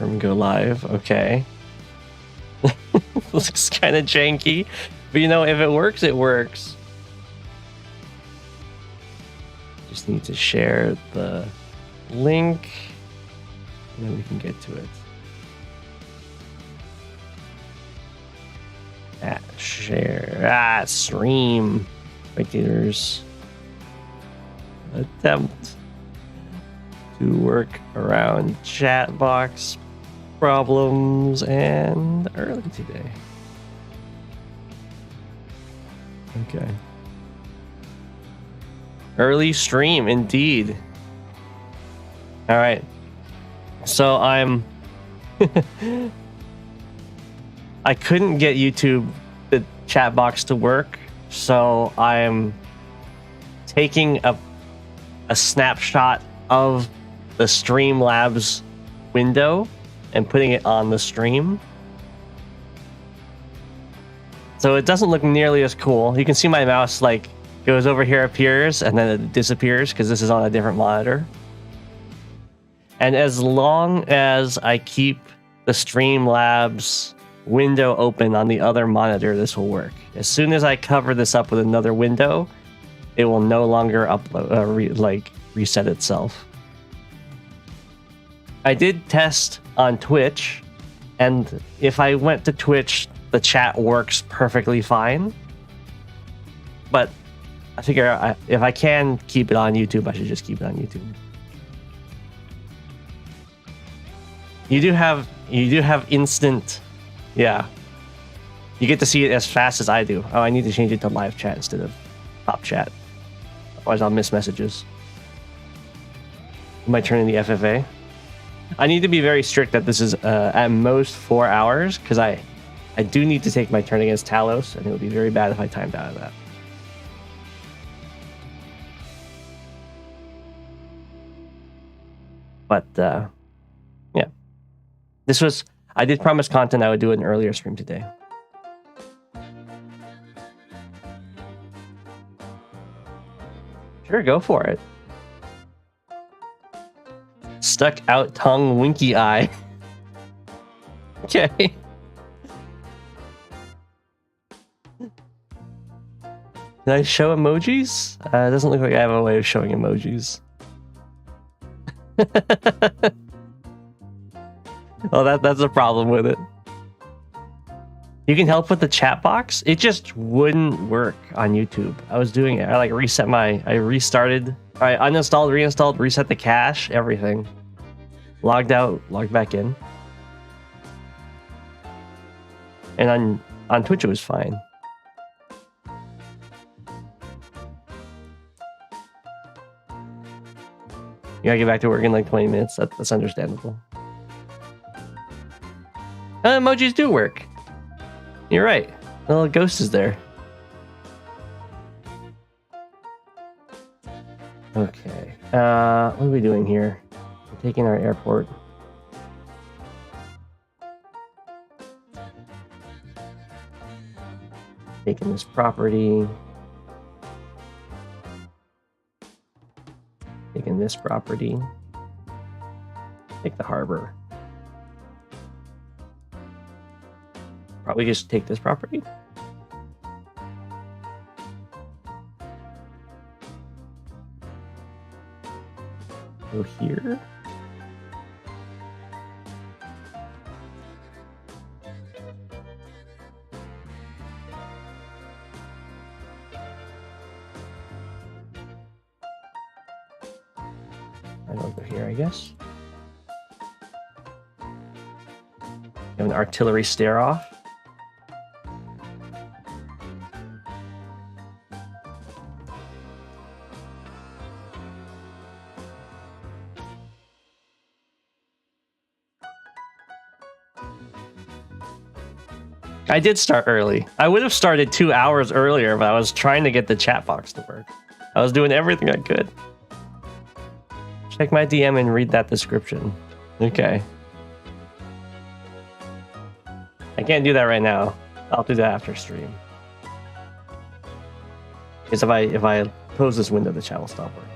from Go Live. Okay. Looks kind of janky, but you know, if it works, it works. Just need to share the link, and then we can get to it. Share. Stream. Spectators. Attempt to work around chat box problems and early today. Okay. Early stream, indeed. All right. So I'm... I couldn't get YouTube, the chat box to work, so I'm taking a snapshot of the Streamlabs window and putting it on the stream. So it doesn't look nearly as cool. You can see my mouse like goes over here, appears, and then it disappears because this is on a different monitor. And as long as I keep the Streamlabs window open on the other monitor, this will work. As soon as I cover this up with another window, it will no longer upload, reset itself. I did test on Twitch, and if I went to Twitch, the chat works perfectly fine. But I figure if I can keep it on YouTube, I should just keep it on YouTube. You do have instant, yeah. You get to see it as fast as I do. Oh, I need to change it to live chat instead of top chat. Otherwise, I'll miss messages. Am I turning the FFA? I need to be very strict that this is at most 4 hours, because I do need to take my turn against Talos, and it would be very bad if I timed out of that. But yeah, I did promise content I would do an earlier stream today. Sure, go for it. Stuck out tongue, winky eye. Okay. Did I show emojis? It doesn't look like I have a way of showing emojis. Well, that's a problem with it. You can help with the chat box. It just wouldn't work on YouTube. I was doing it. I restarted. I uninstalled, reinstalled, reset the cache, everything. Logged out, logged back in. And on Twitch it was fine. You gotta get back to work in like 20 minutes. That's understandable. Emojis do work. You're right. The little ghost is there. Okay. What are we doing here? We're taking our airport. Taking this property. Taking this property. Take the harbor. Probably just take this property. Go here. I don't go here, I guess. Have an artillery stare off. I did start early. I would have started 2 hours earlier, but I was trying to get the chat box to work. I was doing everything I could. Check my DM and read that description. Okay. I can't do that right now. I'll do that after stream. Because if I close this window, the chat will stop working.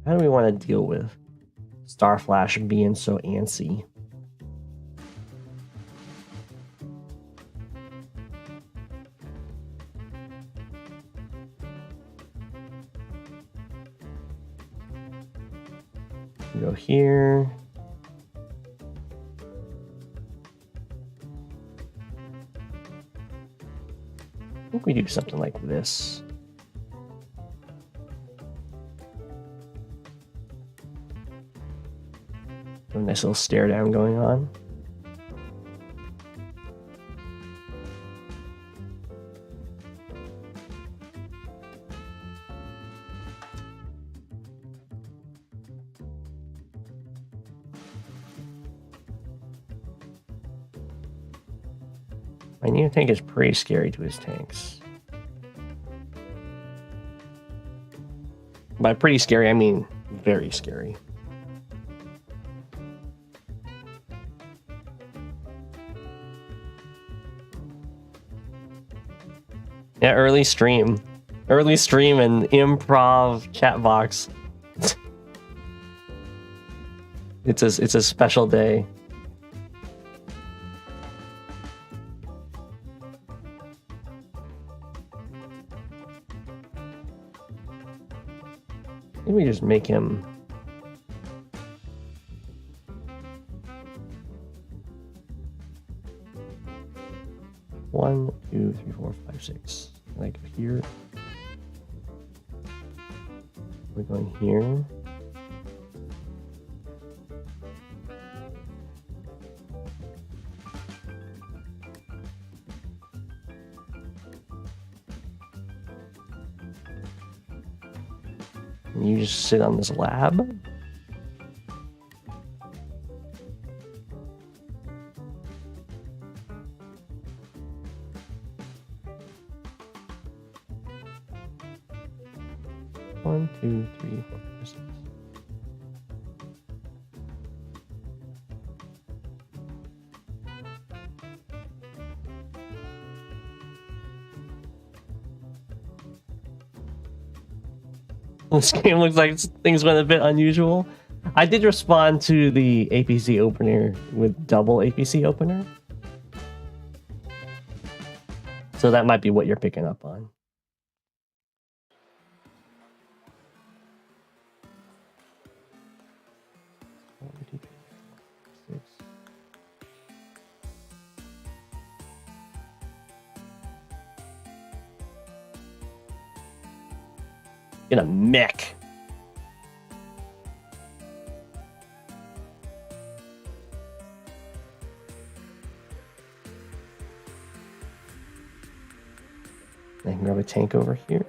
How do we want to deal with Starflash being so antsy? Go here. I think we do something like this. A nice little stare down going on. My new tank is pretty scary to his tanks. By pretty scary, I mean very scary. Yeah, early stream and improv chat box. It's a special day. Maybe we just make him one, two, three, four, five, six. Like here. We're going here. And you just sit on this lab. One, two, three, four, five, six. This game looks like things went a bit unusual. I did respond to the APC opener with double APC opener. So that might be what you're picking up on. In a mech. I can grab a tank over here.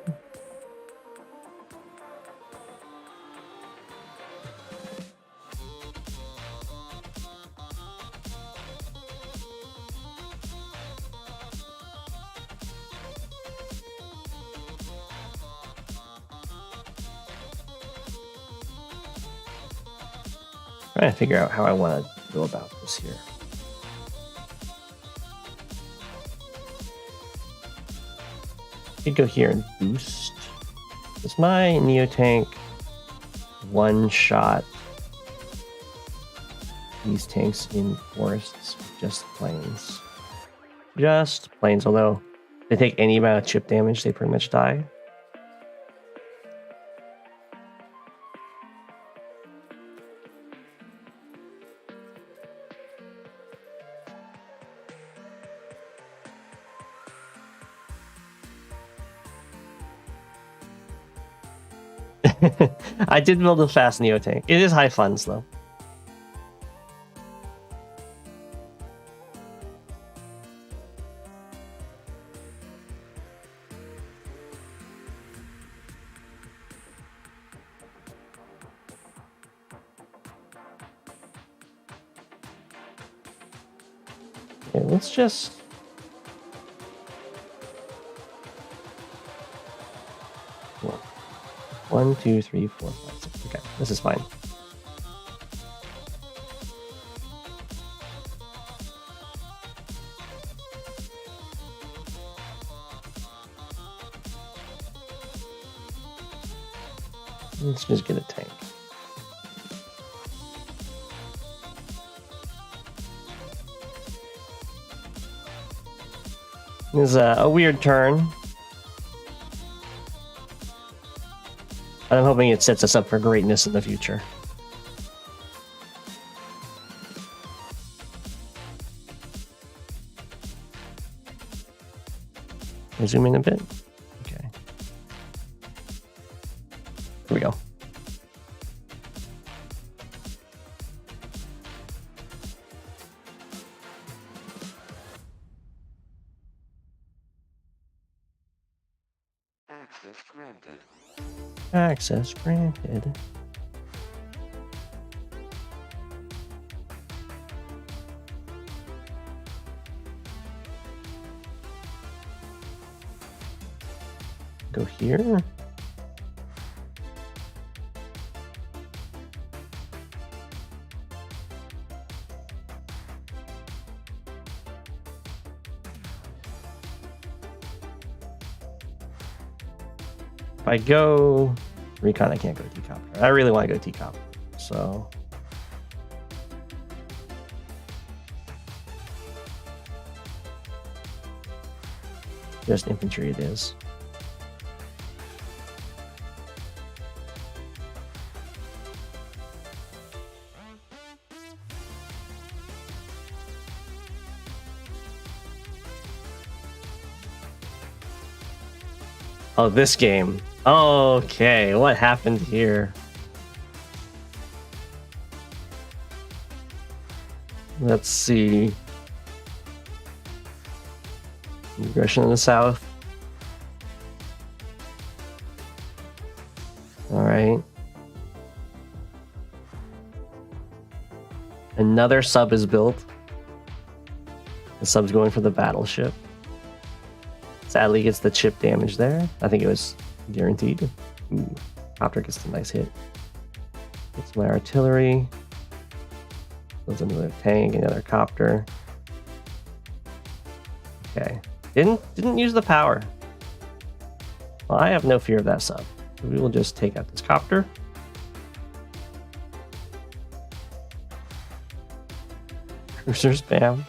Trying to figure out how I want to go about this here. I could go here and boost. Is my Neo tank one shot these tanks in forests? Just plains. Just plains, although they take any amount of chip damage, they pretty much die. I did build a fast Neo tank. It is high funds though. Okay, let's just... One, two, three, four, five, six. Okay, this is fine. Let's just get a tank. This is a weird turn. But I'm hoping it sets us up for greatness in the future. Can I zoom in a bit? Okay. Here we go. Access granted. Access granted. Go here. If I go recon, I can't go T-copter. I really want to go T-copter, so just infantry it is. Oh, this game. Okay, what happened here? Let's see. Aggression in the south. All right. Another sub is built. The sub's going for the battleship. Sadly, gets the chip damage there. I think it was guaranteed. Ooh, copter gets a nice hit. Gets my artillery. There's another tank, another copter. Okay. Didn't use the power. Well, I have no fear of that sub. We will just take out this copter. Cruiser spam.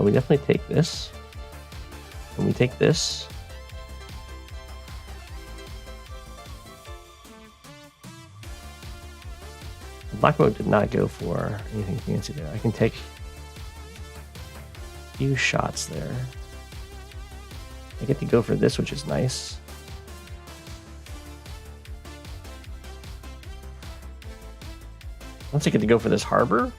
We definitely take this. And we take this. Black mode did not go for anything fancy there. I can take a few shots there. I get to go for this, which is nice. Once I get to go for this harbor.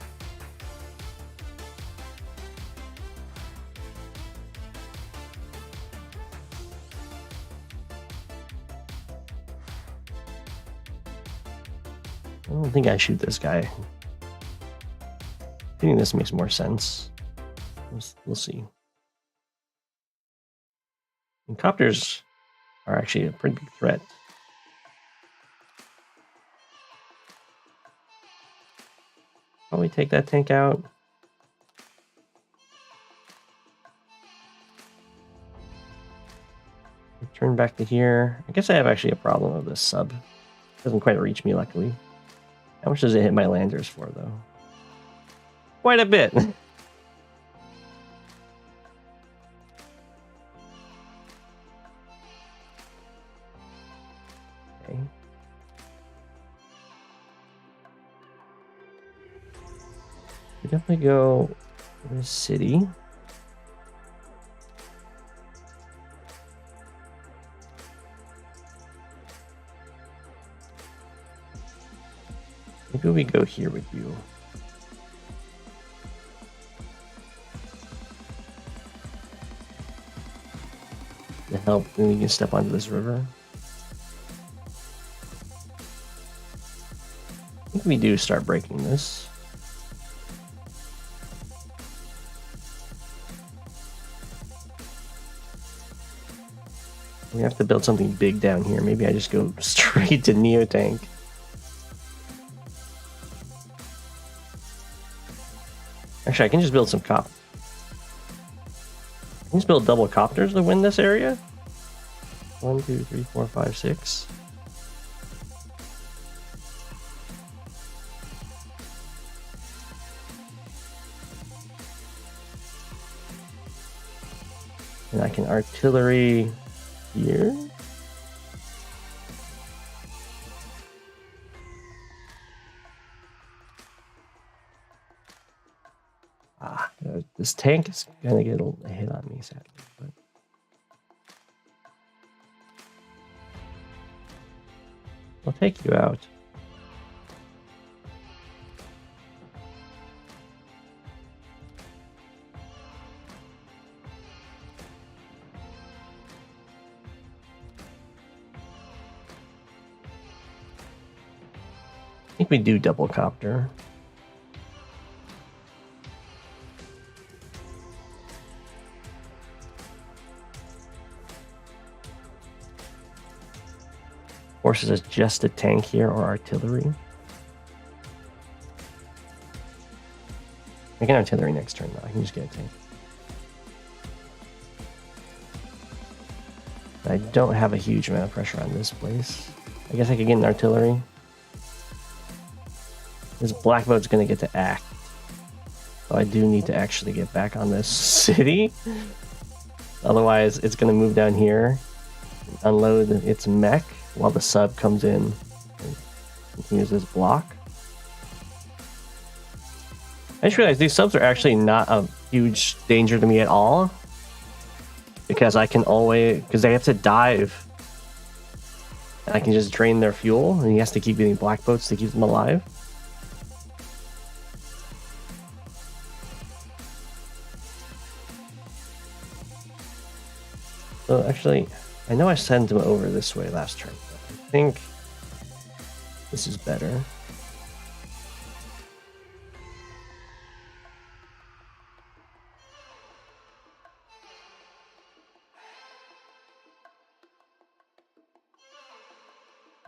I don't think I shoot this guy. I think this makes more sense. We'll see. And copters are actually a pretty big threat. Probably take that tank out. Turn back to here. I guess I have actually a problem with this sub. It doesn't quite reach me, luckily. How much does it hit my landers for, though? Quite a bit. Okay. We definitely go to the city. Maybe we go here with you. To help, then we can step onto this river. I think we do start breaking this. We have to build something big down here. Maybe I just go straight to Neo Tank. Actually, I can just build some I can just build double copters to win this area. 1, 2, 3, 4, 5, 6. And I can artillery here. This tank is gonna get a hit on me, sadly. But I'll take you out. I think we do double copter. Forces us just a tank here or artillery. I can artillery next turn though. I can just get a tank. I don't have a huge amount of pressure on this place. I guess I could get an artillery. This black boat's gonna get to act. So I do need to actually get back on this city. Otherwise, it's gonna move down here, unload its mech while the sub comes in and continues this block. I just realized these subs are actually not a huge danger to me at all. Because I can always, because they have to dive. And I can just drain their fuel, and he has to keep getting black boats to keep them alive. So actually, I know I sent him over this way last turn, but I think this is better.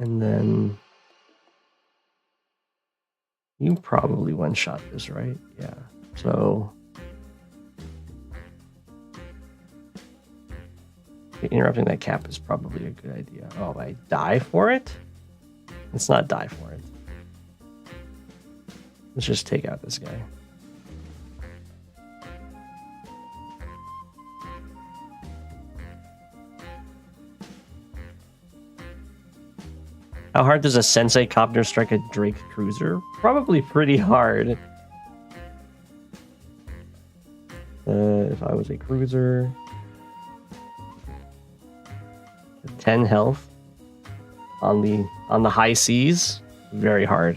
And then you probably one-shot this, right? Yeah. So interrupting that cap is probably a good idea. Oh, I die for it? Let's not die for it. Let's just take out this guy. How hard does a Sensei Copter strike a Drake cruiser? Probably pretty hard. If I was a cruiser... 10 health on the high seas, very hard.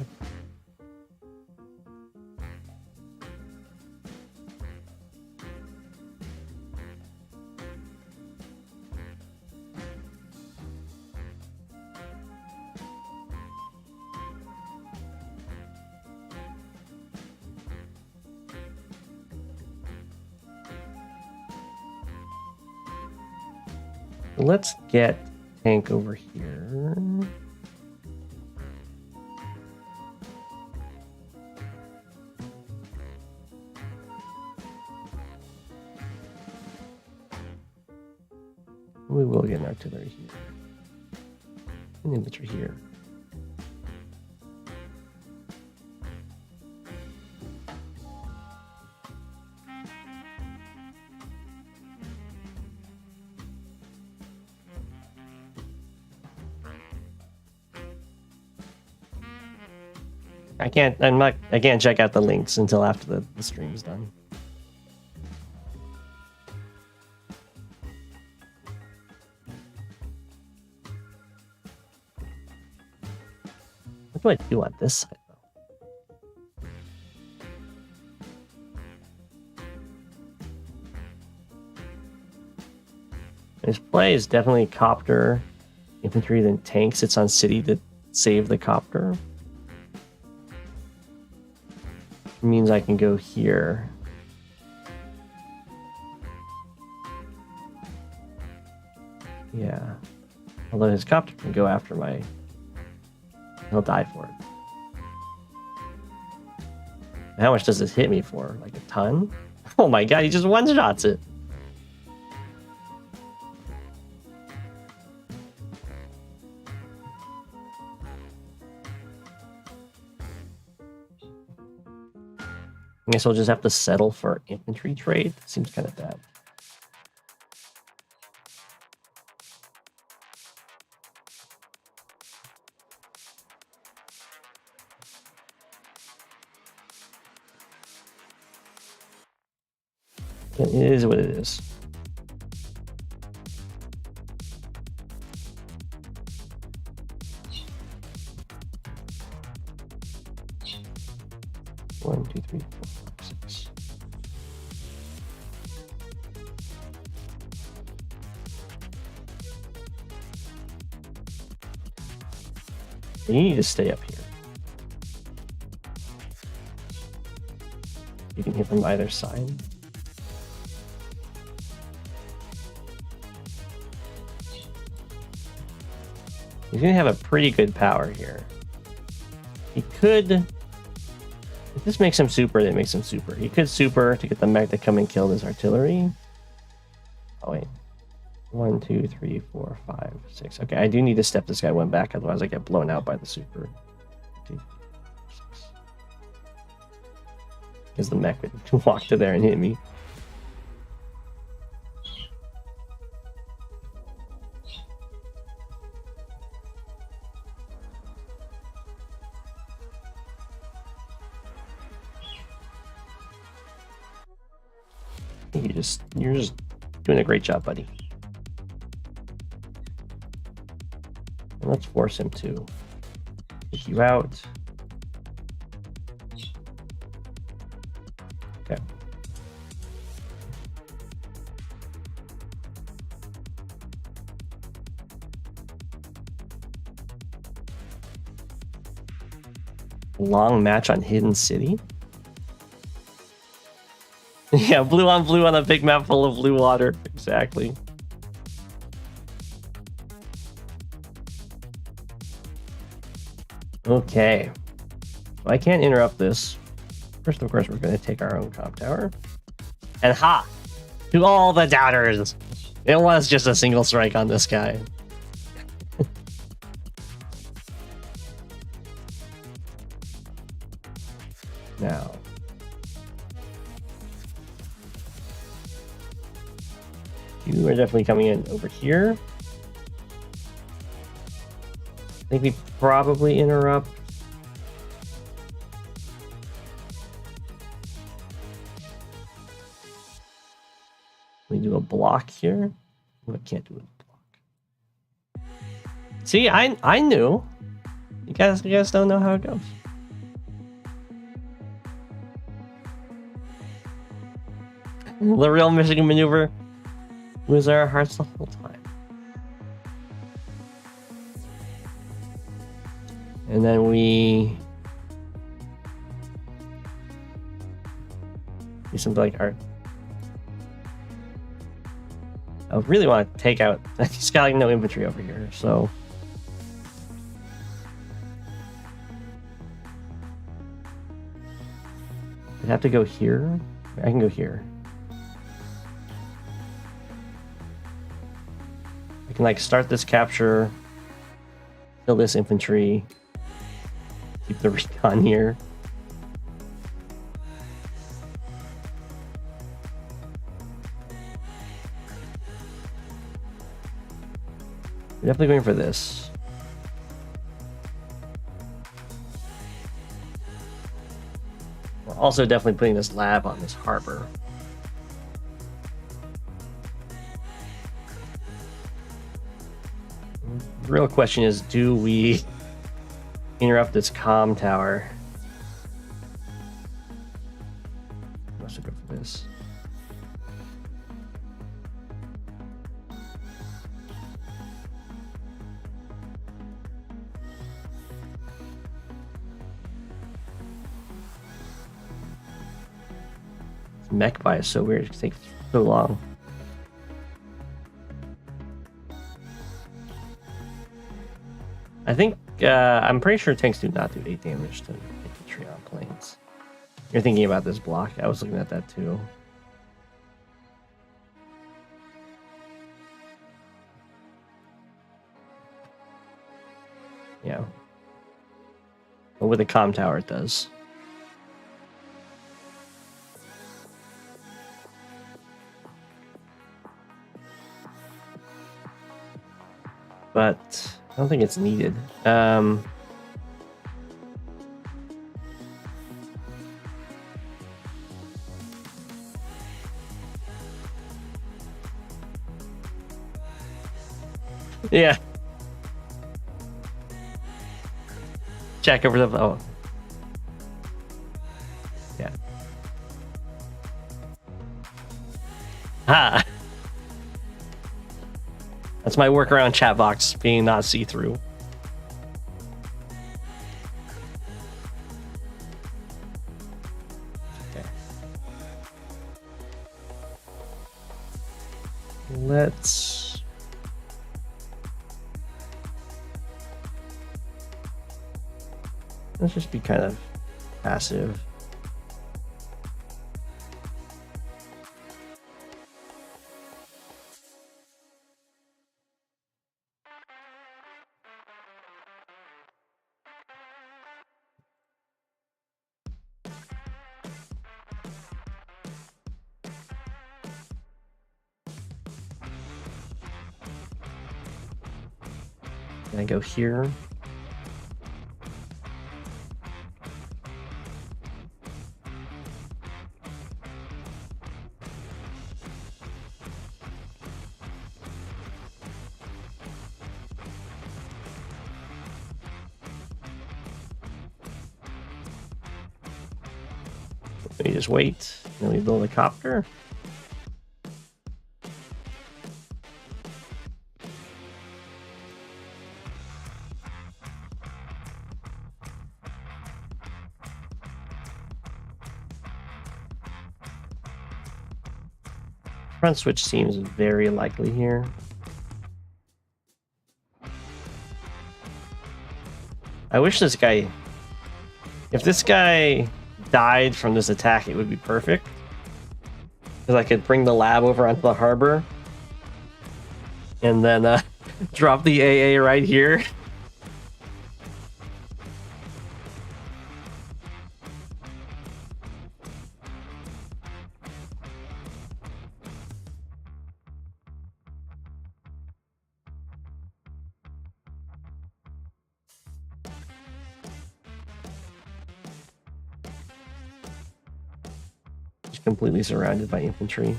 Let's get tank over here. We will get an artillery here. An infantry here. I can't check out the links until after the stream's done. What do I do on this side, though? His play is definitely copter, infantry, then tanks. It's on city to save the copter. Means I can go here. Yeah. Although his copter can go after my... He'll die for it. How much does this hit me for? Like a ton? Oh my god, he just one-shots it. I guess I'll just have to settle for infantry trade. Seems kind of bad. It is what it is. One, two, three, four, five, six. You need to stay up here. You can hit from either side. He's gonna have a pretty good power here. He could, if this makes him super, then it makes him super. He could super to get the mech to come and kill this artillery. Oh wait. 1, 2, 3, 4, 5, 6. Okay, I do need to step this guy one back, otherwise I get blown out by the super. 2, 6. Because the mech would walk to there and hit me. You're just doing a great job, buddy. And let's force him to take you out. Okay. Long match on Hidden City. Yeah, blue on a big map full of blue water. Exactly. Okay. Well, I can't interrupt this. First, of course, we're going to take our own comp tower. And ha! To all the doubters! It was just a single strike on this guy. Now. You are definitely coming in over here. I think we probably interrupt. We do a block here. I can't do a block. See, I knew. You guys don't know how it goes. The real Michigan maneuver was our hearts the whole time. And then we do something like art. I really want to take out. He's got like no infantry over here, so. I'd have to go here. I can go here. I can like start this capture, kill this infantry, keep the recon here. We're definitely going for this. We're also definitely putting this lab on this harbor. The real question is, do we interrupt this comm tower? Let's go for this. Mech buy is so weird. It takes so long. I think I'm pretty sure tanks do not do 8 damage to infantry on planes. You're thinking about this block. I was looking at that too. Yeah. But with a comm tower, it does. But I don't think it's needed. Yeah. Check over the... Oh. Yeah. Ha! That's my workaround chat box being not see-through. Okay. Let's just be kind of passive. And I go here. You just wait. Then we build a copter. Front switch seems very likely here. I wish this guy... If this guy died from this attack, it would be perfect. Because I could bring the lab over onto the harbor. And then drop the AA right here. Completely surrounded by infantry.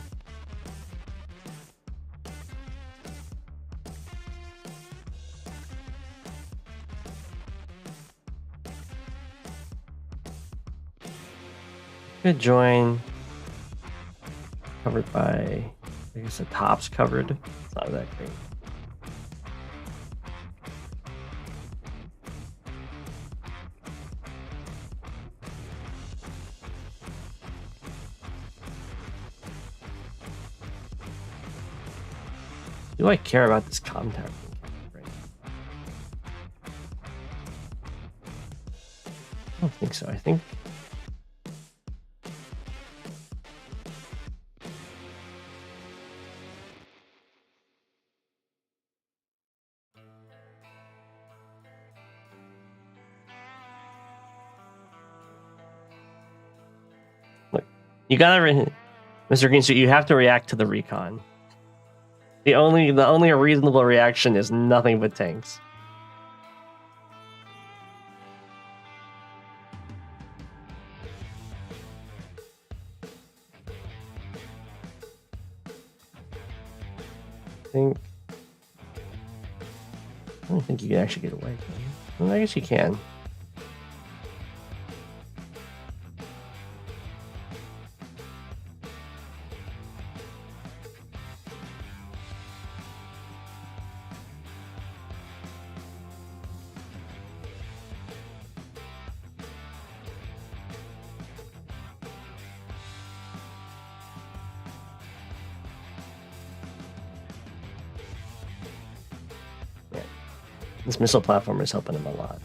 Good join. Covered by, I guess the top's covered. It's not that great. Do I care about this contact? Right. I don't think so. I think look, you gotta, Mr. Greensuit, you have to react to the recon. The only reasonable reaction is nothing but tanks. I don't think you can actually get away, can you? Well, I guess you can. This missile platform is helping him a lot.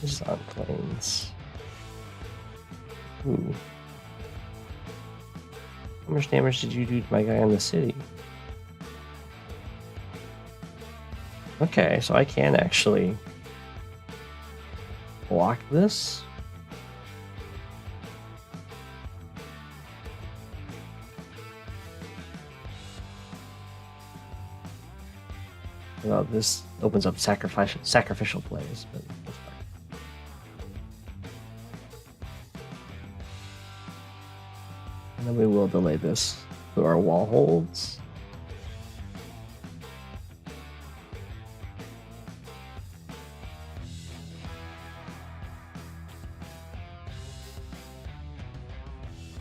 This is on planes. Ooh. How much damage did you do to my guy on the city? Okay, so I can actually block this. Well, this opens up sacrificial plays, but that's fine. And then we will delay this to our wall holds.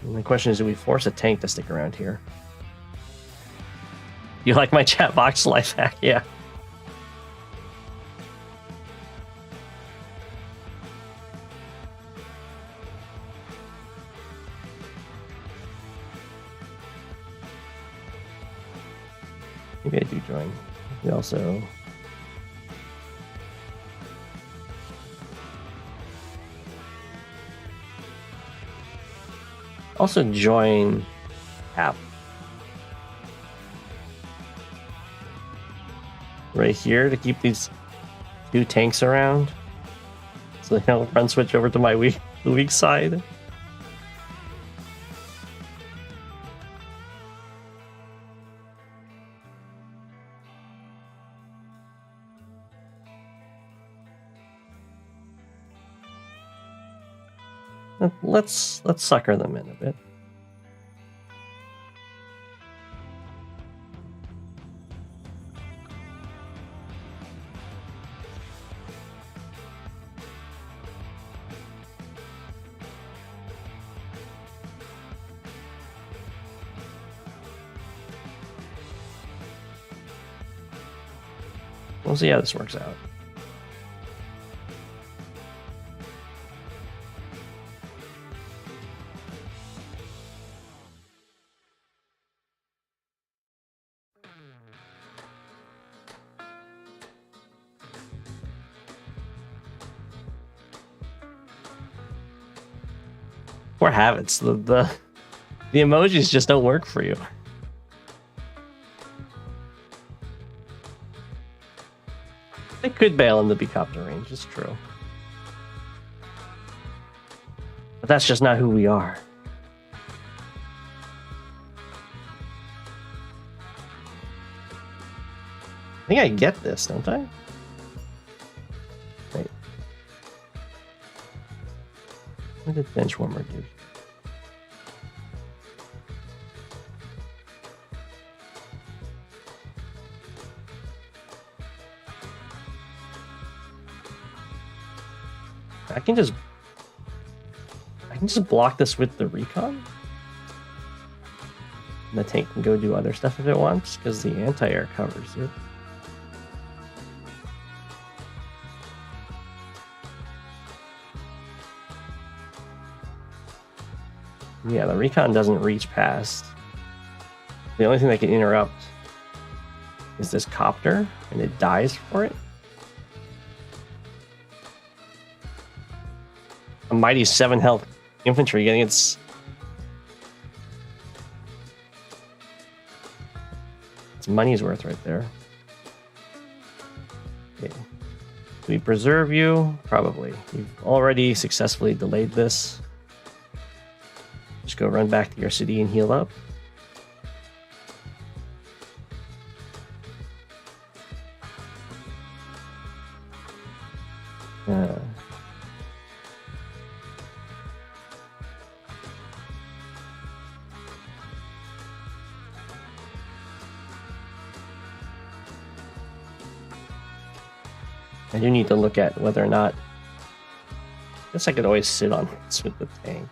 And the question is, do we force a tank to stick around here? You like my chat box life hack? Yeah. Maybe I do join. We also... join app. Right here to keep these two tanks around. So they don't run switch over to my weak side. Let's sucker them in a bit. We'll see how this works out. Poor habits. The emojis just don't work for you. They could bail in the Becopter range, it's true. But that's just not who we are. I think I get this, don't I? Wait. What did Benchwarmer do? I can just block this with the recon. And the tank can go do other stuff if it wants, because the anti-air covers it. Yeah, the recon doesn't reach past. The only thing that can interrupt is this copter, and it dies for it. A mighty 7 health infantry getting its money's worth right there. Okay. Do we preserve you? Probably. You've already successfully delayed this. Just go run back to your city and heal up. I do need to look at whether or not... I guess I could always sit on this with the tank.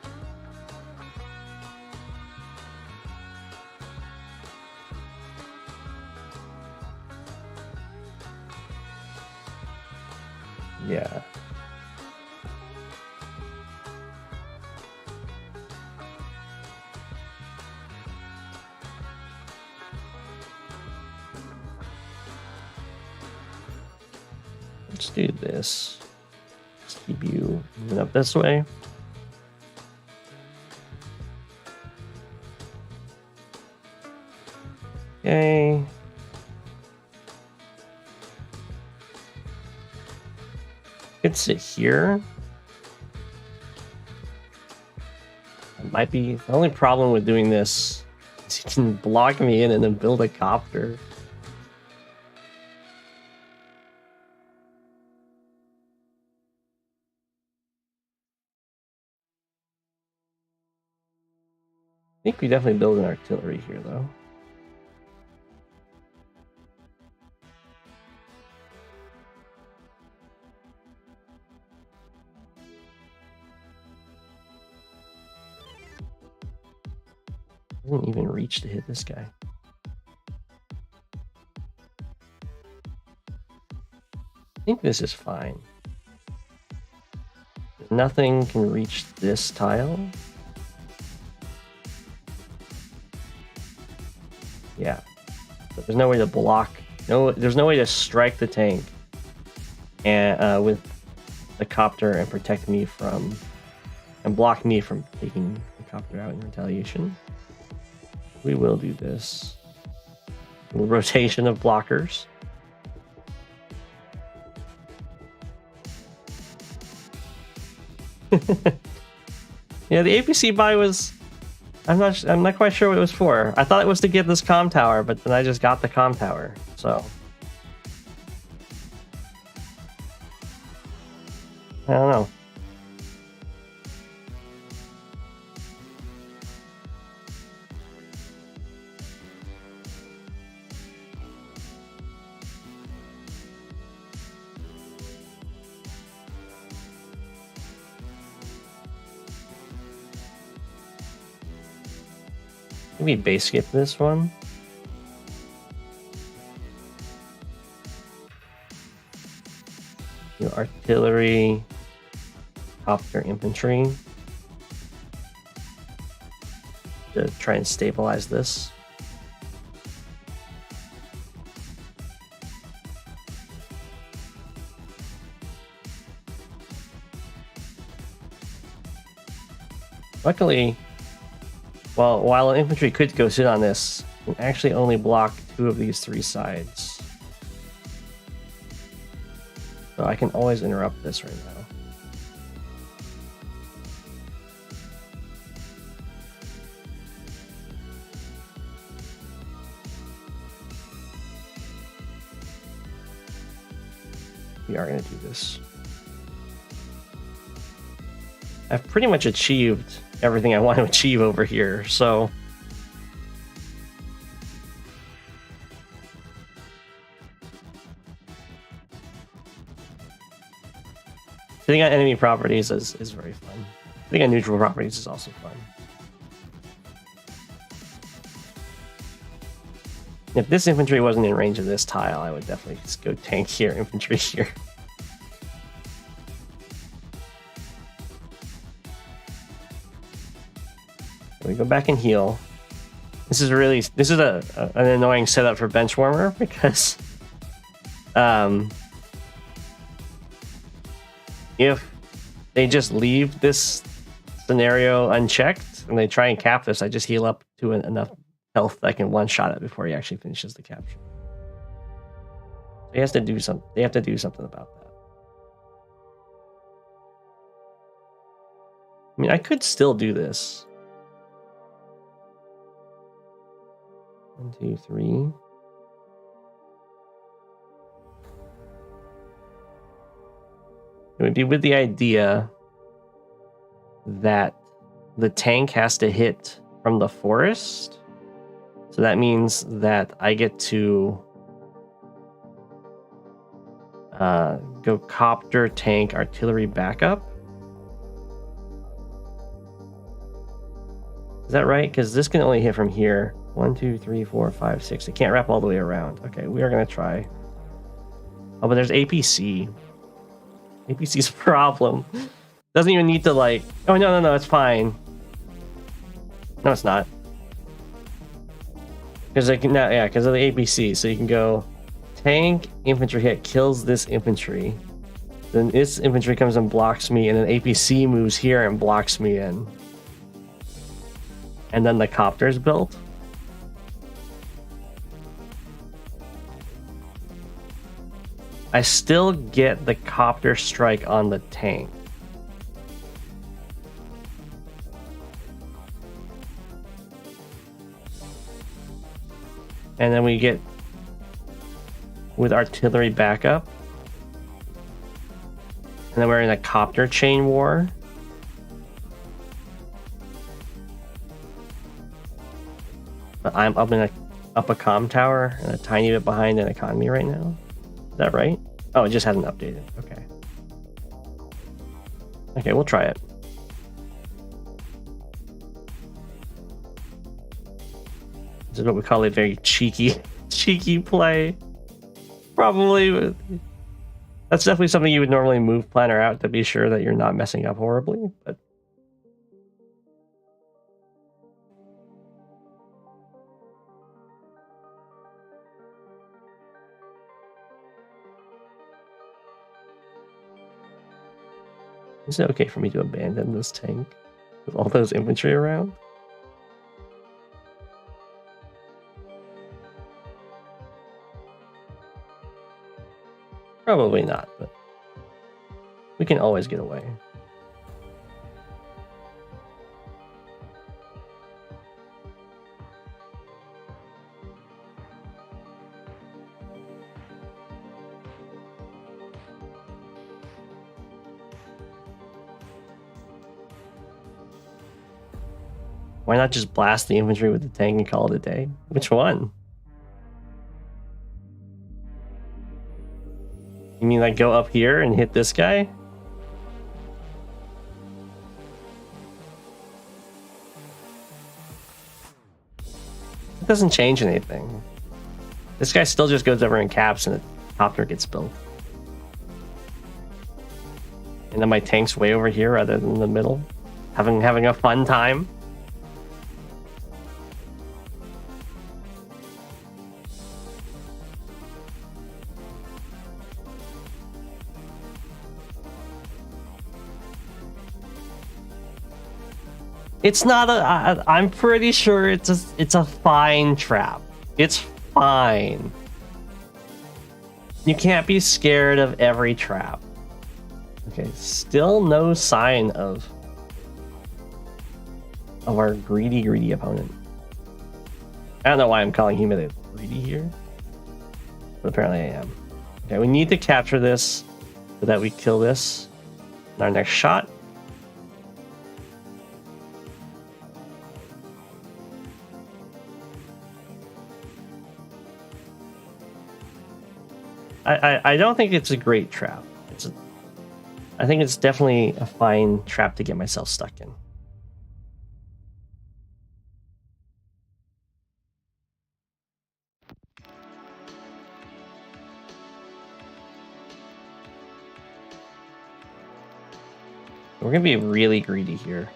Yeah. Let's do this. Just keep you moving up this way. Okay. Could sit here. It might be the only problem with doing this is you can block me in and then build a copter. think we definitely build an artillery here, though. Doesn't even reach to hit this guy. I think this is fine. Nothing can reach this tile. Yeah. But there's no way to block. No, there's no way to strike the tank and with the copter and protect me from and block me from taking the copter out in retaliation. We will do this. A rotation of blockers. Yeah, the APC buy was. I'm not quite sure what it was for. I thought it was to get this comm tower, but then I just got the comm tower. So I don't know. Maybe base skip this one. Your artillery, copter, infantry to try and stabilize this. Luckily, while an infantry could go sit on this, it can actually only block 2 of these 3 sides. So I can always interrupt this right now. We are going to do this. I've pretty much achieved everything I want to achieve over here, so sitting on enemy properties is very fun. Sitting on neutral properties is also fun. If this infantry wasn't in range of this tile, I would definitely just go tank here, infantry here. We go back and heal. This is an annoying setup for Benchwarmer because if they just leave this scenario unchecked and they try and cap this, I just heal up to enough health that I can one-shot it before he actually finishes the capture. He has to do something. They have to do something about that. I mean, I could still do this. 1, 2, 3. It would be with the idea that the tank has to hit from the forest. So that means that I get to go copter, tank, artillery backup. Is that right? Because this can only hit from here. 1, 2, 3, 4, 5, 6. It can't wrap all the way around. Okay, we are going to try. Oh, but there's APC. APC's a problem. Doesn't even need to like... Oh, no, it's fine. No, it's not. Because I can now, yeah, because of the APC. So you can go tank, infantry hit, kills this infantry. Then this infantry comes and blocks me, and then APC moves here and blocks me in. And then the copter's built. I still get the copter strike on the tank. And then we get with artillery backup. And then we're in a copter chain war. But I'm up a comm tower and a tiny bit behind an economy right now. Is that right? Oh, it just hasn't updated. Okay. Okay, we'll try it. This is what we call a very cheeky play. Probably. That's definitely something you would normally move planner out to be sure that you're not messing up horribly, but is it okay for me to abandon this tank with all those infantry around? Probably not, but we can always get away. Why not just blast the infantry with the tank and call it a day? Which one? You mean like go up here and hit this guy? It doesn't change anything. This guy still just goes over and caps and the copter gets built. And then my tank's way over here rather than in the middle. Having a fun time. It's not a. I'm pretty sure it's a fine trap. It's fine. You can't be scared of every trap. Okay, still no sign of our greedy opponent. I don't know why I'm calling him a greedy here, but apparently I am. Okay, we need to capture this so that we kill this in our next shot. I don't think it's a great trap. I think it's definitely a fine trap to get myself stuck in. We're gonna be really greedy here.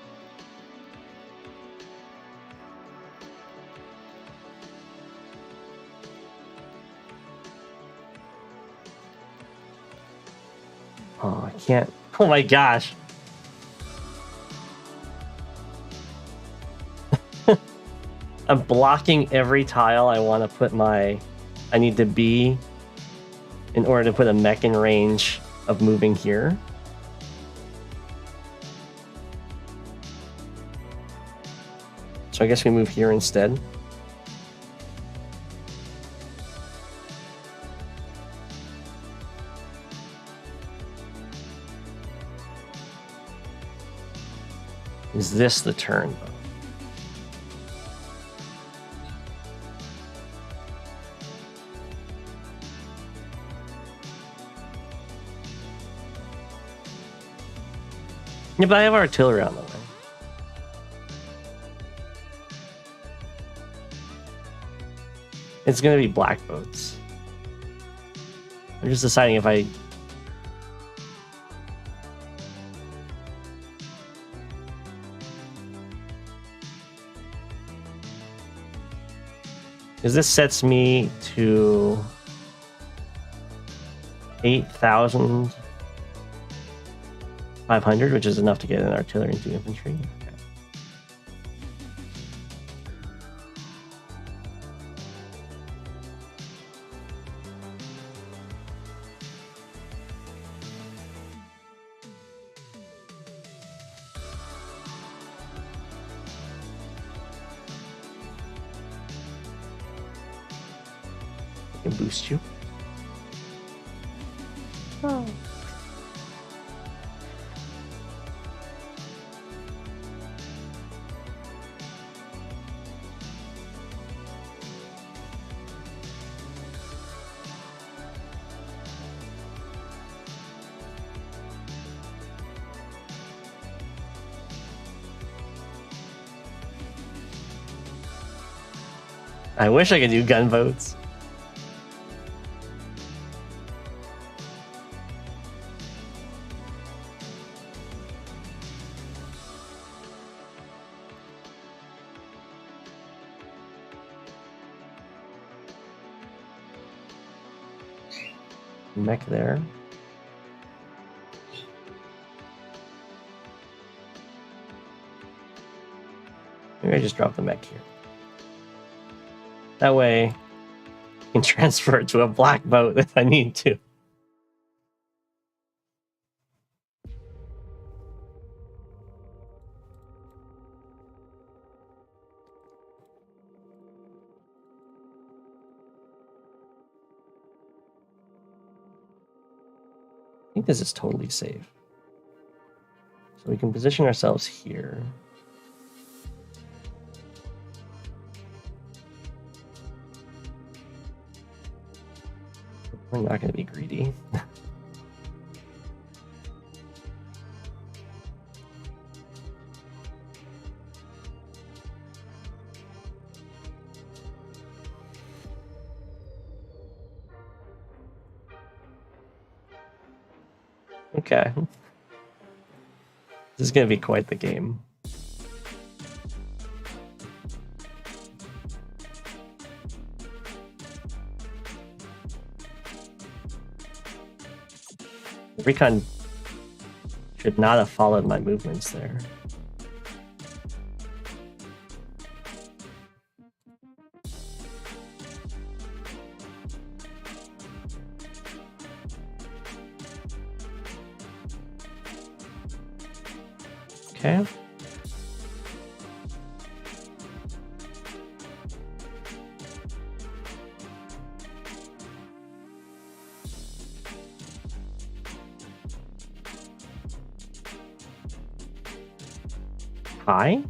Oh, I can't. Oh my gosh. I'm blocking every tile I want to put I need to be in order to put a mech in range of moving here. So I guess we move here instead. Is this the turn? Yeah, but I have artillery on the way. It's gonna be black boats. I'm just deciding if I... Because this sets me to 8,500, which is enough to get an artillery into infantry. Okay. I can boost you. Oh. I wish I could do gunboats. Mech there. Maybe I just drop the mech here. That way, I can transfer it to a black boat if I need to. I think this is totally safe. So we can position ourselves here. We're not going to be greedy. Okay. This is going to be quite the game. Recon should not have followed my movements there. Okay. High?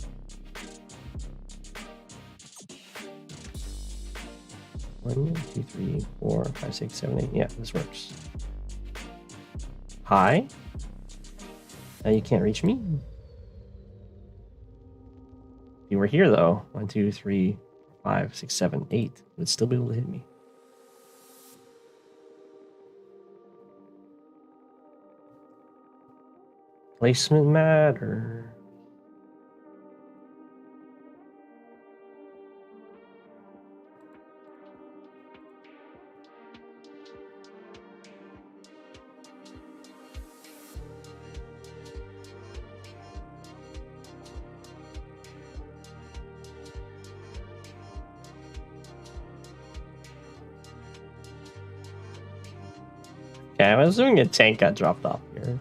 One, two, three, four, five, six, seven, eight. Yeah, this works. High? Now you can't reach me? If you were here though, 1, 2, 3, 5, 6, 7, 8, you would still be able to hit me. Placement matter. Okay, I'm assuming a tank got dropped off here.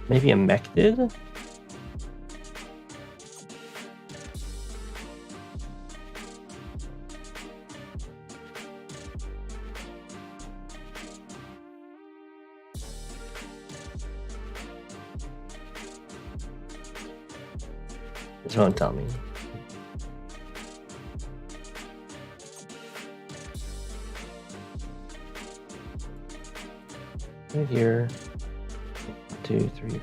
Maybe a mech did? This won't tell me. Right here. 1, 2, 3, 4,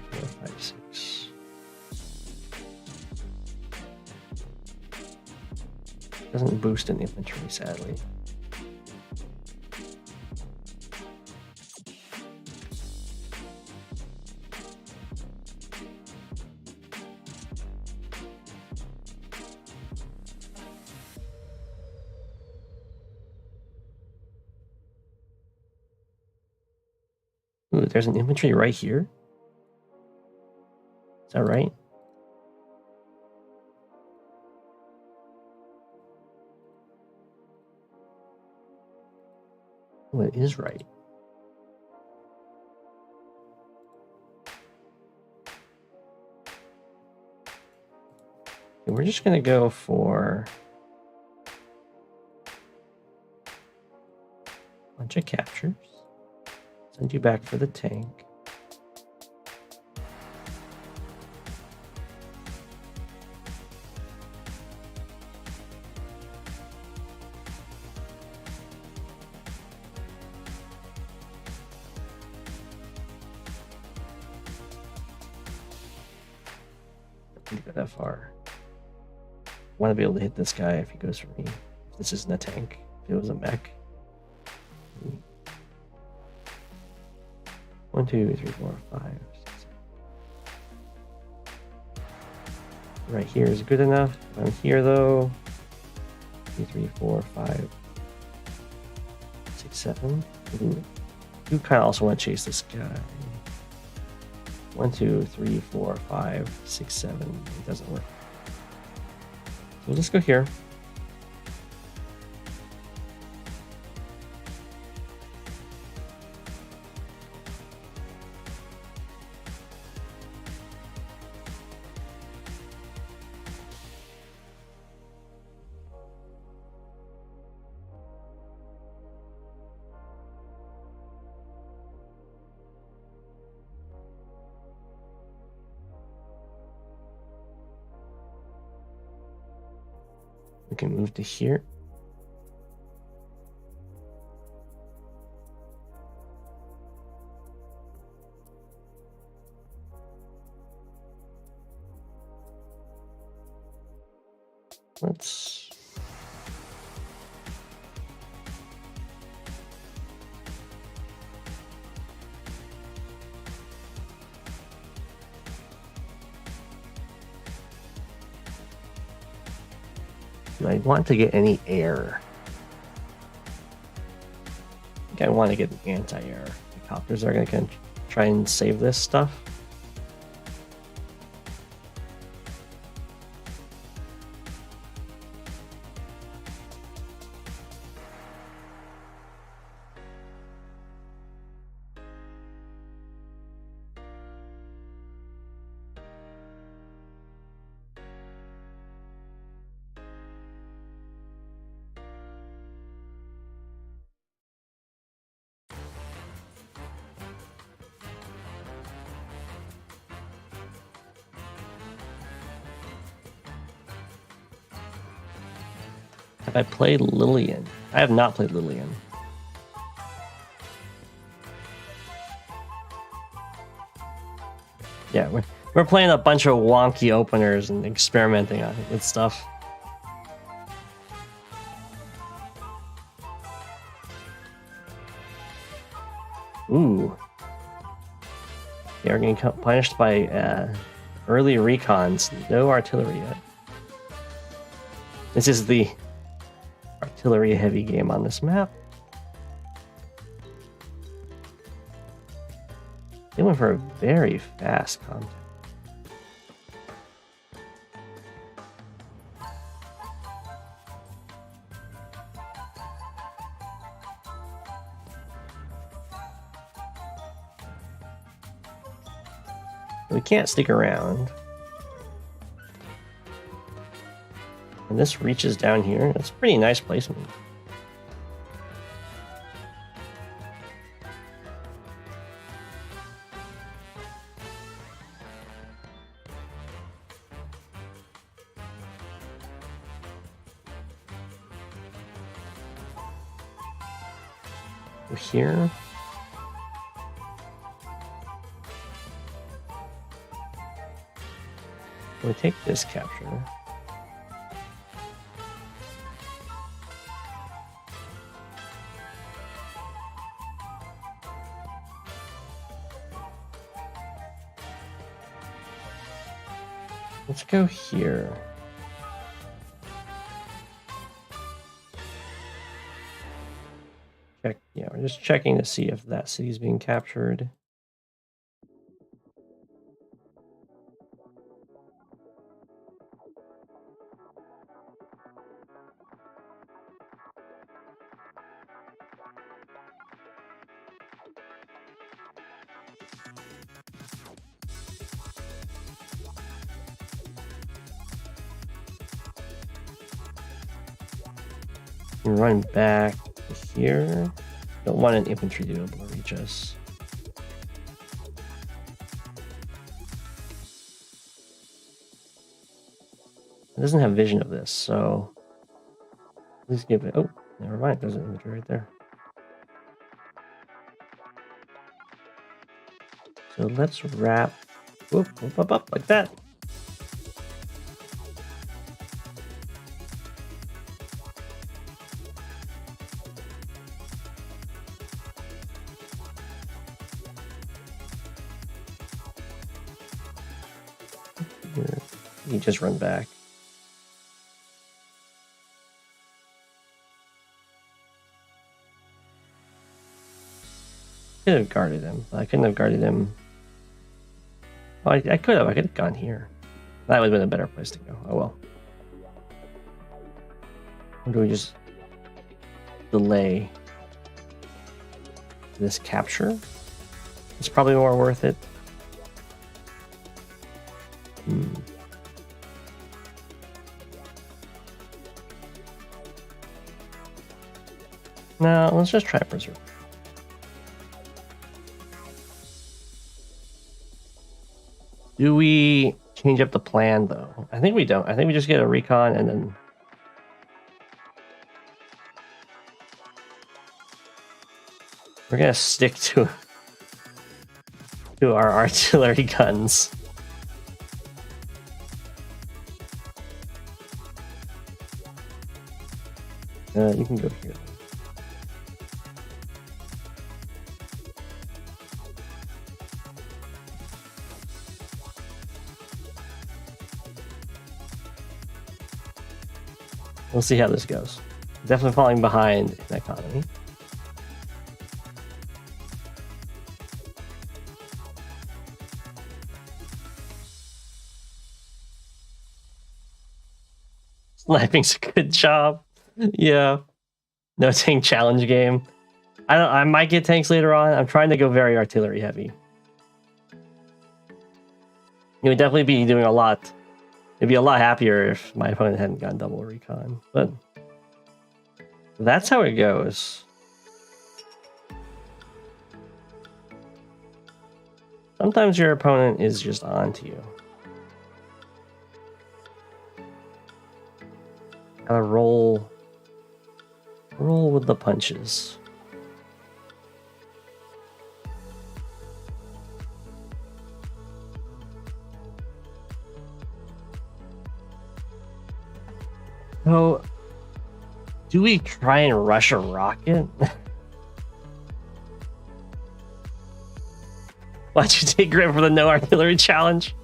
5, 6. Doesn't boost in infantry, sadly. Ooh, there's an infantry right here. Is that right? Oh, it is right. Okay, we're just gonna go for bunch of captures. Send you back for the tank. Didn't go that far. I want to be able to hit this guy if he goes for me. If this isn't a tank, if it was a mech. 1, 2, 3, 4, 5, 6. Right here is good enough. I'm here though. 2, 3, 4, 5, 6, 7. Ooh. You kind of also want to chase this guy. 1, 2, 3, 4, 5, 6, 7. It doesn't work. So we'll just go here. We can move to here. Let's do I want to get any air? I think I want to get an anti-air. The copters are going to try and save this stuff. Have I played Lillian? I have not played Lillian. Yeah, we're playing a bunch of wonky openers and experimenting on it with stuff. Ooh. They are getting punished by early recons. No artillery yet. This is the artillery heavy game on this map. They went for a very fast contact. We can't stick around. And this reaches down here. That's a pretty nice placement. We're here. We take this capture. Let's go here. Check. Yeah, we're just checking to see if that city's being captured. Run back to here. Don't want an infantry to be able to reach us. It doesn't have vision of this, so let's give it. Oh, never mind. There's an infantry right there. So let's wrap. Whoop, whoop, up, up like that. You just run back. Could have guarded him, but I couldn't have guarded him. Oh, I could have. I could have gone here. That would have been a better place to go. Oh well. Or do we just delay this capture? It's probably more worth it. No, let's just try preserve. Do we change up the plan though? I think we don't. I think we just get a recon and then we're gonna stick to our artillery guns. You can go here. We'll see how this goes. Definitely falling behind in economy. Sniping's a good job. Yeah. No tank challenge game. I might get tanks later on. I'm trying to go very artillery heavy. You would definitely be doing a lot. It'd be a lot happier if my opponent hadn't gotten double recon, but that's how it goes. Sometimes your opponent is just on to you. Gotta roll with the punches. So, do we try and rush a rocket? Why'd you take grip for the no artillery challenge?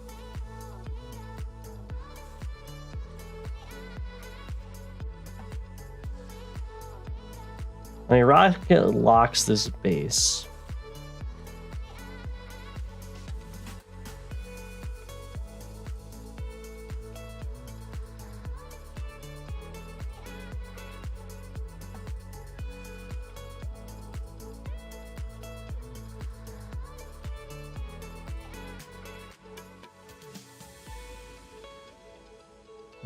I mean, rocket locks this base.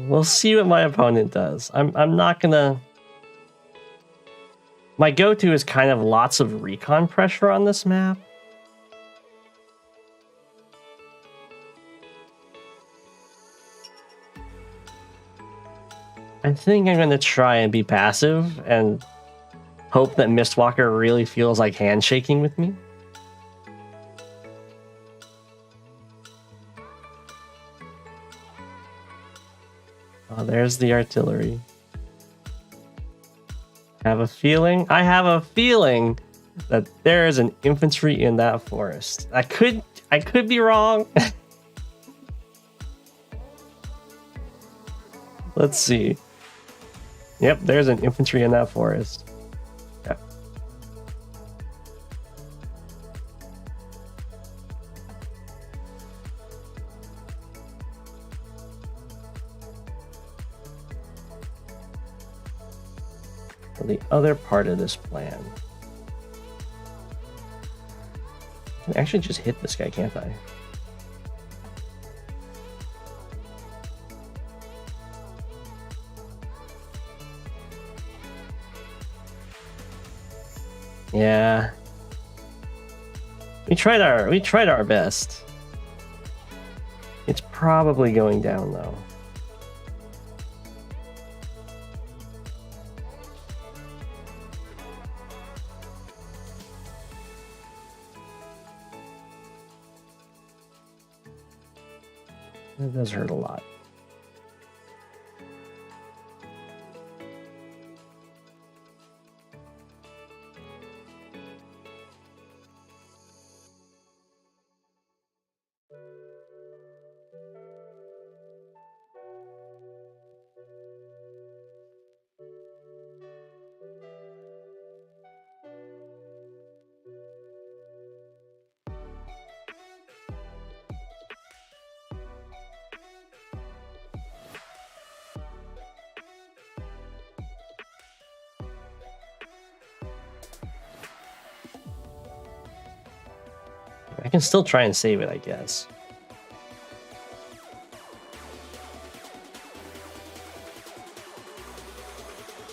We'll see what my opponent does. I'm not gonna... My go-to is kind of lots of recon pressure on this map. I think I'm gonna try and be passive and hope that Mistwalker really feels like handshaking with me. Oh, there's the artillery. I have a feeling that there is an infantry in that forest. I could be wrong. Let's see. Yep, there's an infantry in that forest. Yeah. The other part of this plan. I can actually just hit this guy, can't I? Yeah. We tried our best. It's probably going down though. It does hurt a lot. I can still try and save it, I guess.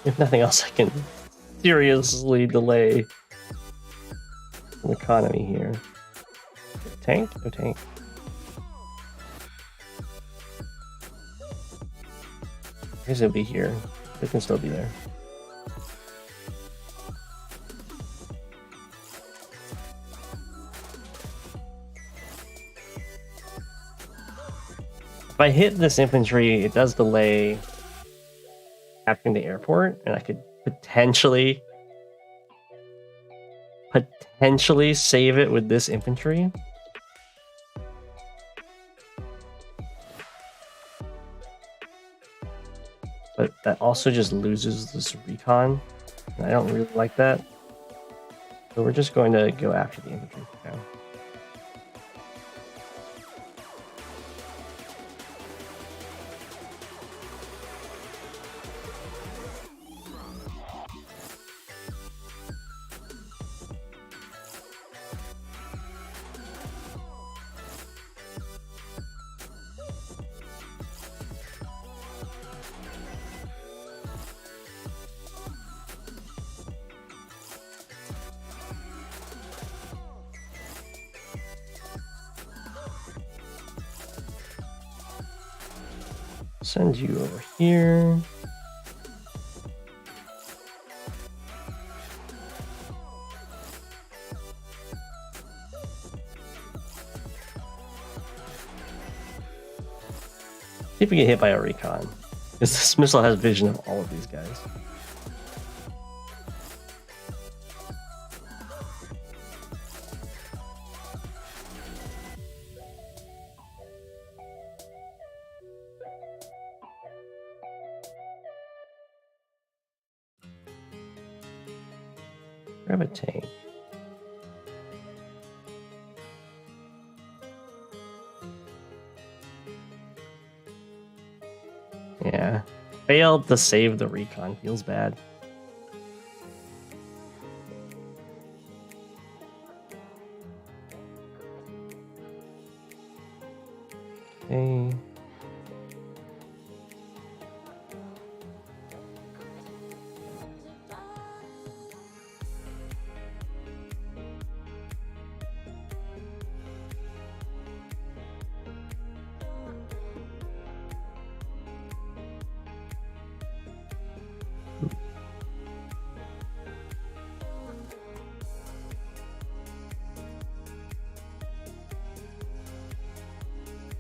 If nothing else, I can seriously delay an economy here. Tank? No tank. I guess it'll be here. It can still be there. If I hit this infantry, it does delay capturing the airport, and I could potentially save it with this infantry. But that also just loses this recon, and I don't really like that. So we're just going to go after the infantry now. Send you over here. See if we get hit by a recon. Because this missile has vision of all of these guys. Grab a tank. Yeah. Failed to save the recon. Feels bad. Okay.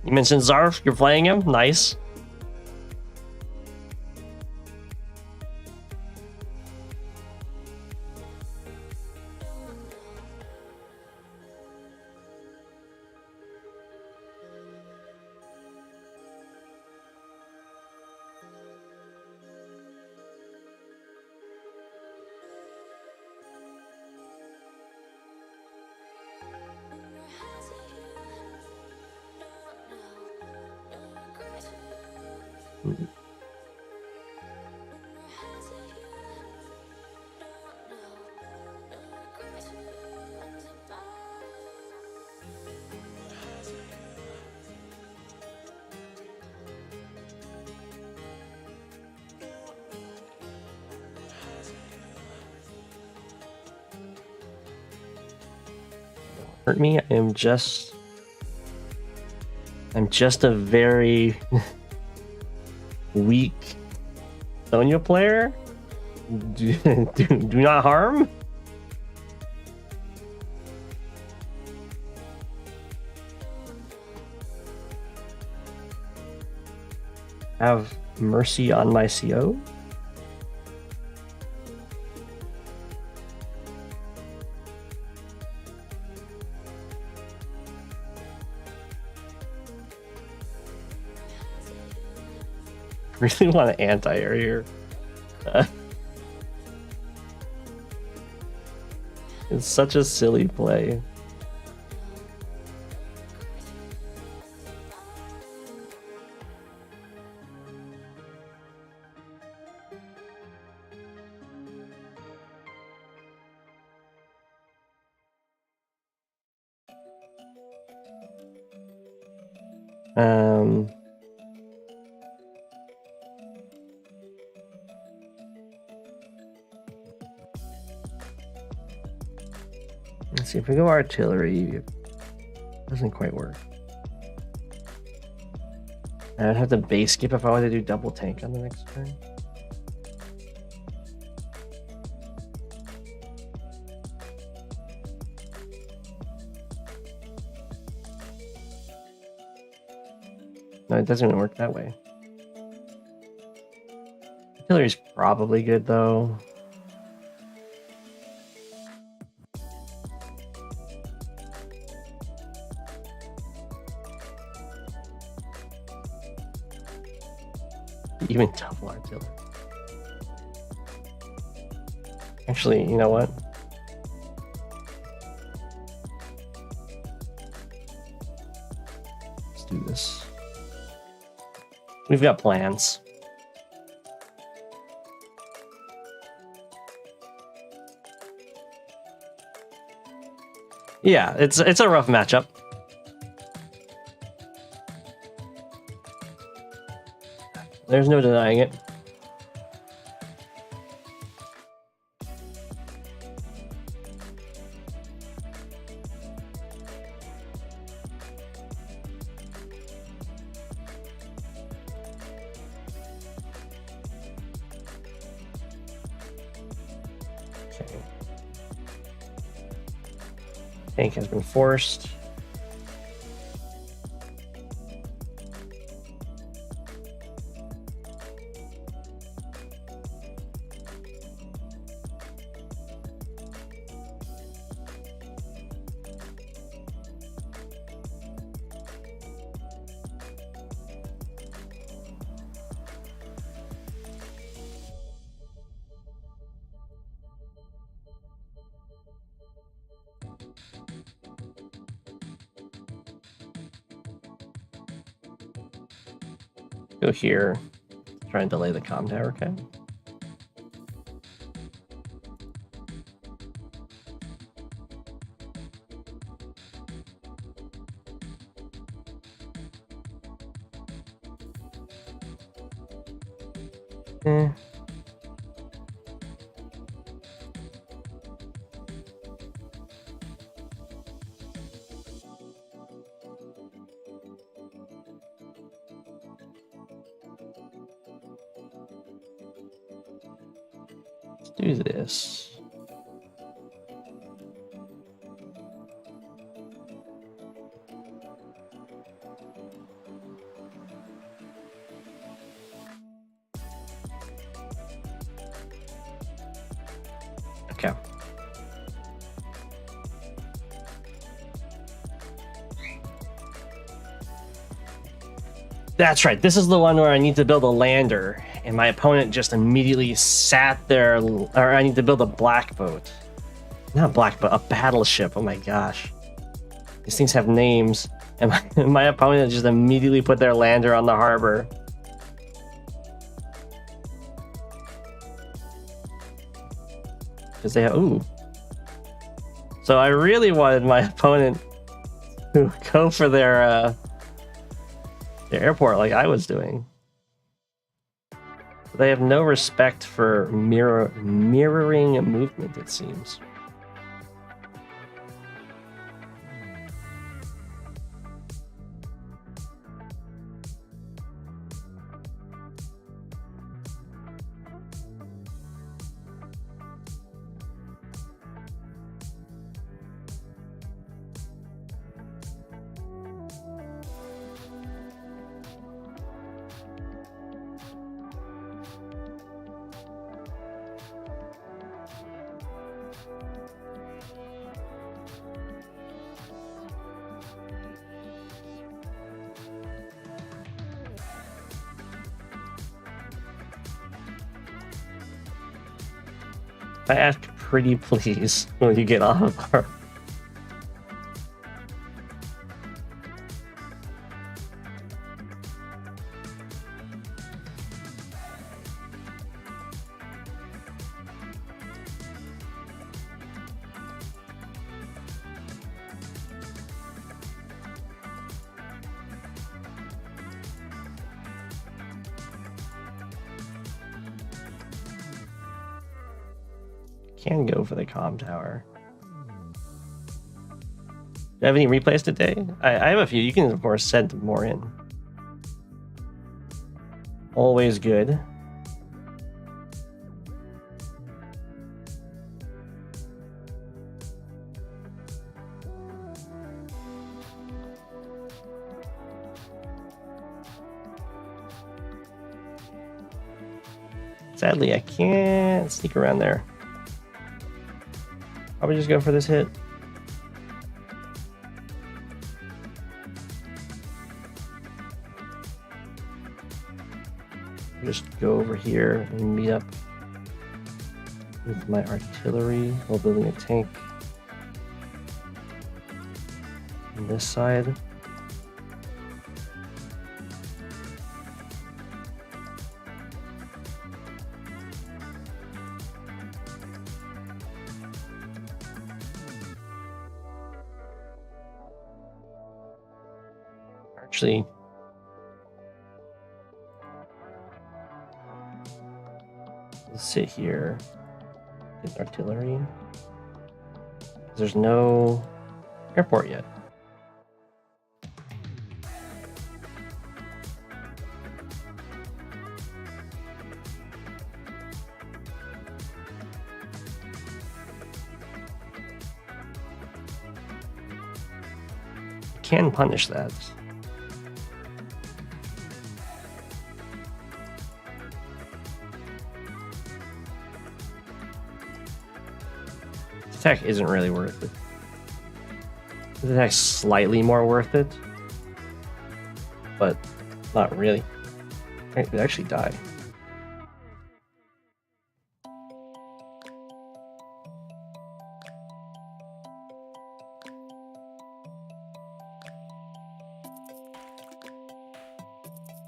You mentioned Zarf, you're playing him? Nice. hurt me. I'm just a very weak Sonya player. Do not harm. Have mercy on my CO. Really want an anti-air here. It's such a silly play. Let's see if we go artillery. It doesn't quite work. I'd have to base skip if I wanted to do double tank on the next turn. No, it doesn't even work that way. Artillery's probably good though. Even double artillery. Actually, you know what? Let's do this. We've got plans. Yeah, it's a rough matchup. There's no denying it. Okay. Tank has been forced. Go here. Try and delay the comm tower, okay? Do this. Okay. That's right. This is the one where I need to build a lander, and my opponent just immediately sat there. Or I need to build a black boat. Not a black boat, a battleship. Oh my gosh. These things have names. And my opponent just immediately put their lander on the harbor. Because they have... Ooh. So I really wanted my opponent to go for their airport like I was doing. They have no respect for mirroring movement, it seems. I ask pretty please when you get off our... Can go for the comm tower. Do you have any replays today? I have a few. You can, of course, send more in. Always good. Sadly, I can't sneak around there. Probably just go for this hit. Just go over here and meet up with my artillery while building a tank on this side. Actually, let's sit here, get artillery. There's no airport yet. I can punish that. Attack isn't really worth it. This attack's slightly more worth it, but not really. It could actually die.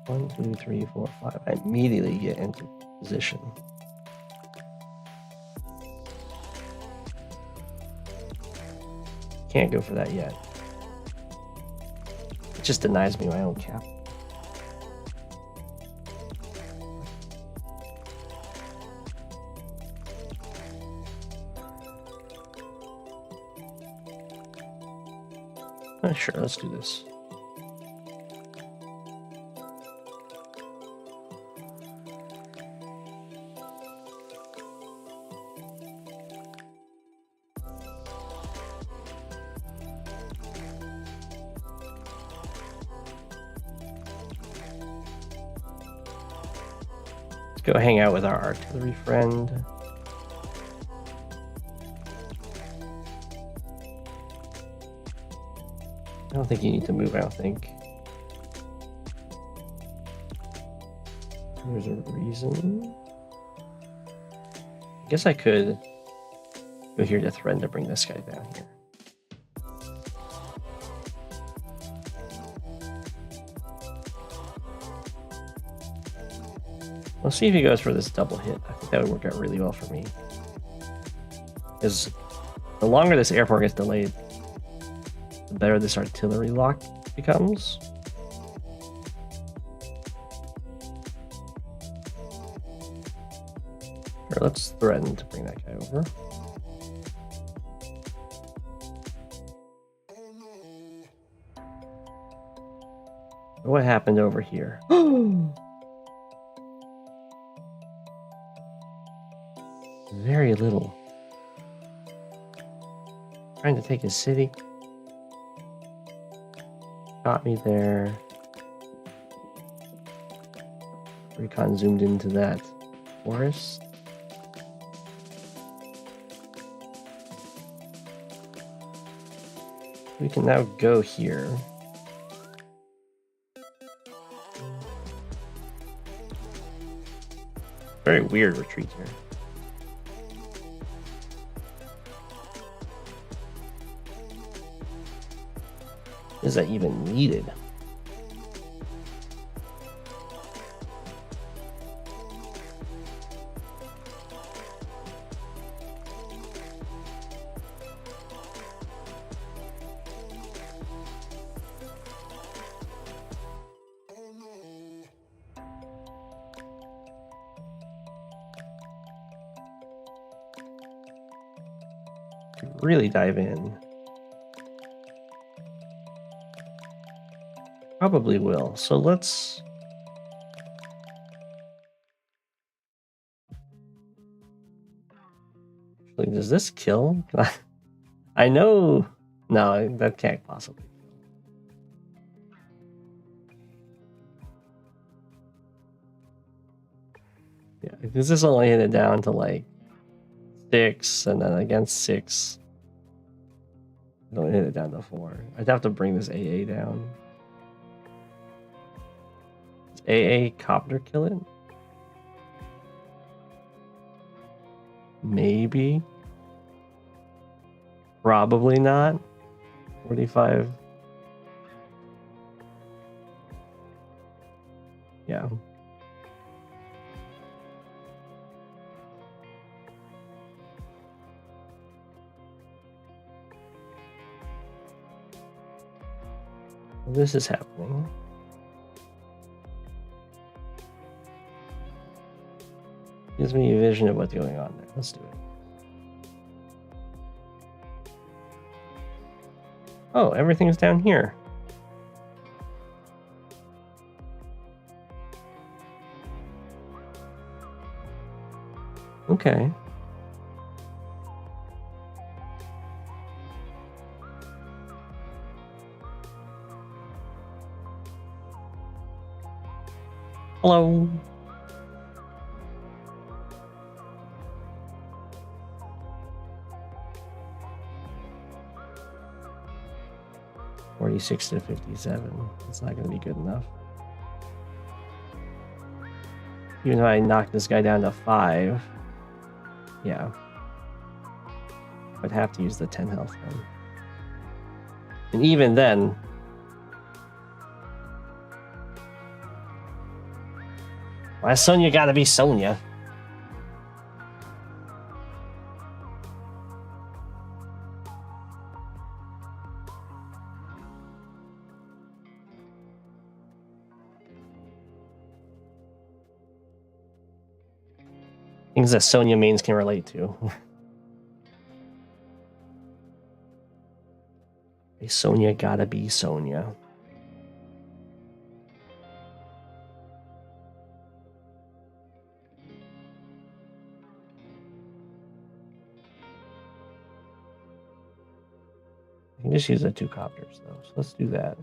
One, two, three, four, five. I immediately get into position. Can't go for that yet. It just denies me my own cap. Sure, let's do this. Go hang out with our artillery friend. I don't think you need to move, I don't think. There's a reason. I guess I could go here to threaten to bring this guy down here. We'll see if he goes for this double hit. I think that would work out really well for me. Because the longer this airport gets delayed, the better this artillery lock becomes. Here, let's threaten to bring that guy over. What happened over here? Very little. Trying to take his city. Got me there. Recon zoomed into that forest. We can now go here. Very weird retreat here. Is that even needed? Really dive in. Probably will. So let's... Does this kill? I know... No, that can't possibly. Yeah, because this only hit it down to like 6, and then against 6. Don't hit it down to 4. I'd have to bring this AA down. Does AA Copter kill it? Maybe. Probably not. 45. Yeah. This is happening. Gives me a vision of what's going on there. Let's do it. Oh, everything's down here. Okay. Hello. $46 to $57. It's not going to be good enough. Even though I knocked this guy down to 5. Yeah. I'd have to use the 10 health then. And even then... Why Sonya gotta be Sonya? Things that Sonya mains can relate to. Sonya gotta be Sonya. I can just use the 2 copters though, so let's do that.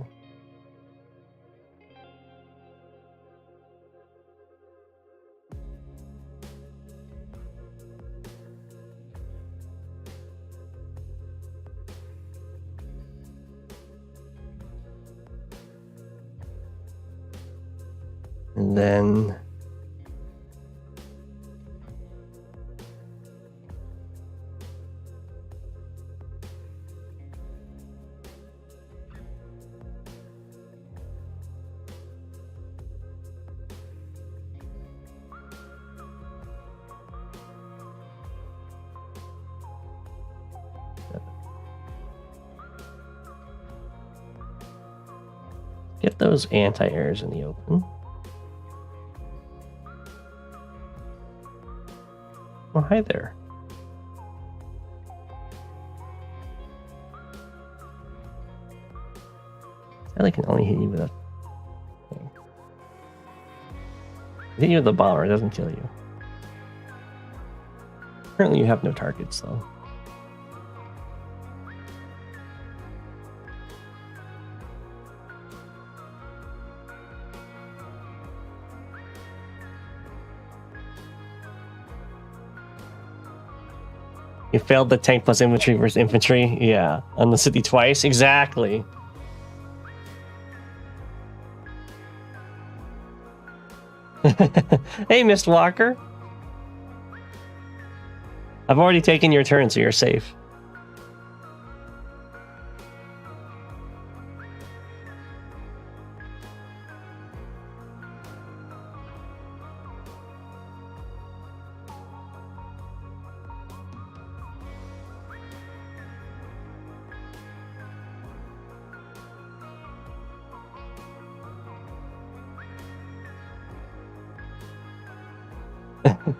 And then get those anti-airs in the open. Oh, hi there. I can only hit you with a thing. Hit you with the bomber, it doesn't kill you. Currently you have no targets though. You failed the tank plus infantry versus infantry. Yeah, on the city twice. Exactly. Hey, Mist Walker. I've already taken your turn, so you're safe.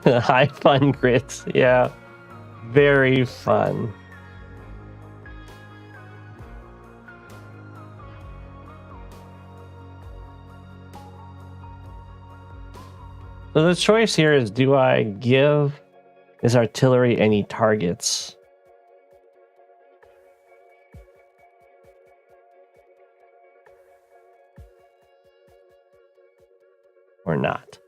High fun grits, yeah. Very fun. So the choice here is, do I give this artillery any targets? Or not?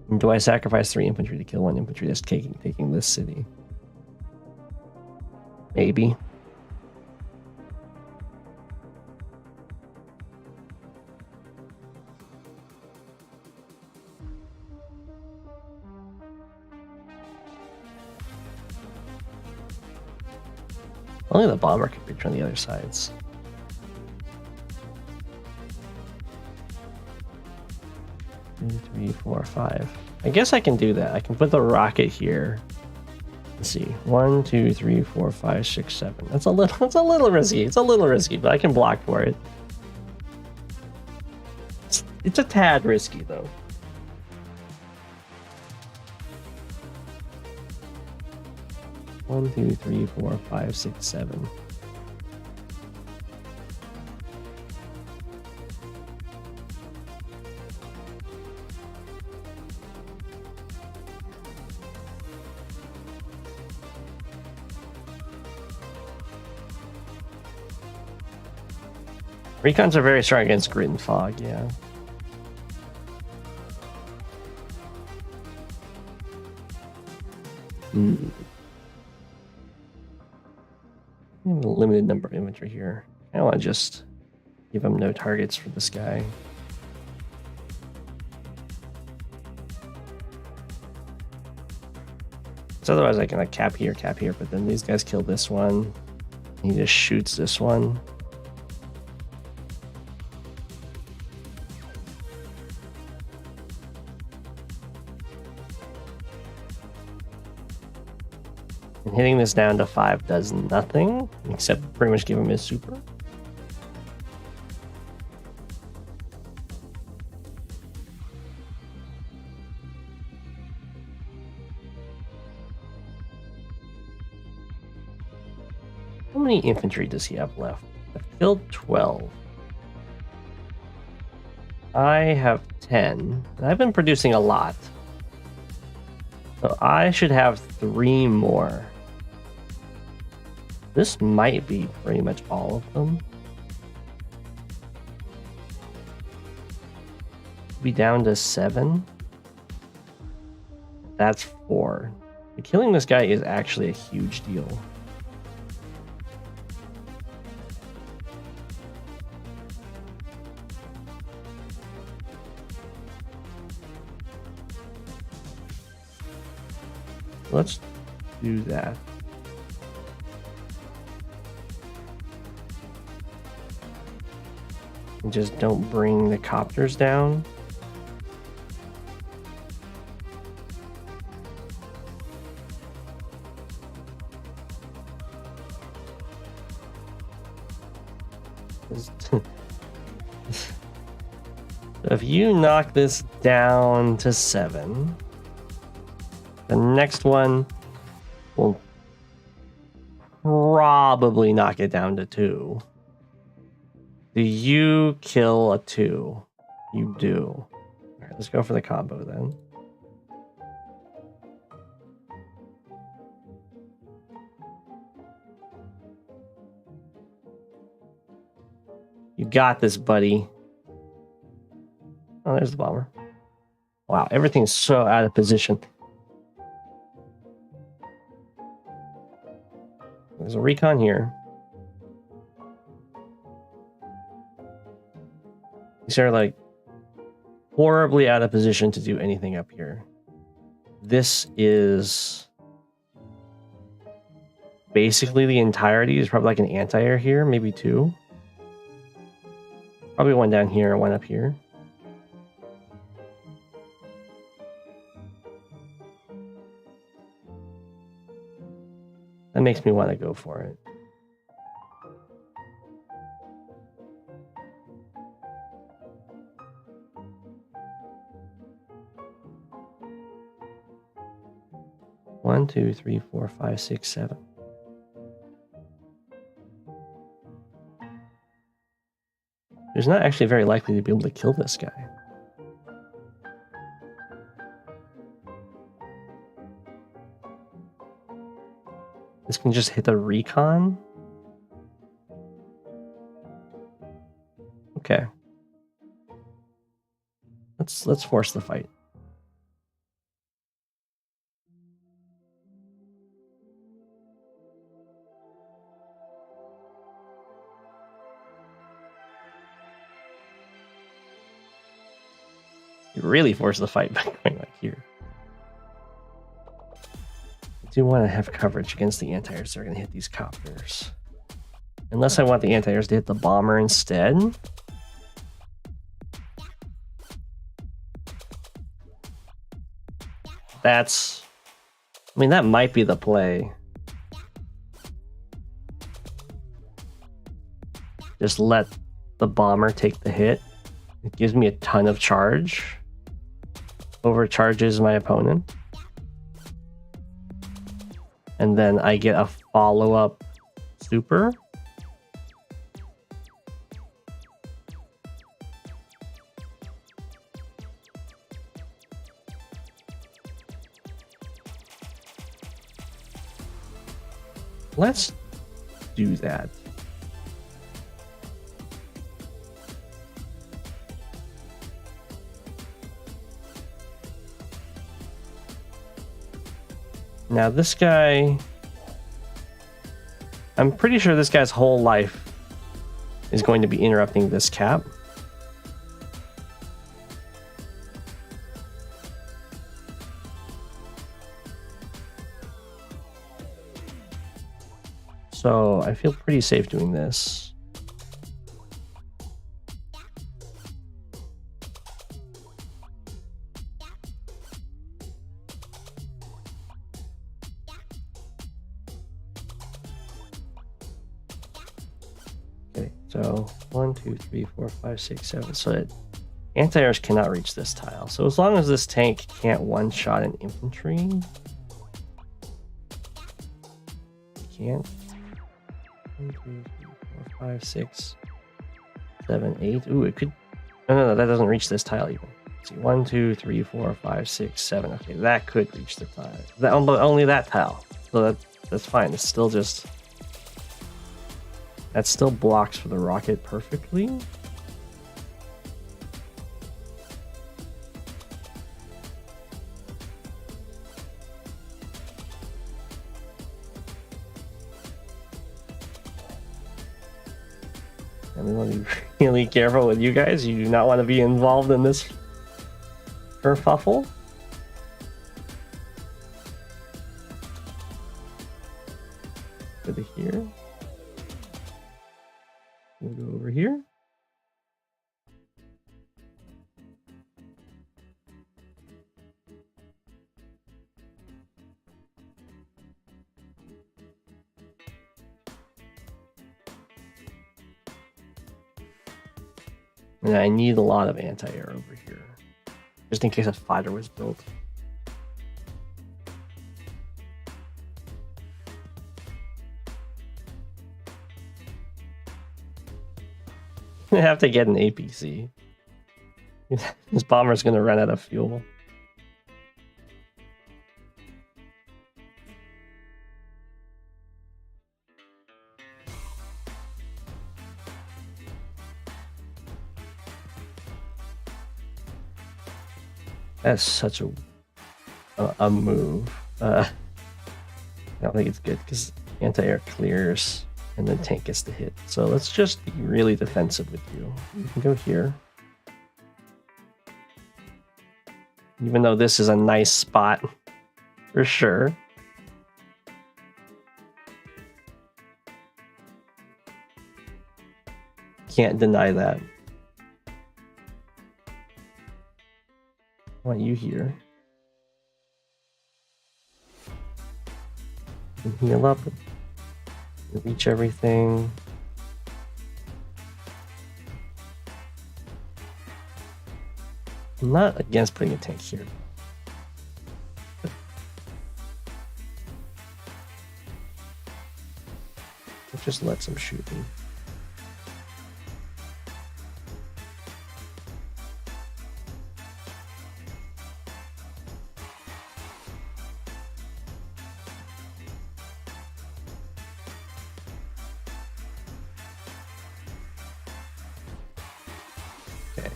And do I sacrifice 3 infantry to kill 1 infantry that's taking this city? Maybe. Only the bomber can picture on the other sides. Two, 3, 4, 5. I guess I can do that. I can put the rocket here. Let's see. 1, 2, 3, 4, 5, 6, 7. It's a little risky. It's a little risky, but I can block for it. It's a tad risky though. One, 2, 3, 4, 5, 6, 7. Recons are very strong against grit and fog, yeah. A limited number of infantry here. I want to just give him no targets for this guy. So otherwise I can like cap here, but then these guys kill this one. He just shoots this one. And hitting this down to 5 does nothing, except pretty much give him his super. How many infantry does he have left? I've killed 12. I have 10. And I've been producing a lot. So I should have 3 more. This might be pretty much all of them. Be down to 7. That's 4. Killing this guy is actually a huge deal. Let's do that. And just don't bring the copters down. If you knock this down to 7, the next one will probably knock it down to 2. Do you kill a 2? You do. All right, let's go for the combo then. You got this, buddy. Oh, there's the bomber. Wow, everything's so out of position. There's a recon here. These are like horribly out of position to do anything up here. This is basically the entirety. There's probably like an anti-air here, maybe 2. Probably one down here and one up here. That makes me want to go for it. 1, 2, 3, 4, 5, 6, 7. There's not actually very likely to be able to kill this guy. This can just hit a recon. Okay. Let's force the fight. You really force the fight by going like here. I do want to have coverage against the anti-airs. They're going to hit these copters. Unless I want the anti-airs to hit the bomber instead. That's... I mean, that might be the play. Just let the bomber take the hit. It gives me a ton of charge. Overcharges my opponent. And then I get a follow-up super. Let's do that. Now this guy, I'm pretty sure this guy's whole life is going to be interrupting this cap. So I feel pretty safe doing this. Okay, so 1, 2, 3, 4, 5, 6, 7. So that anti-airs cannot reach this tile. So as long as this tank can't one-shot an infantry, can't. 1, 2, 3, 4, 5, 6, 7, 8. Ooh, it could. No, that doesn't reach this tile even. Let's see, 1, 2, 3, 4, 5, 6, 7. Okay, that could reach the tile. Only that tile. So that's fine. It's still just. That still blocks for the rocket perfectly. And we want to be really careful with you guys. You do not want to be involved in this kerfuffle. Go to here. We'll go over here. And I need a lot of anti-air over here, just in case a fighter was built. I have to get an APC. This bomber's gonna run out of fuel. That's such a move. I don't think it's good because anti-air clears and then tank gets the hit. So let's just be really defensive with you. You can go here. Even though this is a nice spot for sure. Can't deny that. I want you here. You can heal up, reach everything. I'm not against putting a tank here. just lets him shoot me. Okay.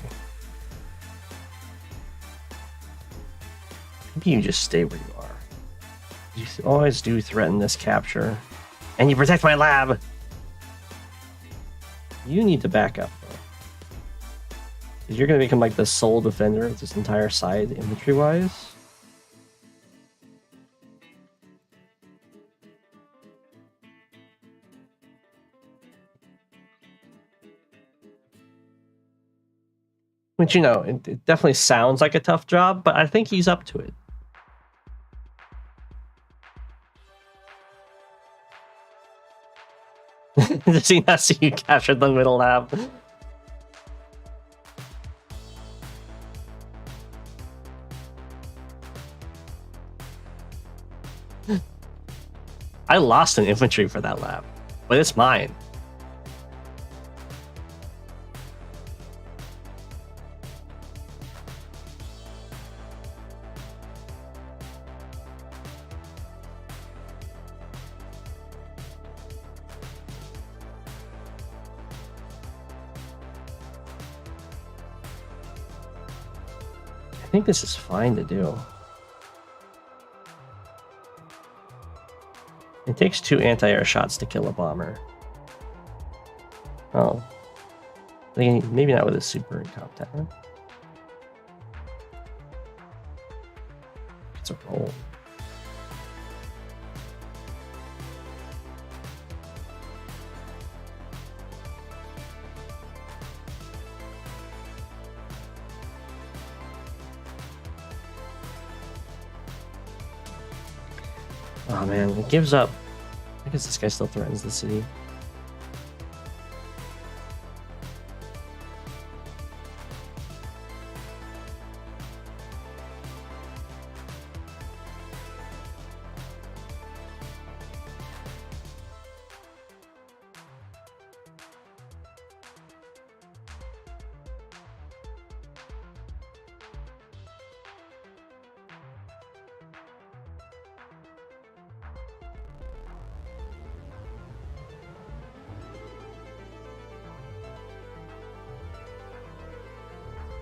Maybe you just stay where you are. You always do threaten this capture. And you protect my lab! You need to back up, though. Because you're going to become like the sole defender of this entire side, infantry-wise. Which, you know, it definitely sounds like a tough job, but I think he's up to it. Does he not see you captured the middle lab? I lost an infantry for that lab, but it's mine. I think this is fine to do. It takes 2 anti-air shots to kill a bomber. Oh. Maybe not with a super cop tower. It's a roll. Oh man, it gives up. I guess this guy still threatens the city.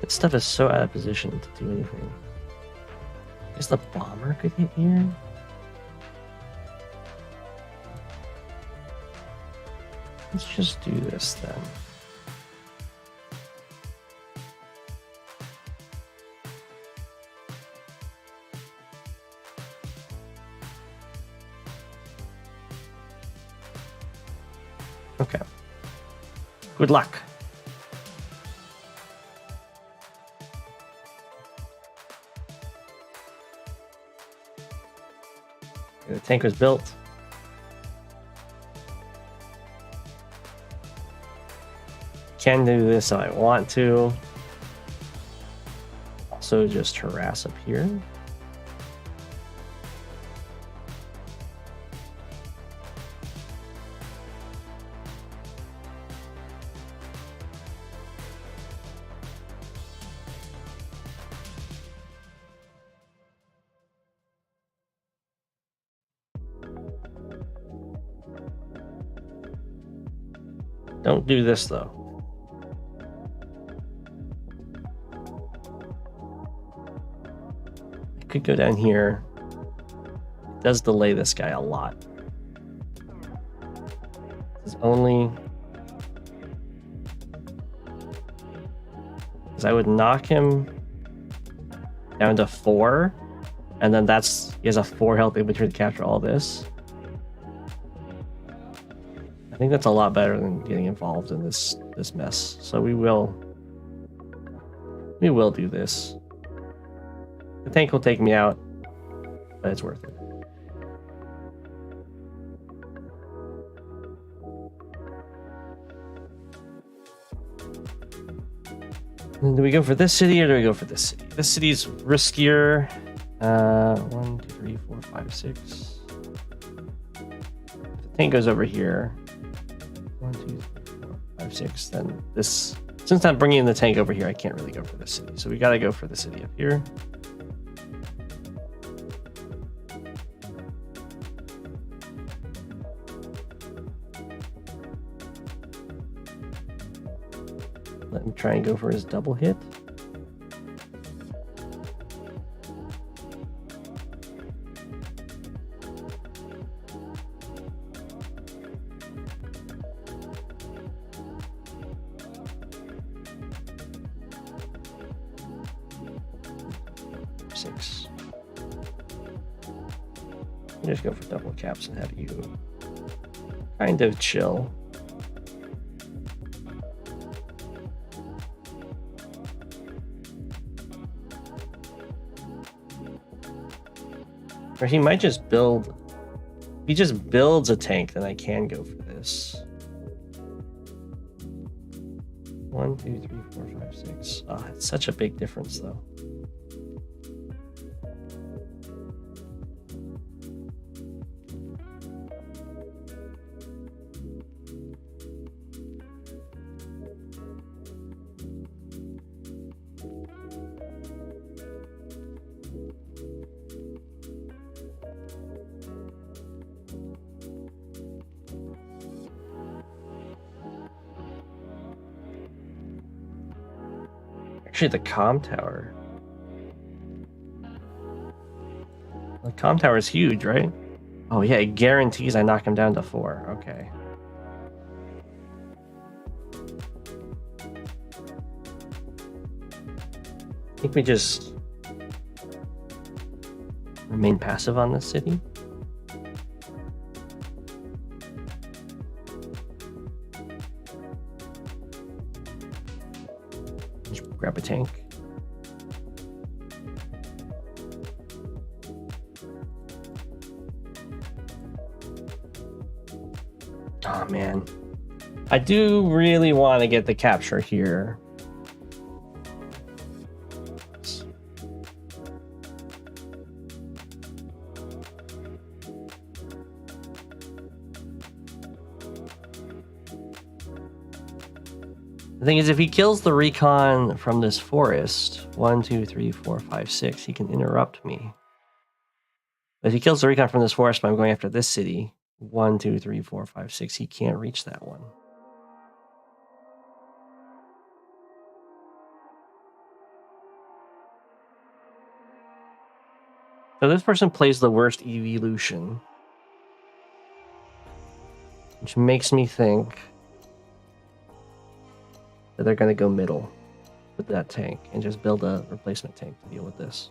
That stuff is so out of position to do anything. I guess the bomber could hit here. Let's just do this then. Okay. Good luck. The tank was built. Can do this if I want to. Also just harass up here. Don't do this though. I could go down here. It does delay this guy a lot. It's only because I would knock him down to 4, and then he has a 4 health infantry to capture all this. I think that's a lot better than getting involved in this mess. So we will do this. The tank will take me out, but it's worth it. And do we go for this city or do we go for this city? This city's riskier. 1, 2, 3, 4, 5, 6. The tank goes over here. 1, 2, 3, 4, 5, 6. Then this, since I'm bringing the tank over here, I can't really go for the city. So we got to go for the city up here. Let me try and go for his double hit. Six. Just go for double caps and have you kind of chill. Or he might just build. If he just builds a tank, then I can go for this. 1, 2, 3, 4, 5, 6. Ah, it's such a big difference, though. Actually, the comm tower. The comm tower is huge, right? Oh yeah, it guarantees I knock him down to 4. Okay. I think we just remain passive on this city. Grab a tank. Oh man. I do really want to get the capture here. The thing is, if he kills the recon from this forest, 1, 2, 3, 4, 5, 6, he can interrupt me. But if he kills the recon from this forest when I'm going after this city, 1, 2, 3, 4, 5, 6, he can't reach that one. So this person plays the worst evolution, which makes me think that they're going to go middle with that tank and just build a replacement tank to deal with this.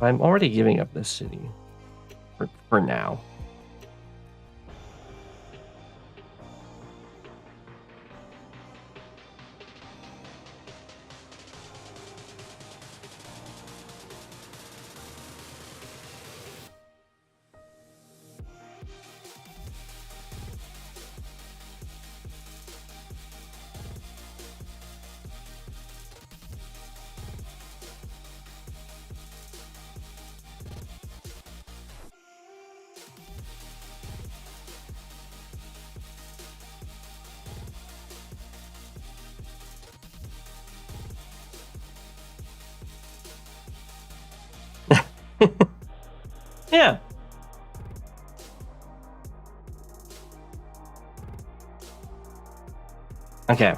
But I'm already giving up this city for now. Yeah. Okay.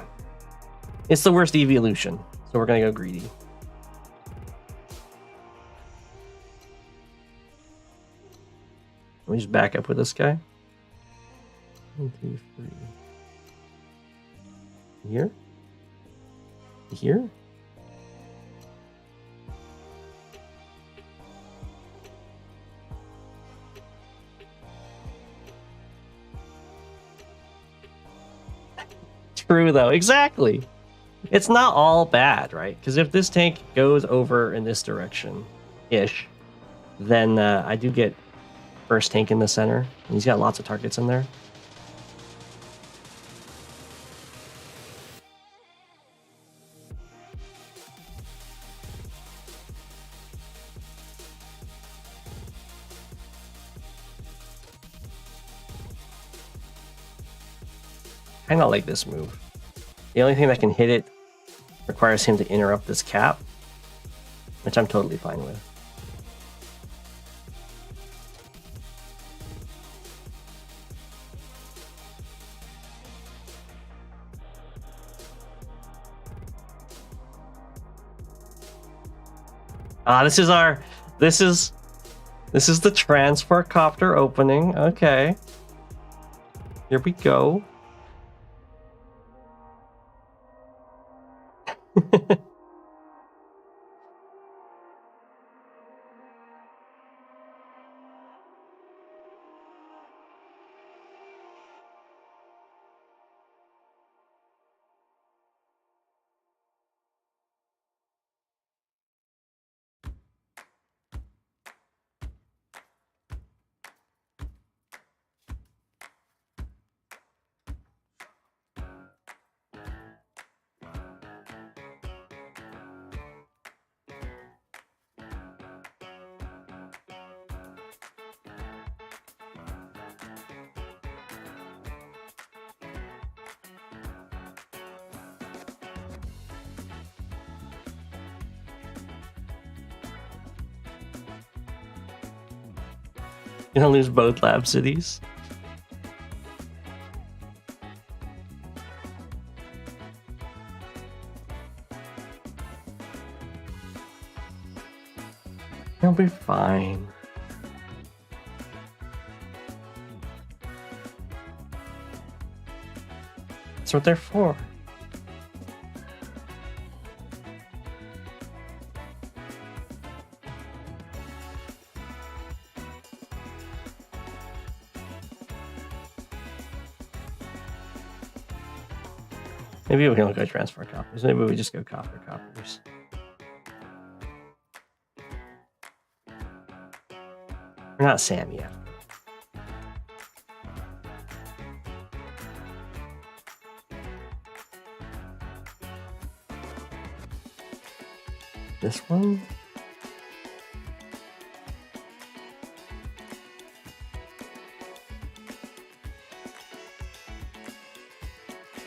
It's the worst evolution, so we're gonna go greedy. Let me just back up with this guy. 1, 2, 3. Here? Here? True, though. Exactly. It's not all bad, right? Because if this tank goes over in this direction-ish, then I do get first tank in the center. And he's got lots of targets in there. kind of like this move. The only thing that can hit it requires him to interrupt this cap, which I'm totally fine with. This is the transport copter opening. Okay. Here we go. Gonna lose both lab cities. He'll be fine. That's what they're for. Maybe we don't go transfer coppers. Maybe we just go copper coppers. We're not Sam yet. This one?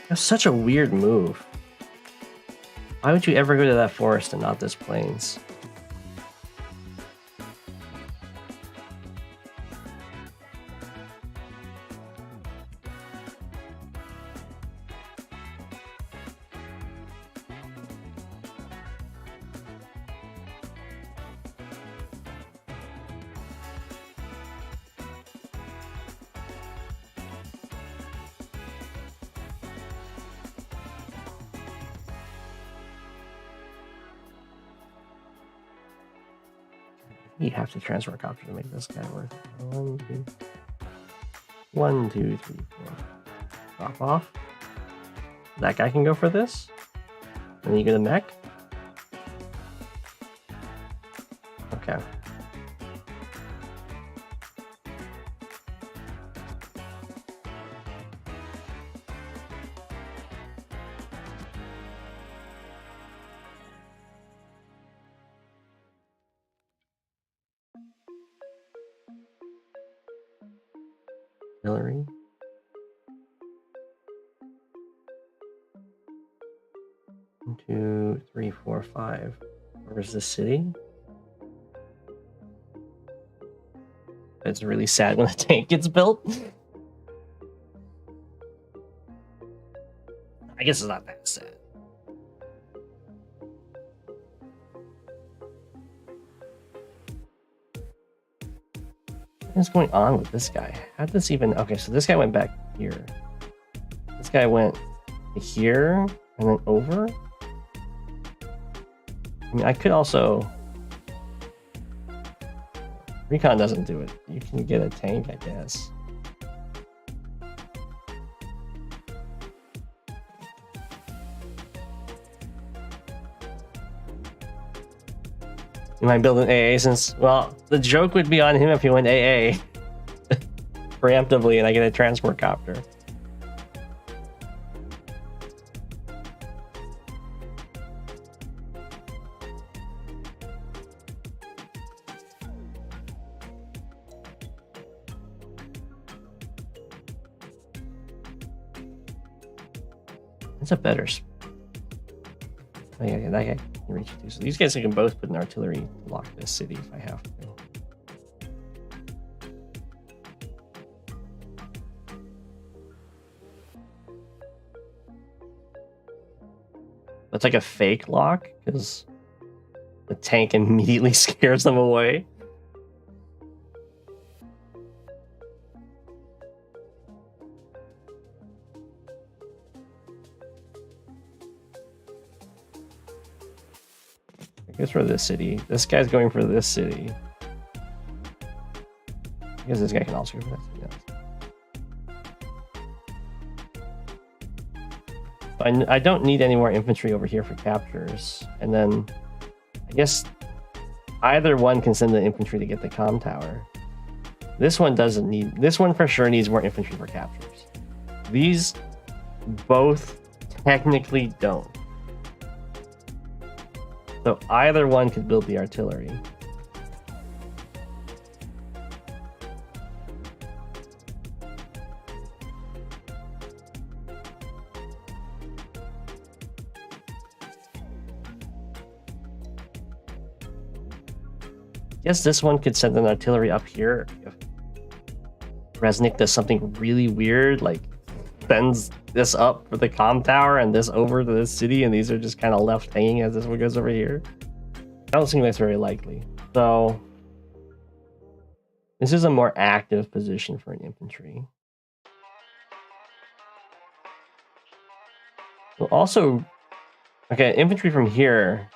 That's such a weird move. Why would you ever go to that forest and not this plains? You have to transfer a copter to make this guy worth it. 1, 2, 3, 4. Drop off. That guy can go for this. And then you get a mech. Okay. Hillary. 1, 2, 3, 4, 5. Where's the city? It's really sad when a tank gets built. I guess it's not that sad. What's going on with this guy? How did this even... Okay, so this guy went back here. This guy went here and then over. I mean, I could also... Recon doesn't do it. You can get a tank, I guess. You might build an AA since... Well, the joke would be on him if he went AA. Preemptively, and I get a transport copter. It's a better. Oh, yeah, that guy can reach it too. So these guys can both put an artillery to block this city if I have to. That's like a fake lock because the tank immediately scares them away. I guess for this city. This guy's going for this city. I guess this guy can also go for that city. I don't need any more infantry over here for captures. And then I guess either one can send the infantry to get the comm tower. This one doesn't need, this one for sure needs more infantry for captures. These both technically don't. So either one could build the artillery. Guess this one could send an artillery up here if Resnick does something really weird, like sends this up for the comm tower and this over to this city, and these are just kind of left hanging as this one goes over here. I don't think that's very likely. So this is a more active position for an infantry. We'll also, okay, infantry from here,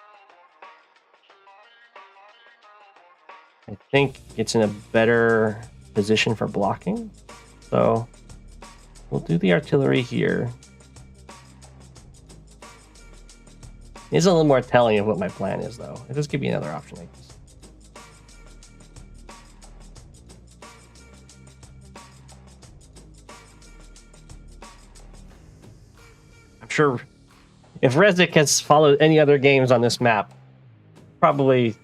I think it's in a better position for blocking. So we'll do the artillery here. It's a little more telling of what my plan is, though. It does give me another option like this. I'm sure if Resnick has followed any other games on this map, probably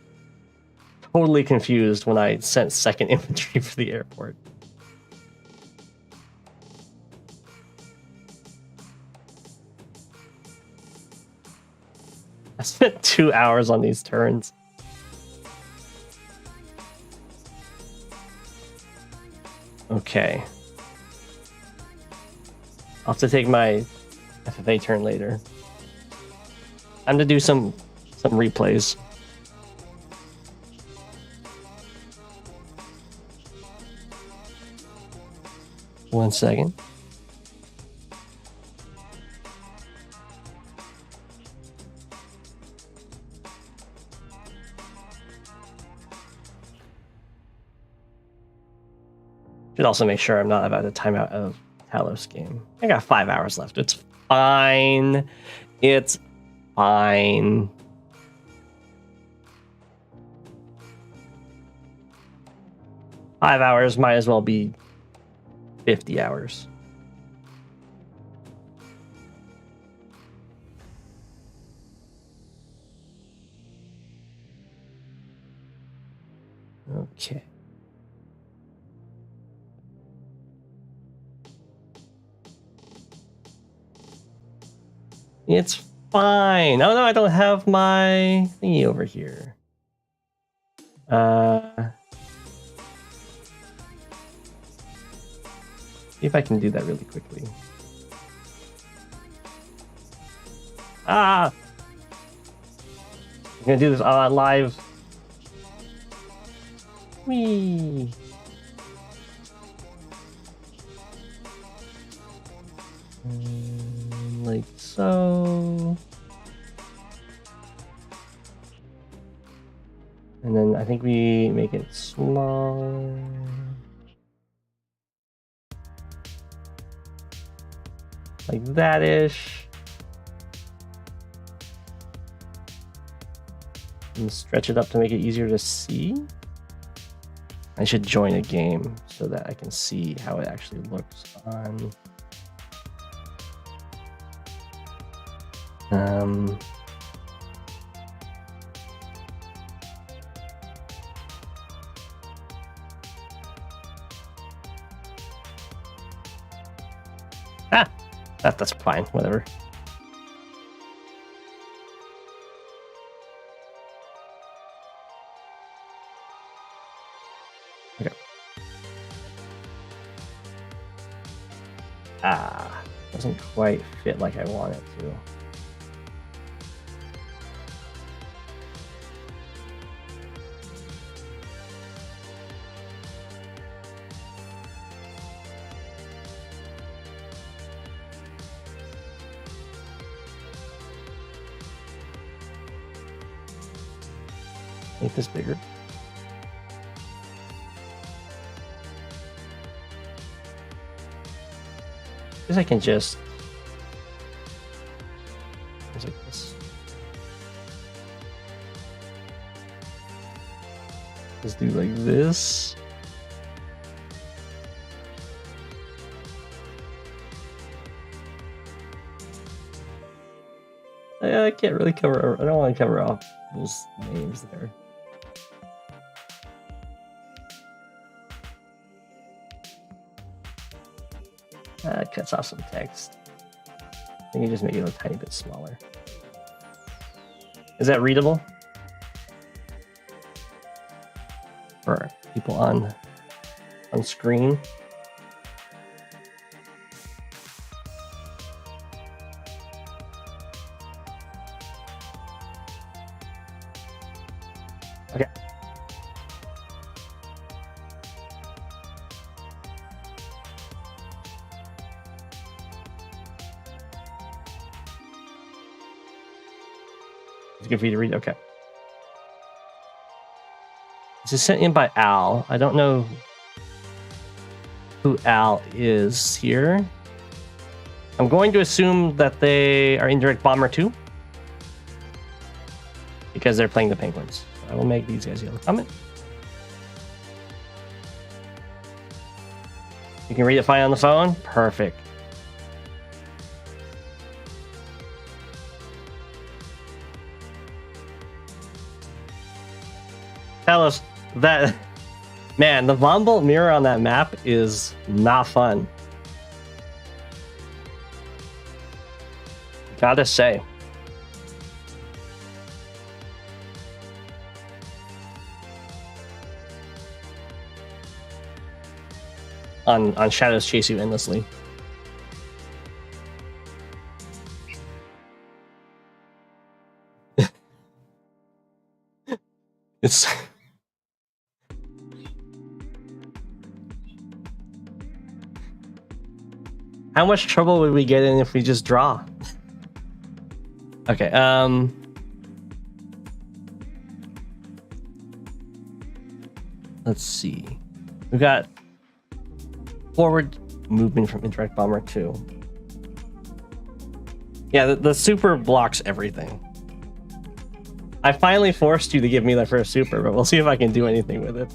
totally confused when I sent second infantry for the airport. I spent 2 hours on these turns. Okay. I'll have to take my FFA turn later. Time to do some replays. One second. Should also make sure I'm not about to time out of Talos game. I got 5 hours left. It's fine. It's fine. Five hours might as well be 50 hours. Okay. It's fine. Oh no, I don't have my thingy over here. See if I can do that really quickly. Ah! I'm gonna do this live. Whee! Like so. And then I think we make it smaller. Like that-ish. And stretch it up to make it easier to see. I should join a game so that I can see how it actually looks on. That's fine, whatever. Ah, doesn't quite fit like I want it to. Make this bigger. I guess I can just like this. Just do like this. I can't really cover. I don't want to cover off those names there. It cuts off some text. I think you just make it a tiny bit smaller. Is that readable for people on screen? Okay. It's good for you to read. Okay. This is sent in by Al. I don't know who Al is here. I'm going to assume that they are Indirect Bomber 2 because they're playing the Penguins. I will make these guys yellow comment. You can read it fine on the phone. Perfect. Tell us that, man, the Von Bolt mirror on that map is not fun. Gotta say. On shadows chase you endlessly. It's how much trouble would we get in if we just draw? Okay, let's see. We've got forward movement from Indirect Bomber 2. Yeah, the super blocks everything. I finally forced you to give me the first super, but we'll see if I can do anything with it.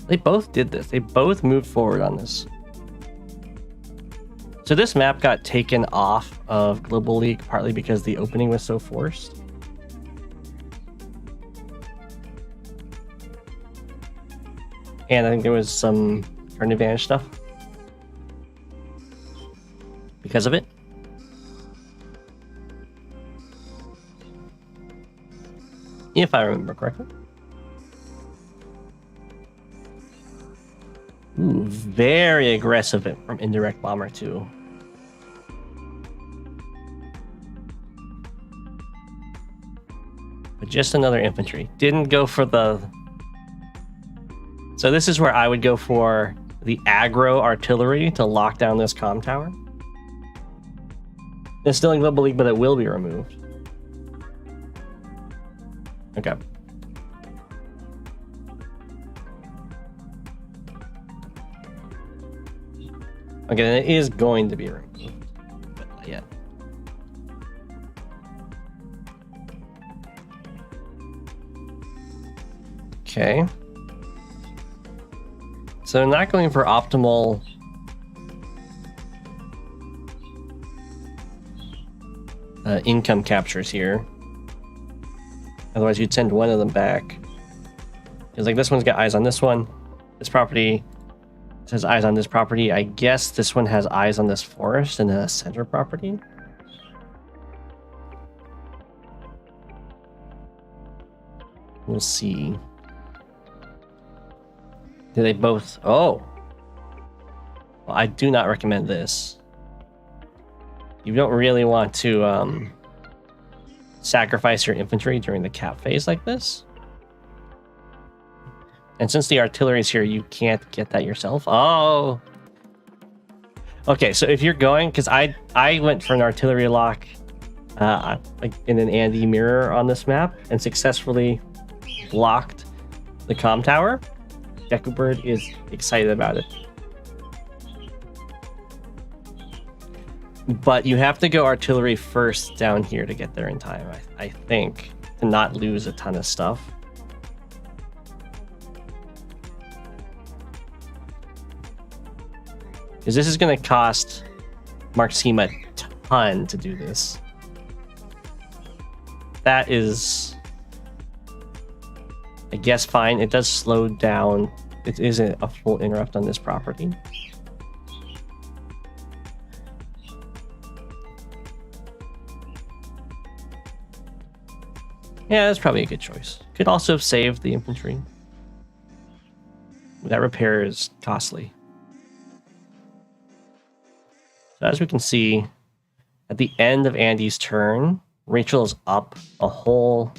They both did this. They both moved forward on this. So this map got taken off of Global League partly because the opening was so forced. And I think there was some turn advantage stuff because of it. If I remember correctly. Ooh, very aggressive from Indirect Bomber 2. But just another infantry. Didn't go for the... So this is where I would go for the aggro artillery to lock down this comm tower. It's still in Global League, but it will be removed. Okay. Okay, then it is going to be removed, but not yet. Okay. So they're not going for optimal income captures here. Otherwise, you'd send one of them back. Because like this one's got eyes on this one. This property says eyes on this property. I guess this one has eyes on this forest and then a center property. We'll see. Do they both? Oh. Well, I do not recommend this. You don't really want to sacrifice your infantry during the cap phase like this. And since the artillery is here, you can't get that yourself. Oh. Okay, so if you're going, because I went for an artillery lock like in an Andy mirror on this map and successfully blocked the comm tower. Bird is excited about it. But you have to go artillery first down here to get there in time, I think, to not lose a ton of stuff. Because this is going to cost Maxime a ton to do this. That is, I guess, fine. It does slow down. It isn't a full interrupt on this property. Yeah, that's probably a good choice. Could also have saved the infantry. That repair is costly. So as we can see, at the end of Andy's turn, Rachel is up a whole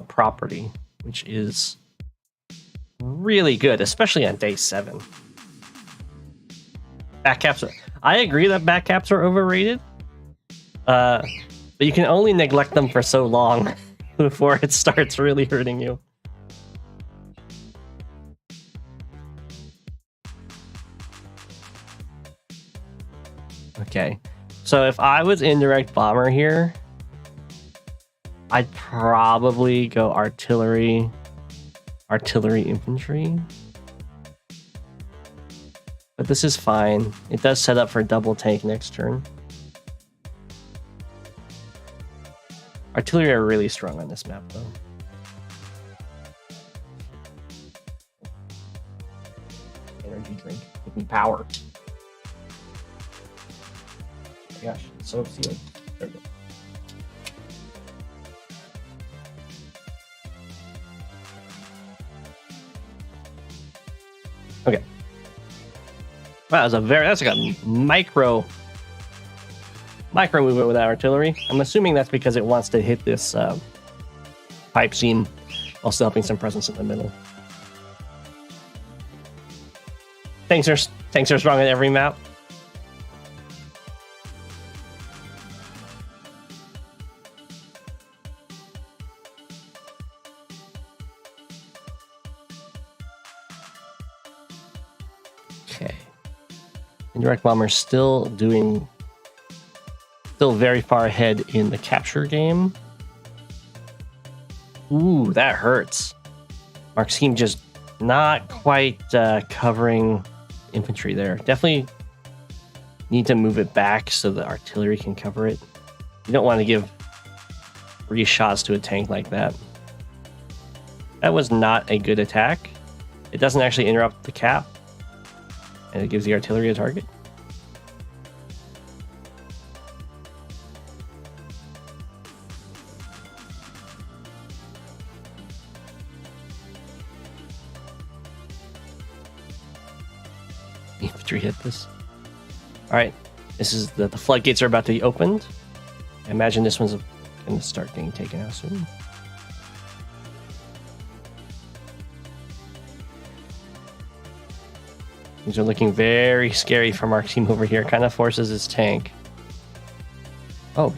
property, which is really good, especially on day 7. Backcaps. I agree that backcaps are overrated, but you can only neglect them for so long before it starts really hurting you. Okay, so if I was indirect bomber here, I'd probably go artillery, infantry. But this is fine. It does set up for double tank next turn. Artillery are really strong on this map, though. Energy drink. Give me power. Oh my gosh, it's so sealed. There we go. Okay. Wow, that's like a micro movement with that artillery. I'm assuming that's because it wants to hit this pipe seam while still having some presence in the middle. Tanks are strong on every map. Okay. Indirect bomber still very far ahead in the capture game. Ooh, that hurts. Maxime just not quite covering infantry there. Definitely need to move it back so the artillery can cover it. You don't want to give 3 shots to a tank like that. That was not a good attack. It doesn't actually interrupt the cap, and it gives the artillery a target. Infantry hit this. All right, this is the floodgates are about to be opened. I imagine this one's going to start getting taken out soon. These are looking very scary for Maxime over here. Kind of forces his tank. Oh,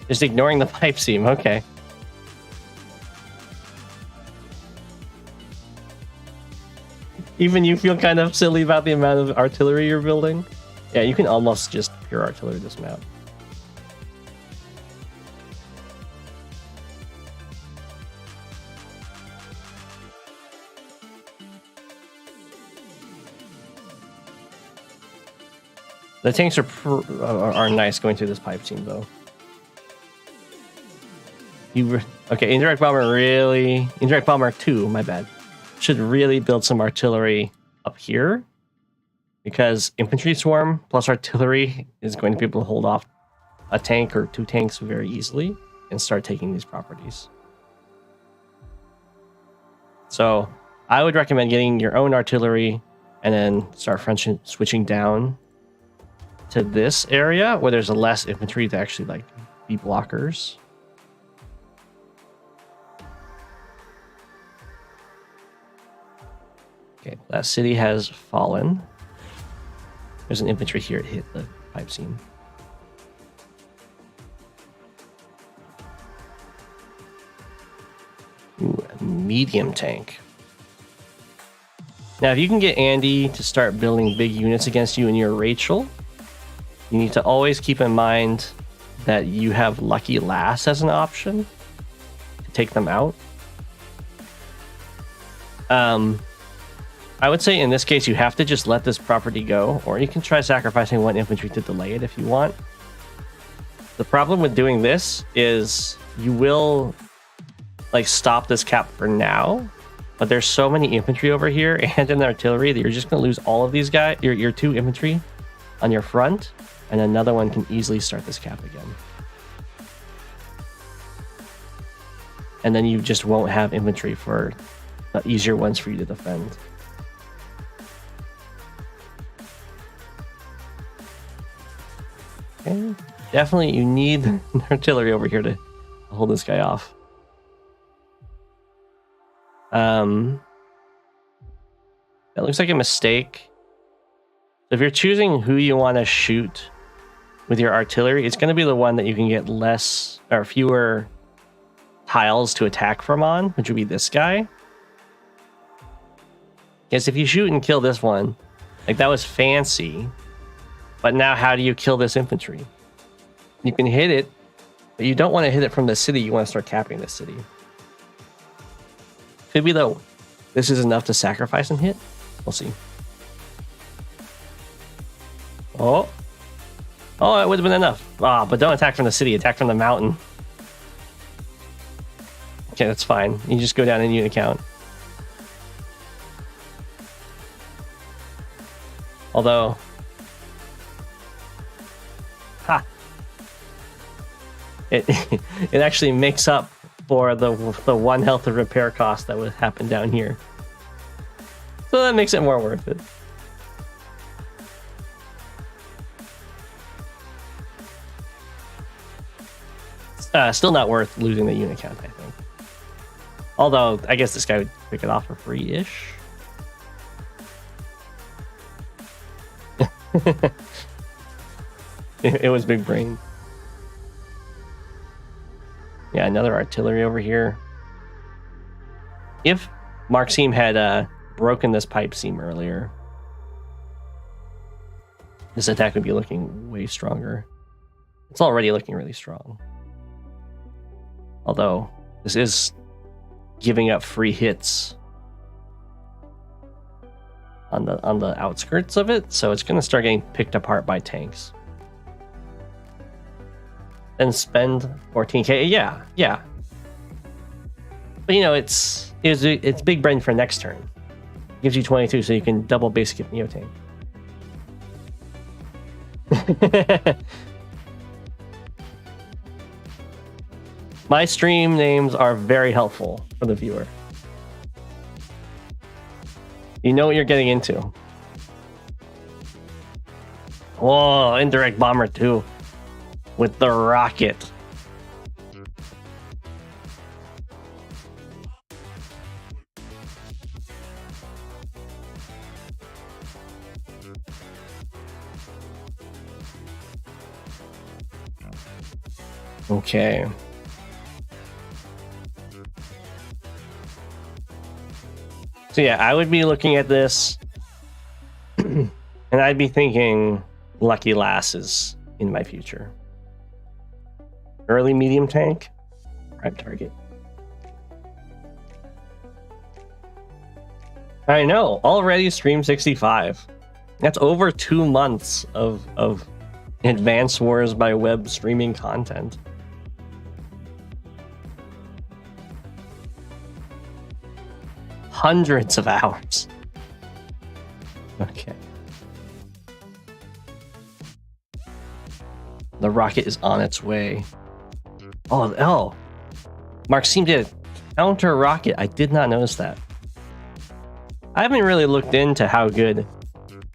just ignoring the pipe seam. Okay. Even you feel kind of silly about the amount of artillery you're building? Yeah, you can almost just pure artillery this map. The tanks are nice going through this pipe seam, though. Okay, Indirect Bomber 2, my bad. Should really build some artillery up here, because infantry swarm plus artillery is going to be able to hold off a tank or 2 tanks very easily and start taking these properties. So I would recommend getting your own artillery and then start switching down to this area where there's less infantry to actually like be blockers. Okay, that city has fallen. There's an infantry here. It hit the pipe seam. Ooh, a medium tank. Now, if you can get Andy to start building big units against you and your Rachel, you need to always keep in mind that you have Lucky Lass as an option to take them out. I would say in this case, you have to just let this property go, or you can try sacrificing 1 infantry to delay it if you want. The problem with doing this is you will like stop this cap for now, but there's so many infantry over here and in the artillery that you're just going to lose all of these guys, your 2 infantry on your front, and another one can easily start this cap again. And then you just won't have infantry for the easier ones for you to defend. Okay. Definitely you need an artillery over here to hold this guy off. That looks like a mistake. So if you're choosing who you want to shoot with your artillery, it's going to be the one that you can get less or fewer tiles to attack from on, which would be this guy. Because if you shoot and kill this one, like that was fancy, but now how do you kill this infantry? You can hit it, but you don't want to hit it from the city. You want to start capping this city. Could be though. This is enough to sacrifice and hit. We'll see. Oh, it would have been enough. But don't attack from the city. Attack from the mountain. Okay, that's fine. You just go down in unit count. Although, it actually makes up for the 1 health of repair cost that would happen down here. So that makes it more worth it. Still not worth losing the unit count, I think. Although, I guess this guy would pick it off for free-ish. It was big brain. Yeah, another artillery over here. If Maxime had broken this pipe seam earlier, this attack would be looking way stronger. It's already looking really strong. Although, this is giving up free hits on the outskirts of it, so it's going to start getting picked apart by tanks. Then spend 14k. Yeah. But you know, it's big brain for next turn. Gives you 22, so you can double base skip Neo tank. My stream names are very helpful for the viewer. You know what you're getting into. Whoa, indirect bomber too. With the rocket. Okay. So yeah, I would be looking at this and I'd be thinking Lucky Lass is in my future. Early medium tank, prime target. I know, already stream 65. That's over 2 months of Advanced Wars by Web streaming content. Hundreds of hours. Okay. The rocket is on its way. Oh. Maxime did a counter rocket. I did not notice that. I haven't really looked into how good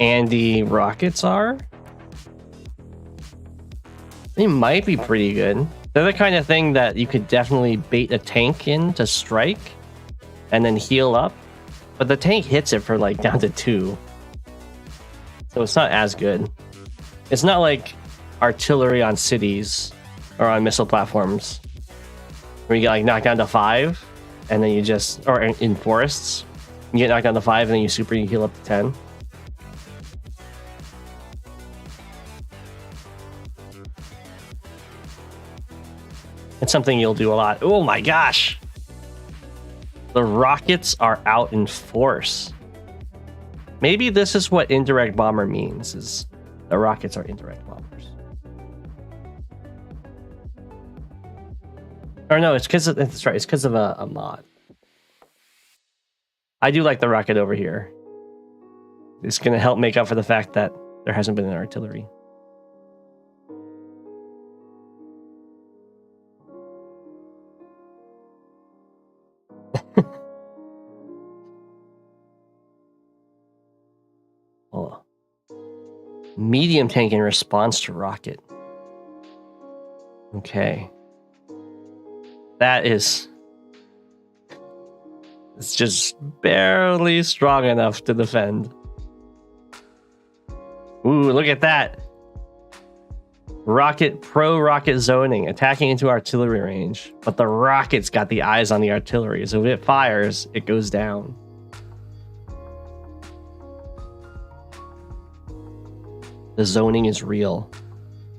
anti-rockets are. They might be pretty good. They're the kind of thing that you could definitely bait a tank in to strike and then heal up. But the tank hits it for like down to 2. So it's not as good. It's not like artillery on cities or on missile platforms where you get like knocked down to 5 and then you just, or in forests, you get knocked down to 5 and then you heal up to 10. It's something you'll do a lot. Oh my gosh! The rockets are out in force. Maybe this is what indirect bomber means, is the rockets are indirect bombers. Or no, it's because that's right, it's because of a mod. I do like the rocket over here. It's gonna help make up for the fact that there hasn't been an artillery. Oh. Medium tank in response to rocket. Okay. That is... It's just barely strong enough to defend. Ooh, look at that. Pro-rocket zoning, attacking into artillery range. But the rocket's got the eyes on the artillery, so if it fires, it goes down. The zoning is real.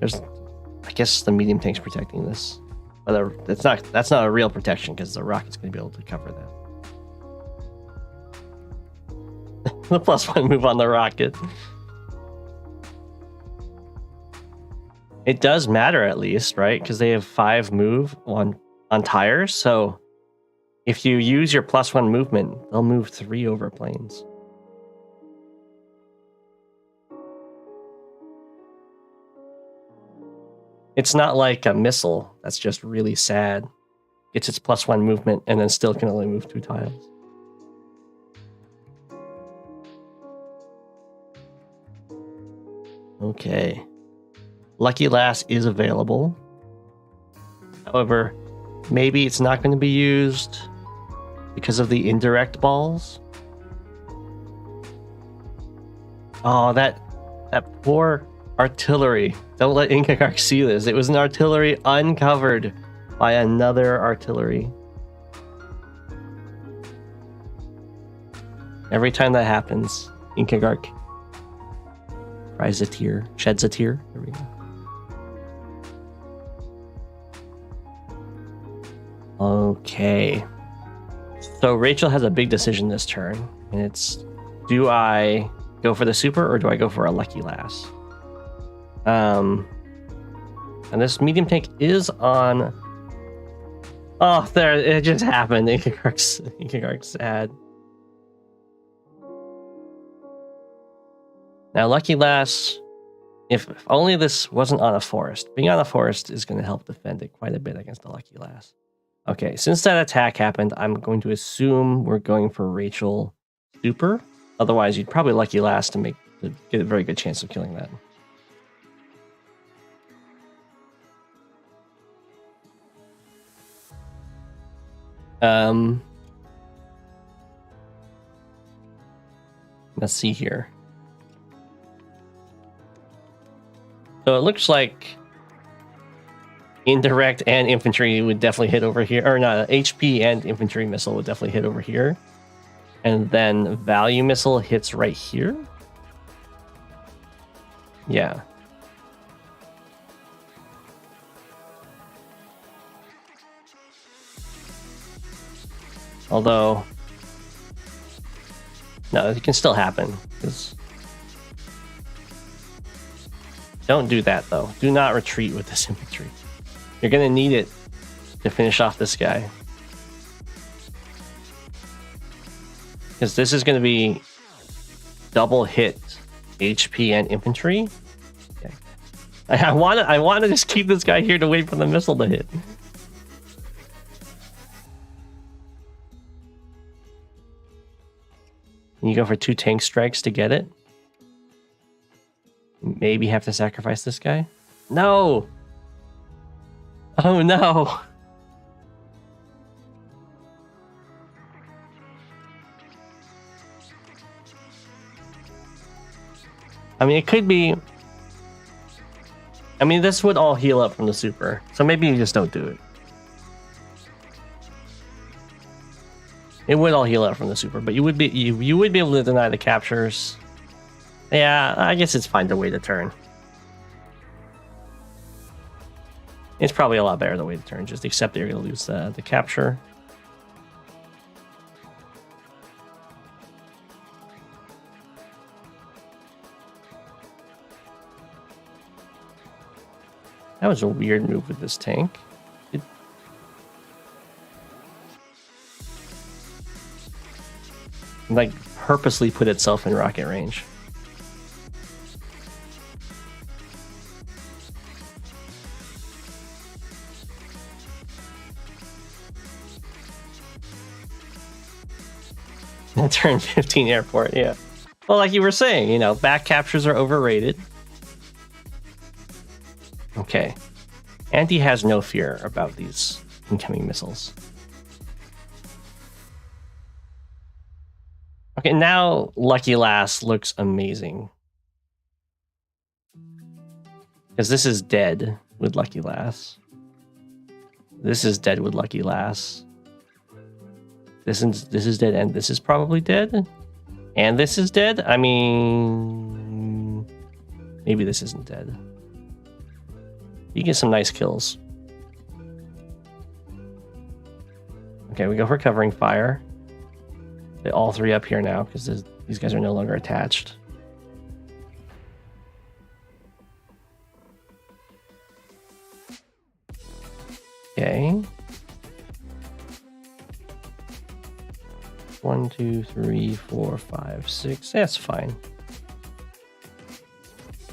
I guess the medium tank's protecting this. But that's not a real protection because the rocket's going to be able to cover that. The +1 move on the rocket. It does matter at least, right? Because they have 5 move on tires. So if you use your +1 movement, they'll move 3 over planes. It's not like a missile that's just really sad. Gets its +1 movement and then still can only move 2 tiles. Okay. Lucky Lass is available. However, maybe it's not going to be used because of the indirect balls. Oh, that poor artillery. Don't let Inkagark see this. It was an artillery uncovered by another artillery. Every time that happens, Inkagark cries a tear, sheds a tear. There we go. Okay. So Rachel has a big decision this turn, and it's, do I go for the super or do I go for a Lucky Lass? And this medium tank is on. Oh, there, it just happened. Inkagark's sad. Now, Lucky Lass, if only this wasn't on a forest. Being on a forest is going to help defend it quite a bit against the Lucky Lass. Okay, since that attack happened, I'm going to assume we're going for Rachel super. Otherwise, you'd probably Lucky Lass to get a very good chance of killing that. Let's see here. So it looks like indirect and infantry would definitely hit over here, or not, HP and infantry missile would definitely hit over here. And then value missile hits right here. Yeah. Although, no, it can still happen. Don't do that, though. Do not retreat with this infantry. You're going to need it to finish off this guy. Because this is going to be double hit HP and infantry. Okay. I want to just keep this guy here to wait for the missile to hit. And you go for 2 tank strikes to get it. Maybe have to sacrifice this guy. No! Oh no! I mean, it could be... I mean, this would all heal up from the super. So maybe you just don't do it. It would all heal up from the super, but you would be able to deny the captures. Yeah, I guess it's fine to wait a turn. It's probably a lot better to wait a turn. Just accept that you're going to lose the capture. That was a weird move with this tank. Like purposely put itself in rocket range. Turn 15 airport, yeah. Well, like you were saying, you know, back captures are overrated. Okay. Andy has no fear about these incoming missiles. Okay, now Lucky Lass looks amazing. Because this is dead with Lucky Lass. This is dead with Lucky Lass. This is dead, and this is probably dead. And this is dead? I mean... maybe this isn't dead. You get some nice kills. Okay, we go for covering fire. Get all 3 up here now, because these guys are no longer attached. Okay. 1, 2, 3, 4, 5, 6. That's fine.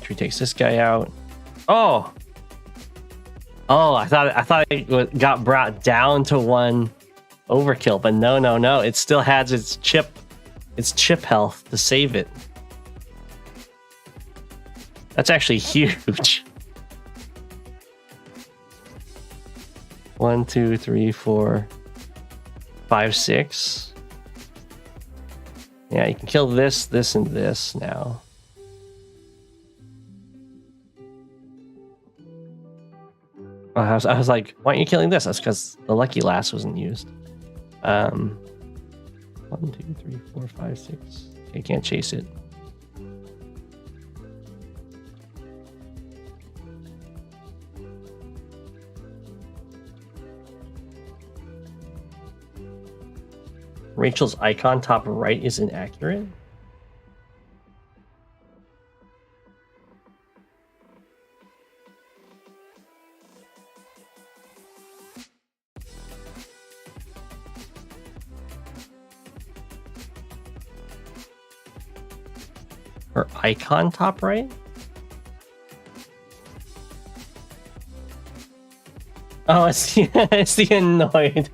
Tree takes this guy out. Oh! Oh, I thought it got brought down to 1 overkill, but no. It still has its chip health to save it. That's actually huge. 1, 2, 3, 4, 5, 6. Yeah, you can kill this, this, and this now. I was like, why aren't you killing this? That's because the Lucky Lass wasn't used. 1, 2, 3, 4, 5, 6. Okay, you can't chase it. Rachel's icon top right is inaccurate. Her icon top right? Oh, it's the annoyed.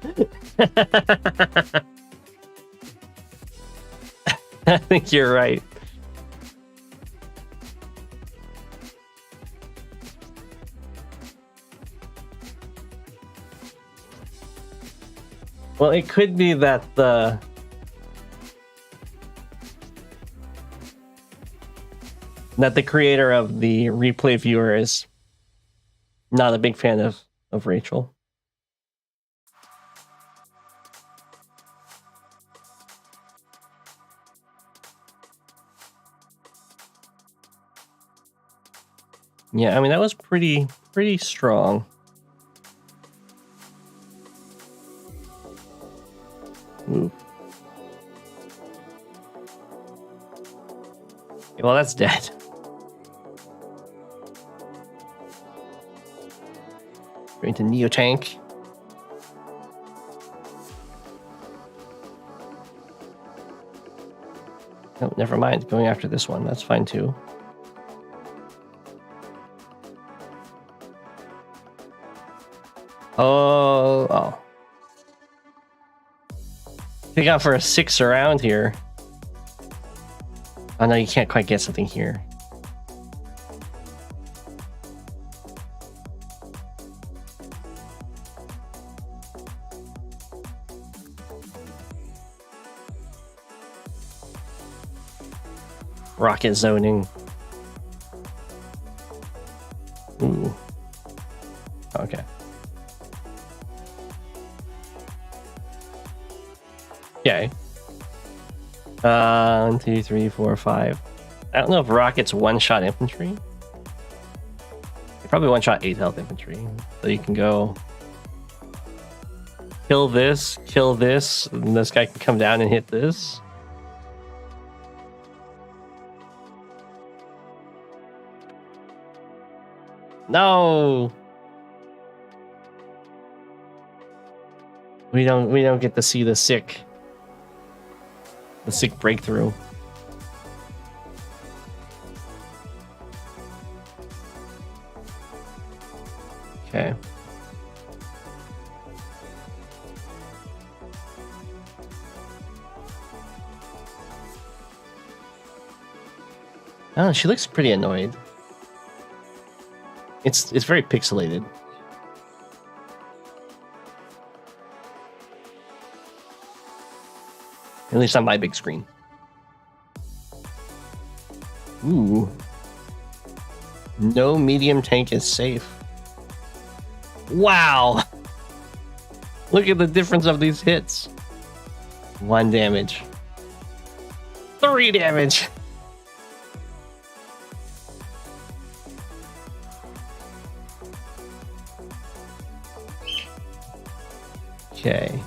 I think you're right. Well, it could be that the creator of the replay viewer is not a big fan of Rachel. Yeah, I mean, that was pretty strong. Ooh. Well, that's dead. Going to Neo Tank. Oh, never mind. Going after this one. That's fine too. Oh. They got for a 6 around here. Oh no, you can't quite get something here. Rocket zoning. Ooh. Okay. Okay. 1, 2, 3, 4, 5. I don't know if rockets one-shot infantry. They probably one-shot 8 health infantry. So you can go kill this, and this guy can come down and hit this. No. We don't get to see the sick breakthrough. Okay. Oh, she looks pretty annoyed. It's very pixelated. At least on my big screen. Ooh. No medium tank is safe. Wow. Look at the difference of these hits. 1 damage. 3 damage. Okay.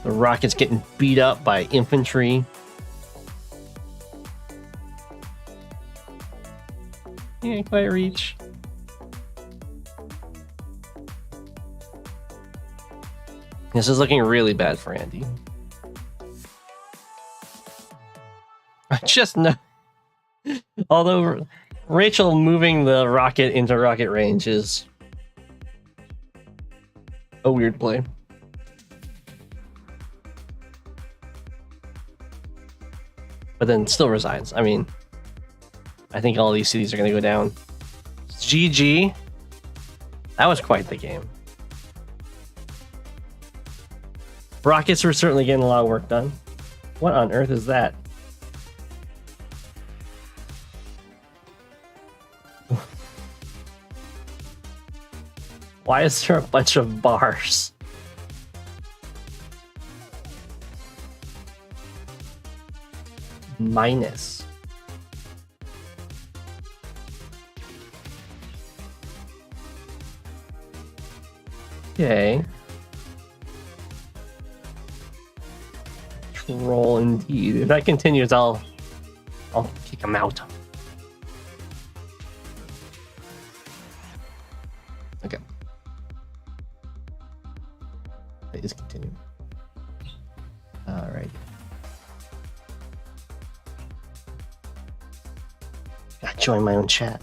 The rocket's getting beat up by infantry. Can't quite reach. This is looking really bad for Andy. I just know. Although Rachel moving the rocket into rocket range is a weird play. But then still resigns. I mean, I think all these cities are going to go down. GG. That was quite the game. Rockets were certainly getting a lot of work done. What on earth is that? Why is there a bunch of bars? Minus. Okay. Troll indeed. If that continues, I'll kick him out. Okay. Please continue. All right. I join my own chat.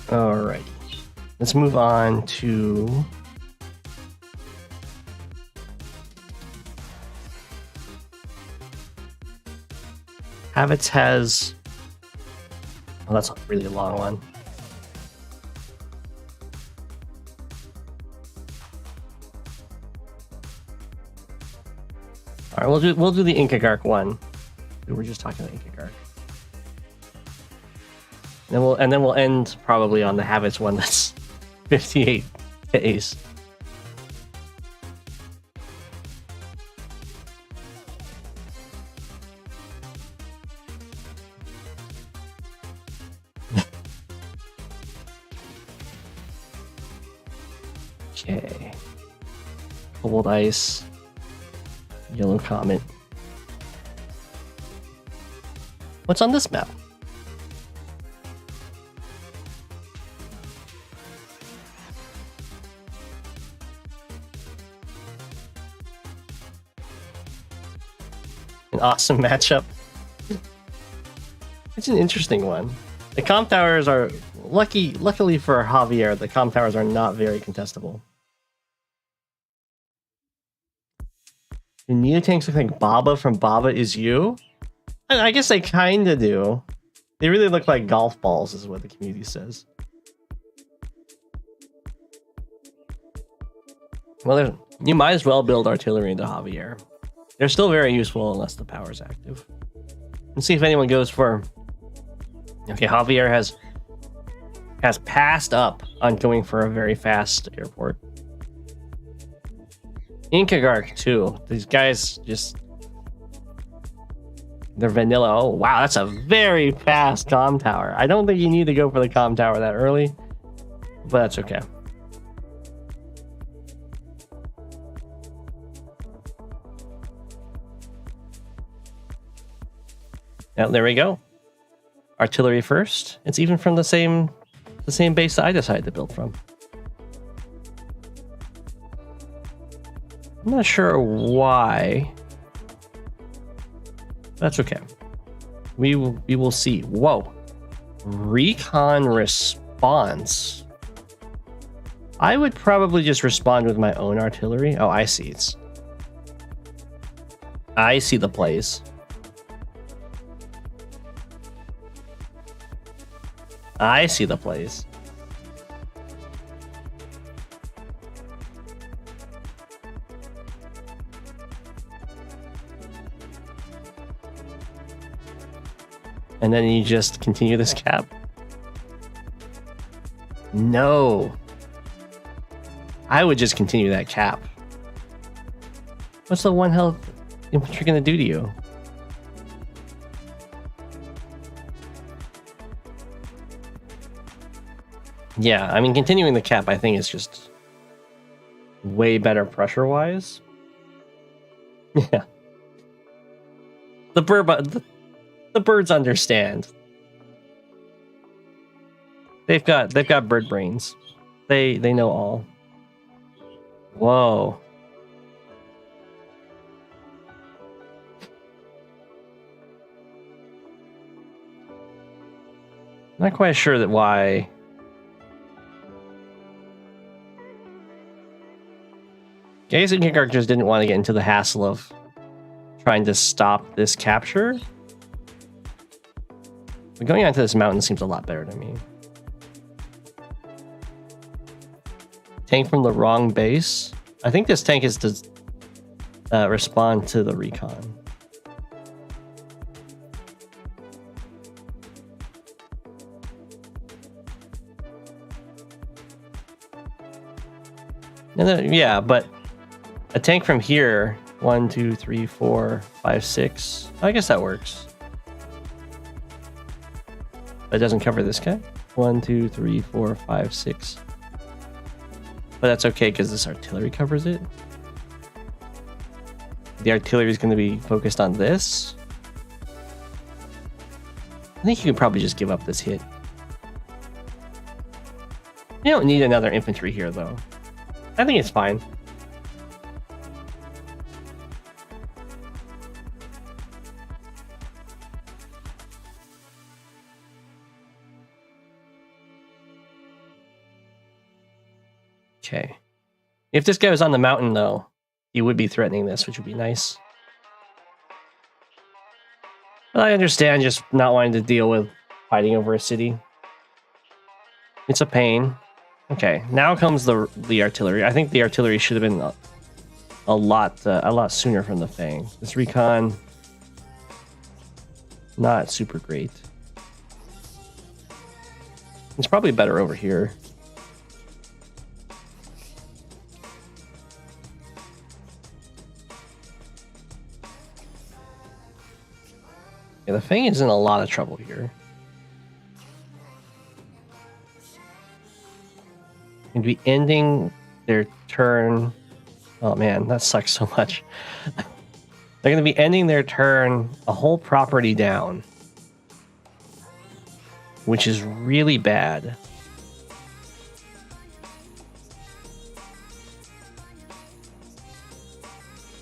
Alrighty. Let's move on to Habits has... Oh, that's a really long one. All right, we'll do the Inkagark one. We were just talking about Inkagark. And then we'll end probably on the Habits one that's 58 days. Okay. Cold Ice. Yellow Comet. What's on this map? An awesome matchup. It's an interesting one. The comp towers are luckily for Javier, the comp towers are not very contestable. The Neo tanks look like Baba from Baba Is You? I guess they kinda do. They really look like golf balls, is what the community says. Well, you might as well build artillery into Javier. They're still very useful unless the power's active. Let's see if anyone goes for... Okay, Javier has passed up on going for a very fast airport. Inkagark too. These guys just... They're vanilla. Oh, wow, that's a very fast comm tower. I don't think you need to go for the comm tower that early, but that's okay. Now, there we go. Artillery first. It's even from the same base that I decided to build from. I'm not sure why. That's okay. We will see. Whoa. Recon response. I would probably just respond with my own artillery. Oh, I see. I see the plays. I see the plays. And then you just continue this cap? No. I would just continue that cap. What's the 1 health infantry gonna do to you? Yeah, I mean, continuing the cap, I think, is just way better pressure-wise. Yeah. The birds understand. They've got bird brains. They know all. Whoa. Not quite sure that why. Gaze and Kingark just didn't want to get into the hassle of trying to stop this capture. But going onto this mountain seems a lot better to me. Tank from the wrong base. I think this tank is to respond to the recon. And then, yeah, but a tank from here, 1, 2, 3, 4, 5, 6. I guess that works. That doesn't cover this guy. 1, 2, 3, 4, 5, 6. But that's okay because this artillery covers it. The artillery is going to be focused on this. I think you can probably just give up this hit. You don't need another infantry here, though. I think it's fine. Okay. If this guy was on the mountain, though, he would be threatening this, which would be nice. But I understand just not wanting to deal with fighting over a city. It's a pain. Okay, now comes the artillery. I think the artillery should have been a lot sooner from the Fang. This recon, not super great. It's probably better over here. Yeah, the Fang is in a lot of trouble here. And be ending their turn. Oh man, that sucks so much. They're going to be ending their turn a whole property down, which is really bad.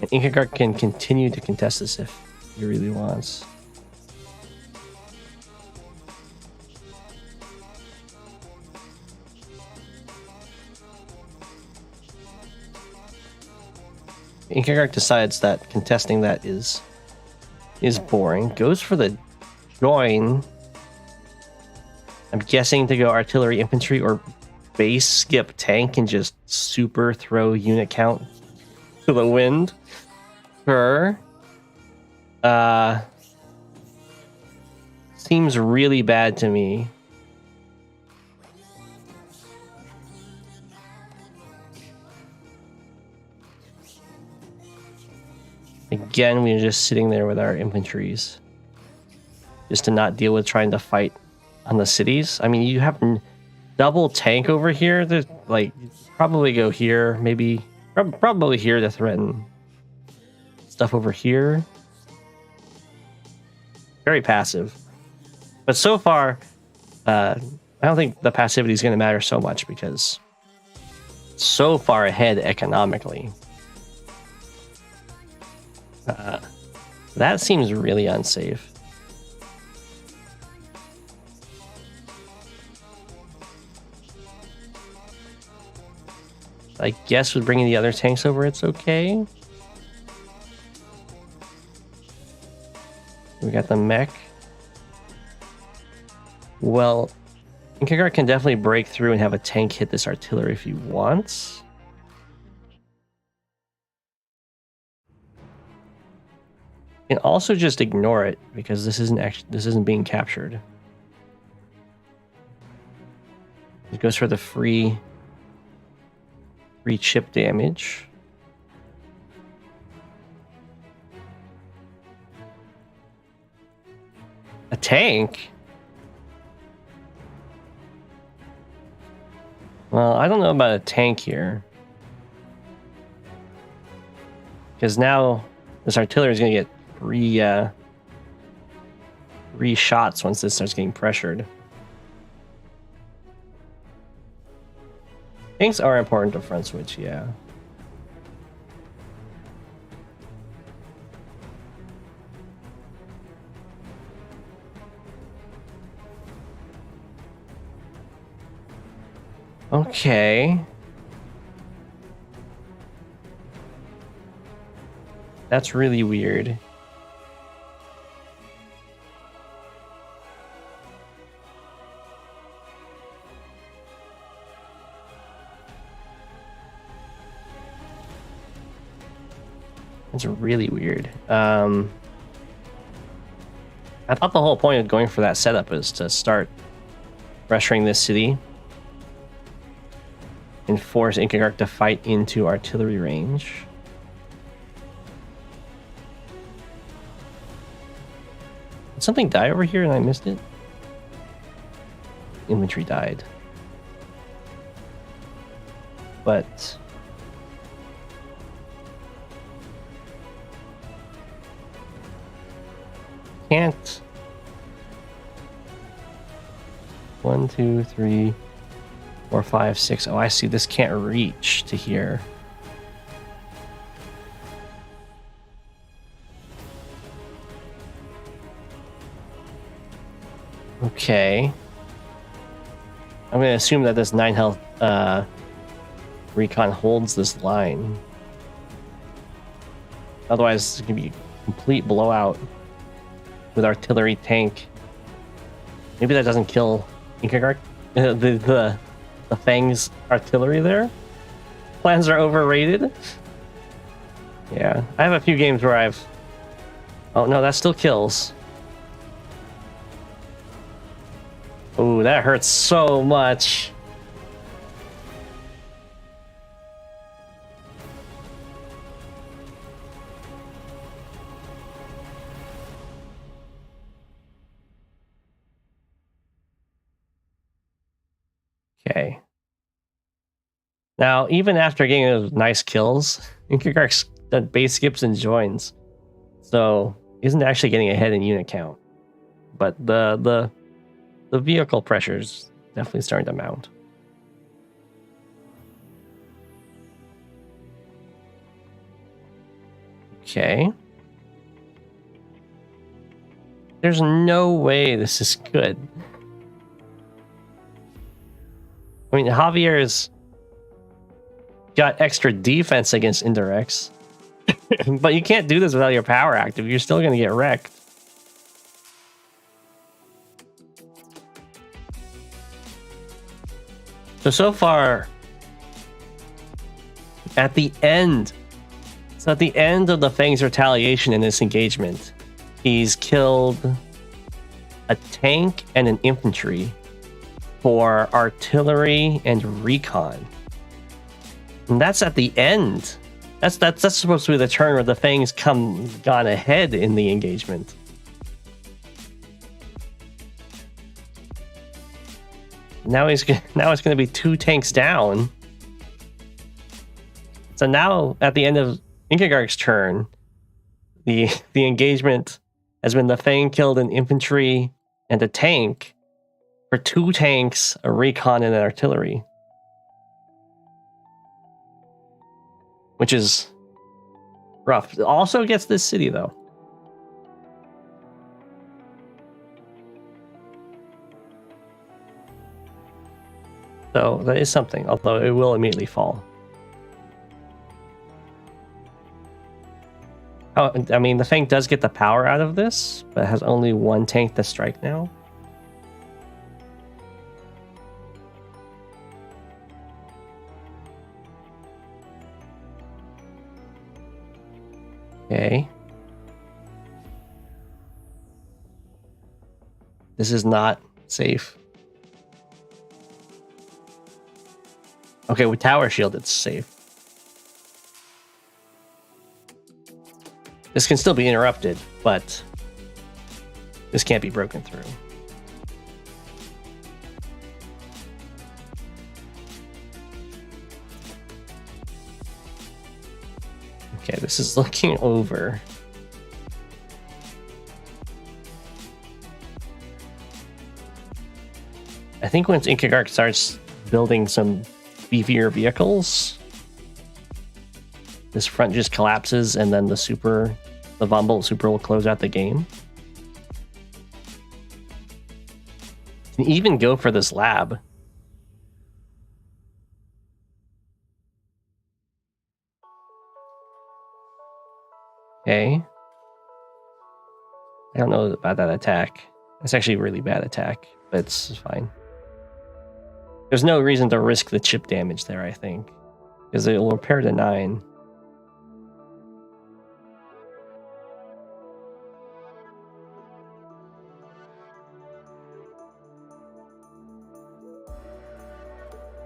And Inkagark can continue to contest this if he really wants. Inkigark decides that contesting that is boring. Goes for the join. I'm guessing to go artillery, infantry, or base skip tank and just super throw unit count to the wind. Sure. Seems really bad to me. Again, we're just sitting there with our infantries. Just to not deal with trying to fight on the cities. I mean, you have double tank over here. There's like probably go here, maybe probably here to threaten stuff over here. Very passive. But so far, I don't think the passivity is going to matter so much because it's so far ahead economically. That seems really unsafe. I guess with bringing the other tanks over, it's okay. We got the mech. Well, Inkigark can definitely break through and have a tank hit this artillery if he wants. You can also just ignore it because this isn't being captured. It goes for the free chip damage. A tank? Well, I don't know about a tank here. Because now this artillery is going to get three shots once this starts getting pressured. Tanks are important to front switch, yeah. Okay. That's really weird. It's really weird. I thought the whole point of going for that setup was to start pressuring this city and force Inkigark to fight into artillery range. Did something die over here and I missed it? Infantry died. But can't. 1, 2, 3, 4, 5, 6. Oh, I see. This can't reach to here. Okay. I'm going to assume that this 9 health recon holds this line. Otherwise, it's going to be a complete blowout with artillery tank. Maybe that doesn't kill Inkigark. The Fang's artillery there. Plans are overrated. Yeah, I have a few games where I've... Oh no, that still kills. Oh, that hurts so much. Okay. Now, even after getting those nice kills, Inkigark's done base skips and joins, so isn't actually getting ahead in unit count. But the vehicle pressure's definitely starting to mount. Okay. There's no way this is good. I mean, Javier's got extra defense against indirects. But you can't do this without your power active. You're still going to get wrecked. So far, at the end of the Fang's retaliation in this engagement, he's killed a tank and an infantry for artillery and recon. And that's at the end. That's supposed to be the turn where the Fang's gone ahead in the engagement. Now it's going to be 2 tanks down. So now at the end of Inkegark's turn, the engagement has been the Fang killed an infantry and a tank for 2 tanks, a recon, and an artillery. Which is rough. It also gets this city, though. So that is something, although it will immediately fall. Oh, I mean, the Fang does get the power out of this, but it has only 1 tank to strike now. Okay. This is not safe. Okay, with Tower Shield, it's safe. This can still be interrupted, but this can't be broken through. Okay, this is looking over. I think once Inkegark starts building some beefier vehicles, this front just collapses, and then the Von Bolt Super will close out the game. You can even go for this lab. Okay. I don't know about that attack. It's actually a really bad attack, but it's fine. There's no reason to risk the chip damage there, I think, because it will repair to 9.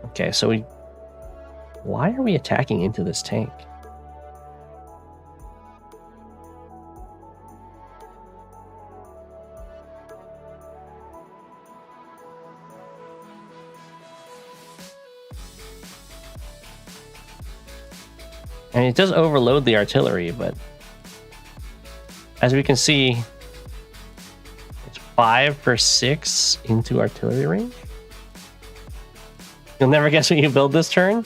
Okay, so why are we attacking into this tank? I mean, it does overload the artillery, but as we can see, it's 5 for 6 into artillery range. You'll never guess what you build this turn?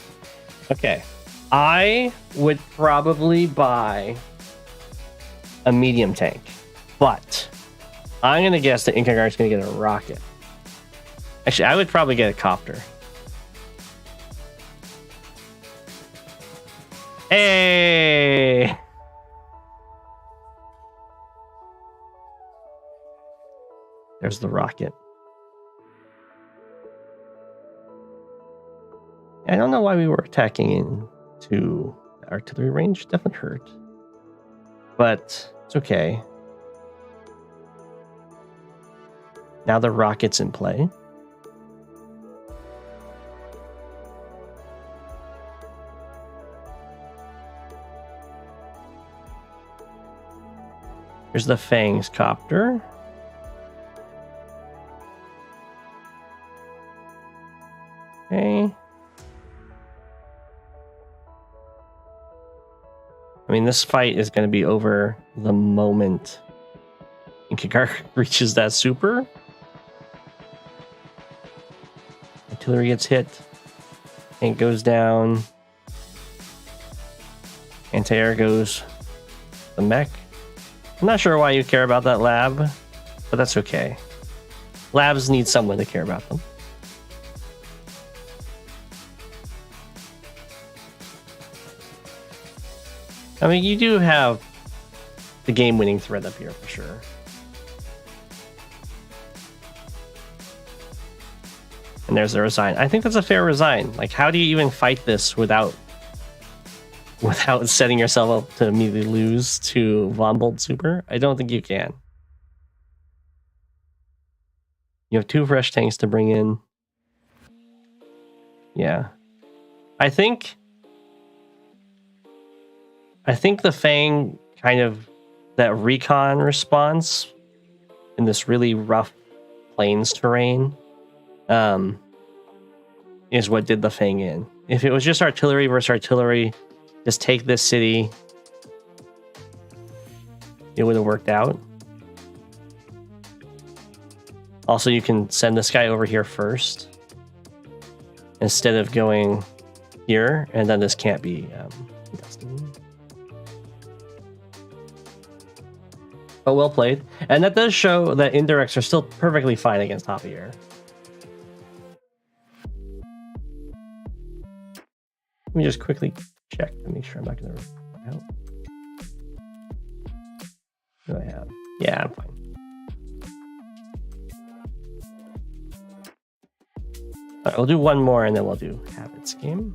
Okay. I would probably buy a medium tank, but I'm going to guess that Inkegark's going to get a rocket. Actually, I would probably get a copter. Hey! There's the rocket. I don't know why we were attacking into artillery range. Definitely hurt. But it's okay. Now the rocket's in play. Here's the Fang's copter. Okay. I mean, this fight is going to be over the moment Inkegark reaches that super. Artillery gets hit. Tank goes down. Anti-air goes the mech. I'm not sure why you care about that lab, but that's okay. Labs need someone to care about them. I mean, you do have the game-winning threat up here for sure. And there's the resign. I think that's a fair resign. Like, how do you even fight this without setting yourself up to immediately lose to Von Bolt Super? I don't think you can. You have 2 fresh tanks to bring in. Yeah. I think the Fang kind of, that recon response in this really rough plains terrain is what did the Fang in. If it was just artillery versus artillery, just take this city, it would have worked out. Also, you can send this guy over here first instead of going here, and then this can't be contested. But well played. And that does show that indirects are still perfectly fine against Javier. Let me just quickly check to make sure I'm not going to run out. What do I have? Yeah, I'm fine. All right, we'll do one more and then we'll do Habits game.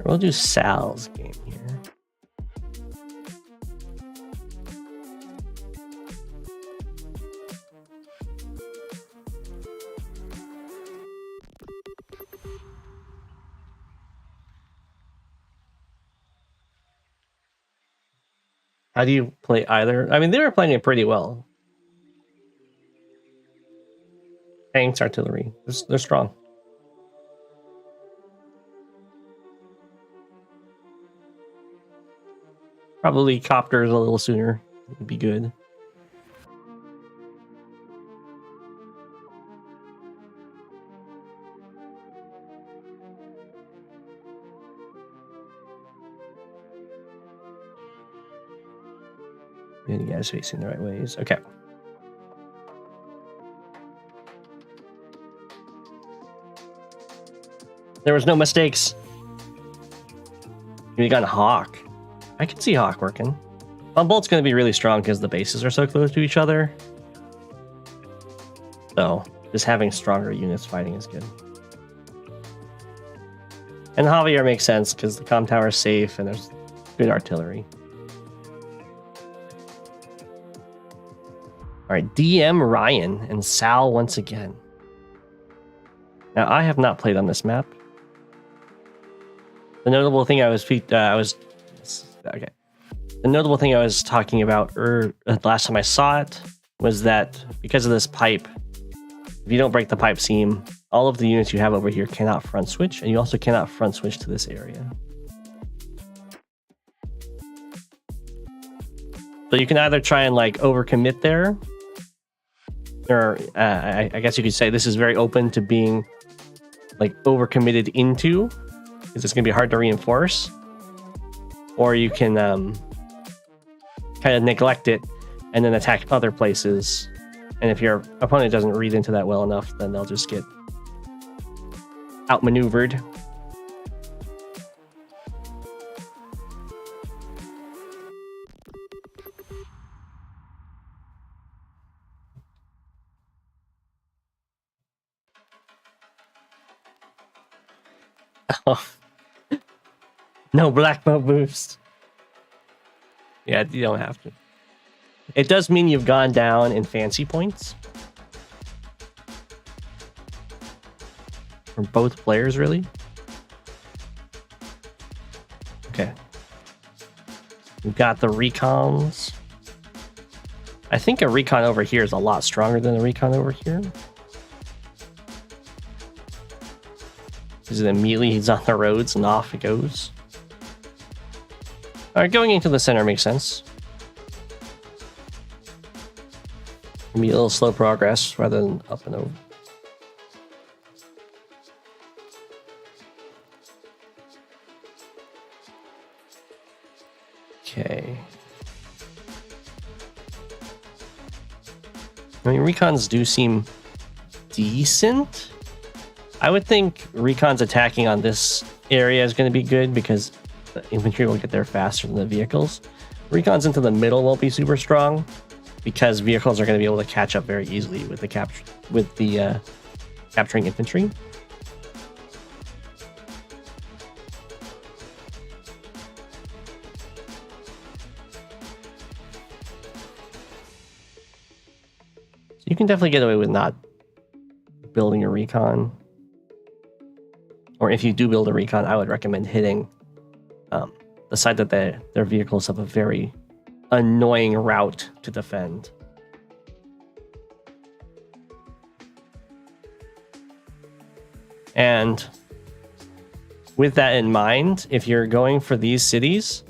We'll do Sal's game here. How do you play either? I mean, they were playing it pretty well. Tanks, artillery, they're strong. Probably copters a little sooner would be good. And you guys facing the right ways. Okay. There was no mistakes. You got a Hawk. I can see Hawk working. Von Bolt's going to be really strong because the bases are so close to each other. So, just having stronger units fighting is good. And Javier makes sense because the comm tower is safe and there's good artillery. Alright, DM Ryan and Sal once again. Now, I have not played on this map. The notable thing The notable thing I was talking about last time I saw it was that because of this pipe, if you don't break the pipe seam, all of the units you have over here cannot front switch, and you also cannot front switch to this area. So you can either try and like overcommit there, or I guess you could say this is very open to being like overcommitted into, because it's going to be hard to reinforce. Or you can kind of neglect it and then attack other places. And if your opponent doesn't read into that well enough, then they'll just get outmaneuvered. Oh. No black mode boost. Yeah, you don't have to. It does mean you've gone down in fancy points. For both players, really. Okay. We've got the recons. I think a recon over here is a lot stronger than a recon over here. Because immediately he's on the roads and off it goes. Alright, going into the center makes sense. Be a little slow progress rather than up and over. Okay. I mean, recons do seem decent. I would think recons attacking on this area is going to be good because the infantry will get there faster than the vehicles. Recons into the middle won't be super strong because vehicles are going to be able to catch up very easily with the capturing infantry. You can definitely get away with not building a recon. Or if you do build a recon, I would recommend hitting the side that their vehicles have a very annoying route to defend. And with that in mind, if you're going for these cities,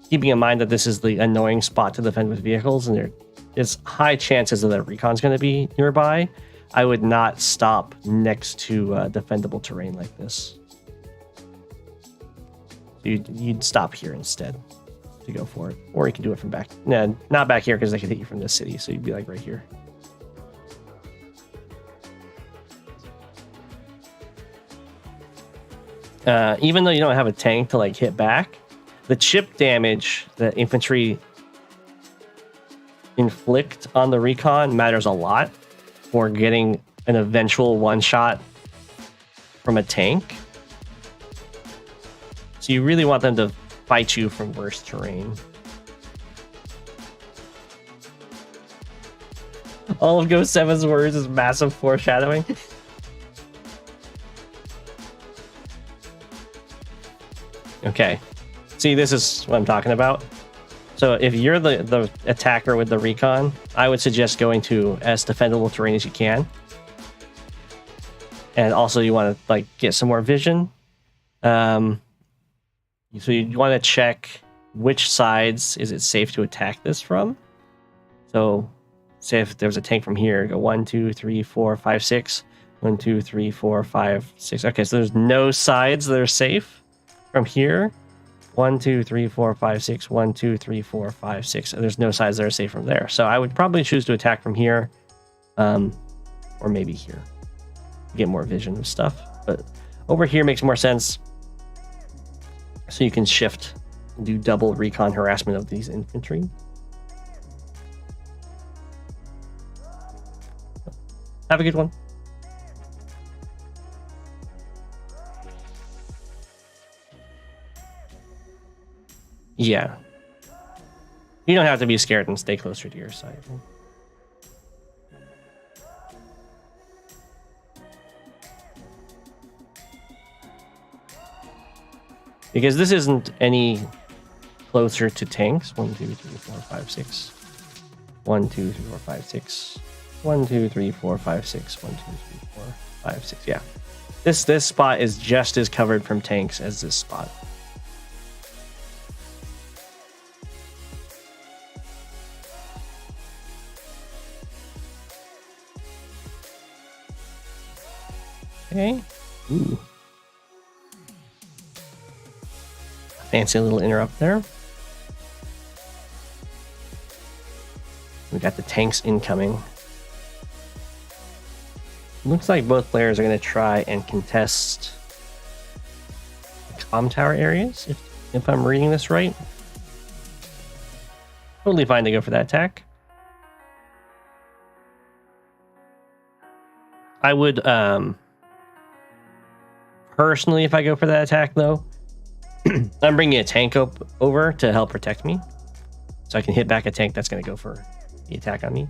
keeping in mind that this is the annoying spot to defend with vehicles and there's high chances that a recon's going to be nearby, I would not stop next to defendable terrain like this. You'd stop here instead to go for it. Or you can do it from back. No, not back here because they can hit you from this city. So you'd be like right here. Even though you don't have a tank to like hit back, the chip damage that infantry inflict on the recon matters a lot for getting an eventual one shot from a tank. So you really want them to fight you from worse terrain. All of Go7's words is massive foreshadowing. Okay. See, this is what I'm talking about. So if you're the attacker with the recon, I would suggest going to as defendable terrain as you can. And also you want to like get some more vision. So you want to check which sides is it safe to attack this from. So say if there's a tank from here, go 1, 2, 3, 4, 5, 6. 1, 2, 3, 4, 5, 6. Okay, so there's no sides that are safe from here. 1, 2, 3, 4, 5, 6. 1, 2, 3, 4, 5, 6. There's no sides that are safe from there. So I would probably choose to attack from here, or maybe here. Get more vision of stuff, but over here makes more sense. So you can shift and do double recon harassment of these infantry. Have a good one. Yeah. You don't have to be scared and stay closer to your side. Because this isn't any closer to tanks. 1, 2, 3, 4, 5, 6. 1, 2, 3, 4, 5, 6. 1, 2, 3, 4, 5, 6. 1, 2, 3, 4, 5, 6. Yeah. This spot is just as covered from tanks as this spot. Okay. Ooh. Fancy little interrupt there. We got the tanks incoming. Looks like both players are going to try and contest the comm tower areas, if I'm reading this right. Totally fine to go for that attack. I would, personally, if I go for that attack, though, I'm bringing a tank over to help protect me. So I can hit back a tank that's going to go for the attack on me.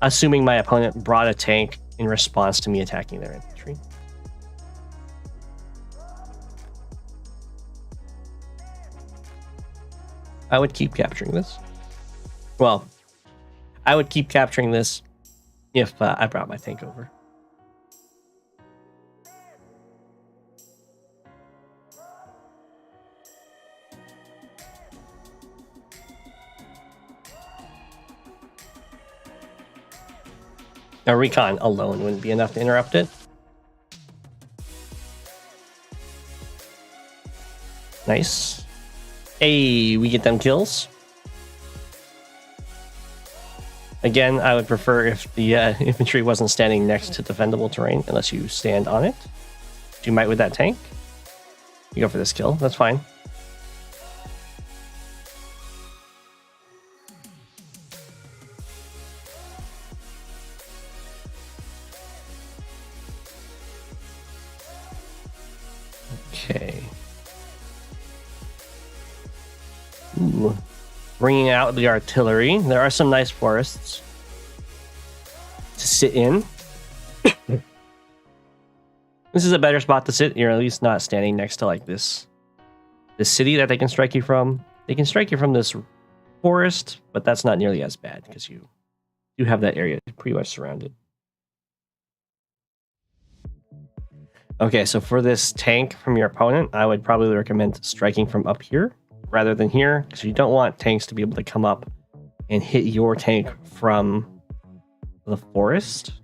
Assuming my opponent brought a tank in response to me attacking their infantry. I would keep capturing this. Well, I would keep capturing this if I brought my tank over. A recon alone wouldn't be enough to interrupt it. Nice. Hey, we get them kills. Again, I would prefer if the infantry wasn't standing next to defendable terrain, unless you stand on it. You might with that tank. You go for this kill, that's fine. Okay. Ooh. Bringing out the artillery. There are some nice forests to sit in. This is a better spot to sit. You're at least not standing next to like this city that they can strike you from. They can strike you from this forest, but that's not nearly as bad because you have that area pretty much surrounded. Okay, so for this tank from your opponent, I would probably recommend striking from up here rather than here, because you don't want tanks to be able to come up and hit your tank from the forest.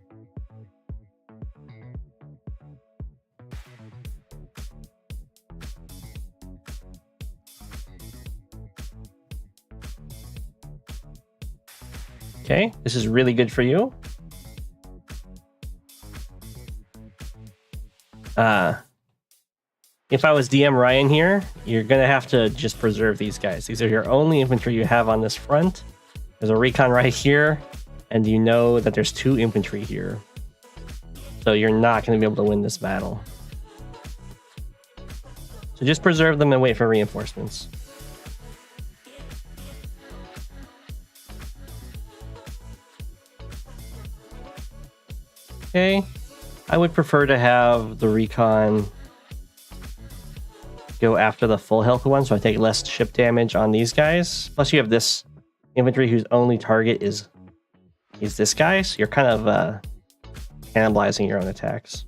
Okay, this is really good for you. If I was DM Ryan here, you're gonna have to just preserve these guys. These are your only infantry you have on this front. There's a recon right here, and you know that there's 2 infantry here. So you're not gonna be able to win this battle. So just preserve them and wait for reinforcements. Okay, I would prefer to have the recon go after the full health one, so I take less ship damage on these guys. Plus you have this infantry whose only target is this guy, so you're kind of cannibalizing your own attacks.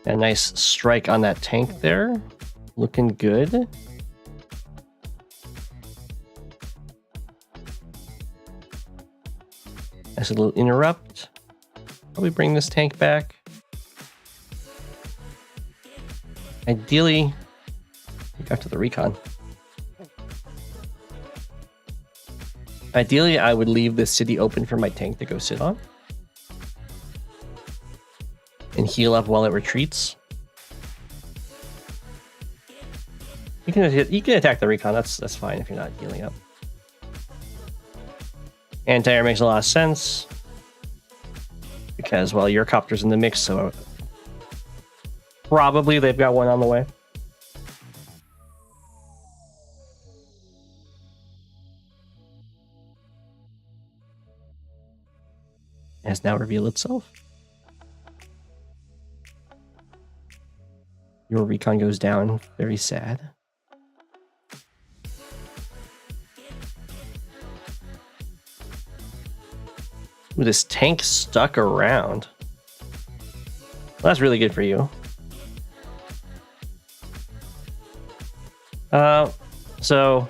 A nice strike on that tank there. Looking good. Nice little interrupt. Probably bring this tank back. Ideally, go after the recon. Ideally, I would leave this city open for my tank to go sit on and heal up while it retreats. You can attack the recon. That's fine if you're not healing up. Anti-air makes a lot of sense because, well, your copter's in the mix, so probably they've got one on the way. Has now revealed itself. Your recon goes down. Very sad. Ooh, this tank stuck around. Well, that's really good for you. So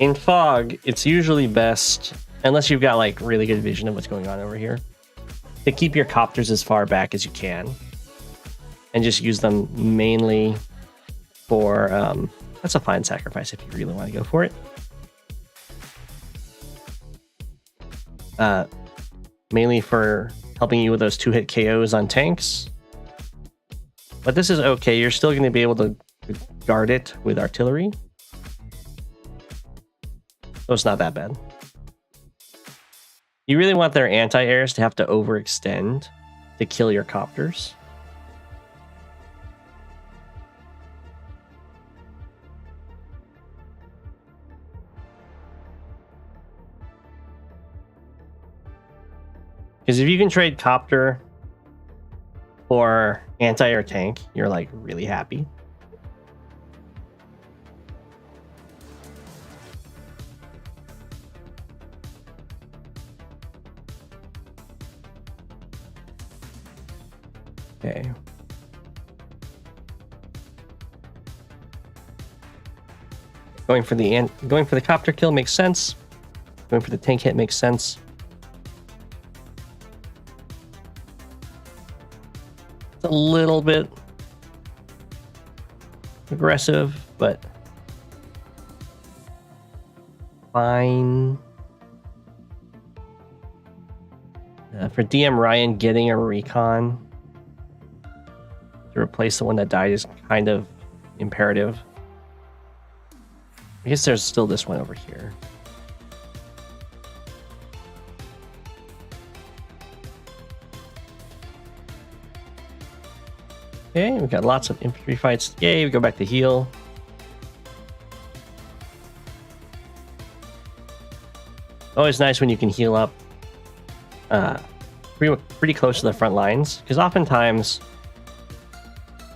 in fog, it's usually best, unless you've got like really good vision of what's going on over here, to keep your copters as far back as you can and just use them mainly for that's a fine sacrifice if you really want to go for it. Mainly for helping you with those 2-hit KOs on tanks. But this is okay. You're still going to be able to guard it with artillery. So it's not that bad. You really want their anti-airs to have to overextend to kill your copters. Because if you can trade copter for anti-air tank, you're like really happy. Okay. Going for the copter kill makes sense. Going for the tank hit makes sense. It's a little bit aggressive, but fine. For DM Ryan, getting a recon to replace the one that died is kind of imperative. I guess there's still this one over here. Okay, we've got lots of infantry fights. Yay, we go back to heal. Always nice when you can heal up pretty close to the front lines, because oftentimes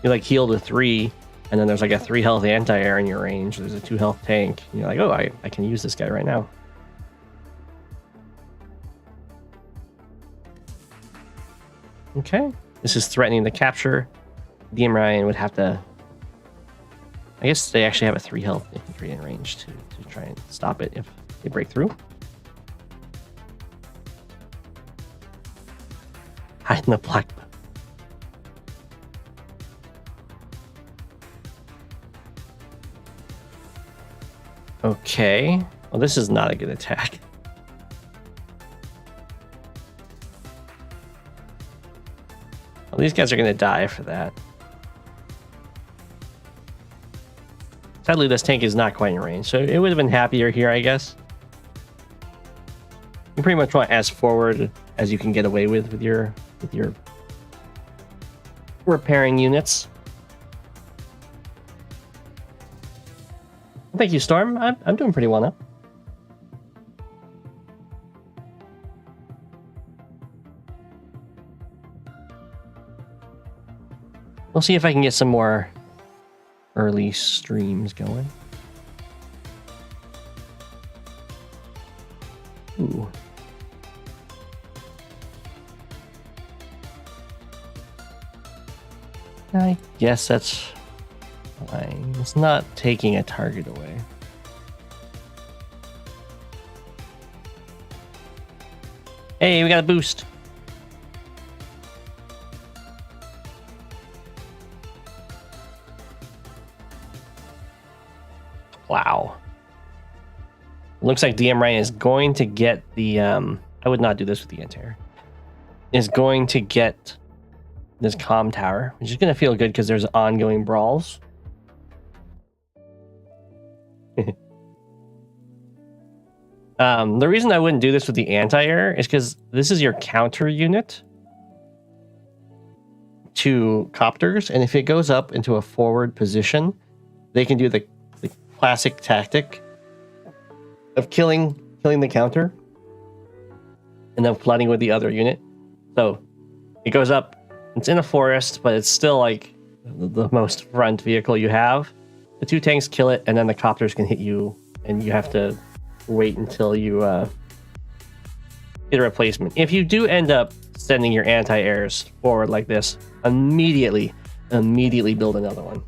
you like heal to 3, and then there's like a 3 health anti-air in your range. There's a 2 health tank. And you're like, oh, I can use this guy right now. Okay, this is threatening the capture. DM Ryan would have to... I guess they actually have a 3 health infantry in range to try and stop it if they break through. Hide in the black. Okay. Well, this is not a good attack. Well, these guys are going to die for that. Sadly, this tank is not quite in range, so it would have been happier here, I guess. You pretty much want as forward as you can get away with your repairing units. Thank you, Storm. I'm doing pretty well now. We'll see if I can get some more early streams going. Ooh. I guess that's fine. It's not taking a target away. Hey, we got a boost. Wow. Looks like DM Ryan is going to get the... I would not do this with the anti-air. Is going to get this comm tower, which is going to feel good because there's ongoing brawls. The reason I wouldn't do this with the anti-air is because this is your counter unit to copters, and if it goes up into a forward position, they can do the classic tactic of killing the counter and then flooding with the other unit. So it goes up. It's in a forest, but it's still like the most front vehicle you have. The 2 tanks kill it, and then the copters can hit you, and you have to wait until you get a replacement. If you do end up sending your anti-airs forward like this, immediately build another one.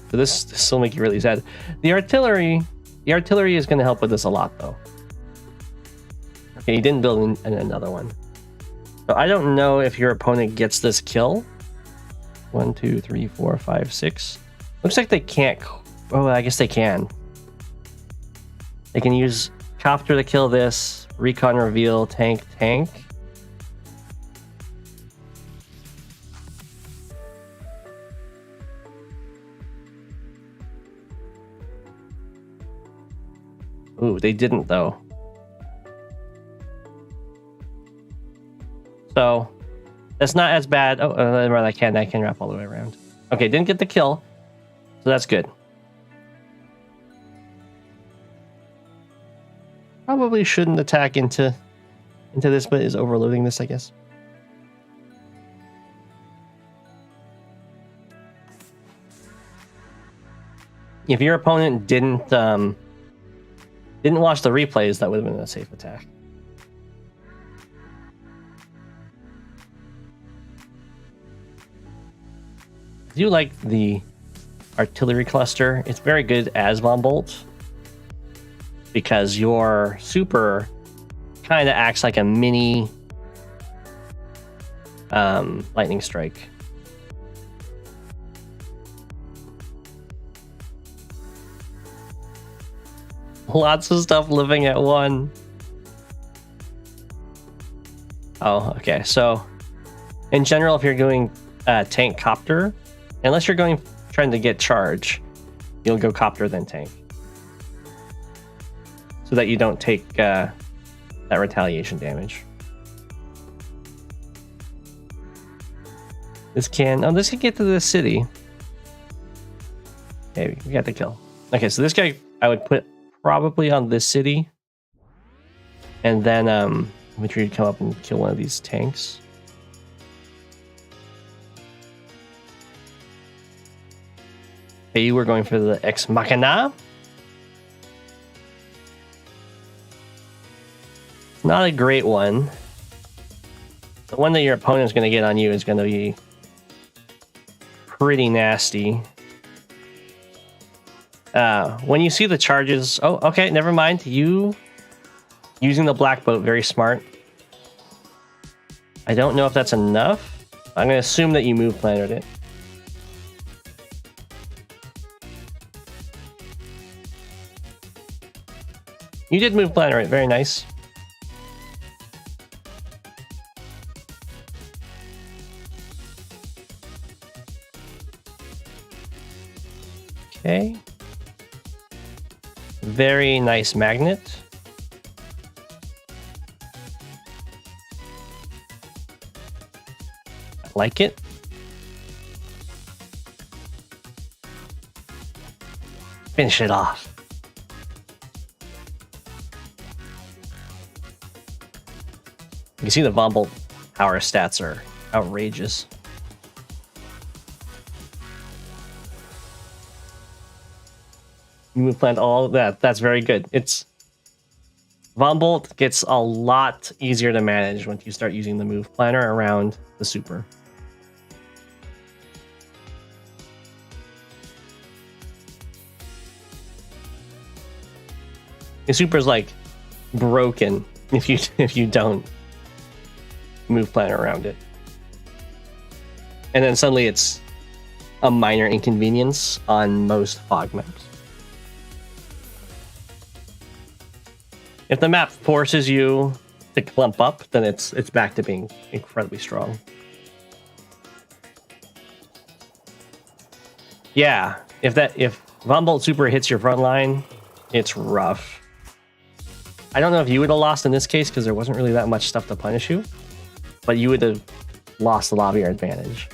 So this will make you really sad. The artillery is going to help with this a lot, though. Okay, you didn't build another one. So I don't know if your opponent gets this kill. 1, 2, 3, 4, 5, 6. Looks like they can't. Oh, I guess they can. They can use copter to kill this. Recon reveal, tank. Ooh, they didn't, though. So, that's not as bad. Oh, I can wrap all the way around. Okay, didn't get the kill. So that's good. Probably shouldn't attack into this, but is overloading this, I guess. If your opponent didn't watch the replays, that would have been a safe attack. I do like the artillery cluster. It's very good as Von Bolt because your super kind of acts like a mini lightning strike. Lots of stuff living at 1. Oh, okay. So, in general, if you're going tank copter, unless you're trying to get charge, you'll go copter then tank, so that you don't take that retaliation damage. This can get to the city. Maybe we got the kill. Okay, so this guy I would put probably on this city, and then make sure you come up and kill one of these tanks. Okay, you were going for the Ex Machina. Not a great one. The one that your opponent's going to get on you is going to be pretty nasty. When you see the charges... Oh, okay, never mind. You using the black boat, very smart. I don't know if that's enough. I'm going to assume that you move planted it. You did move planner it, very nice. Okay. Very nice magnet. I like it. Finish it off. You can see the Von Bolt power stats are outrageous. You move plant all of that. That's very good. Von Bolt gets a lot easier to manage once you start using the move planner around the super. The super's like broken if you don't move planner around it. And then suddenly it's a minor inconvenience on most fog maps. If the map forces you to clump up, then it's back to being incredibly strong. Yeah, if Von Bolt super hits your front line, it's rough. I don't know if you would have lost in this case because there wasn't really that much stuff to punish you, but you would have lost a lot of your advantage.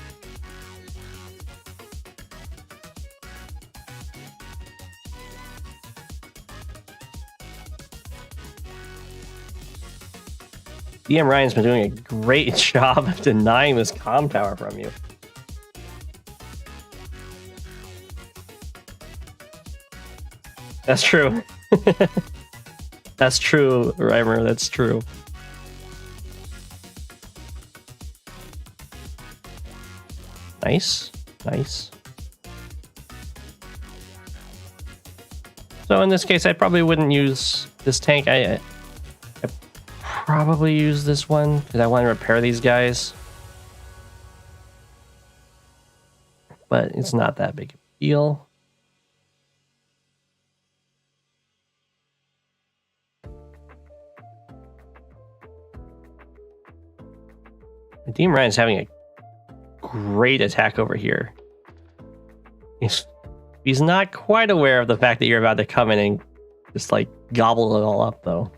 DM Ryan's been doing a great job of denying this comm tower from you. That's true. That's true, Reimer. That's true. Nice. Nice. So in this case, I probably wouldn't use this tank. I probably use this one because I want to repair these guys. But it's not that big a deal. Team Ryan's having a great attack over here. He's not quite aware of the fact that you're about to come in and just like gobble it all up, though.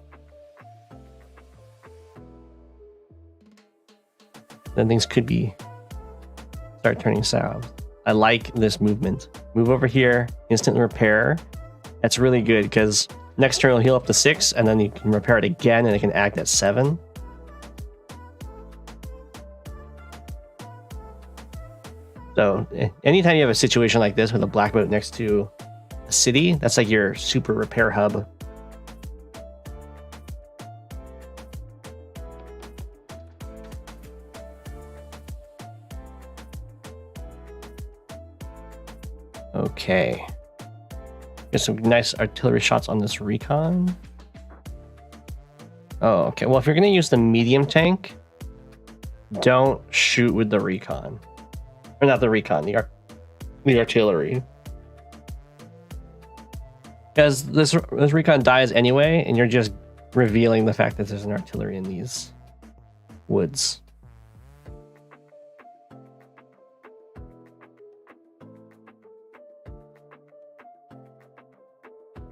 Then things could start turning south. I like this movement. Move over here, instant repair. That's really good because next turn it'll heal up to 6, and then you can repair it again, and it can act at 7. So anytime you have a situation like this with a black boat next to a city, that's like your super repair hub. Okay. Get some nice artillery shots on this recon. Oh, okay. Well, if you're going to use the medium tank, don't shoot with the recon. Or not the recon, the artillery. Because this recon dies anyway, and you're just revealing the fact that there's an artillery in these woods.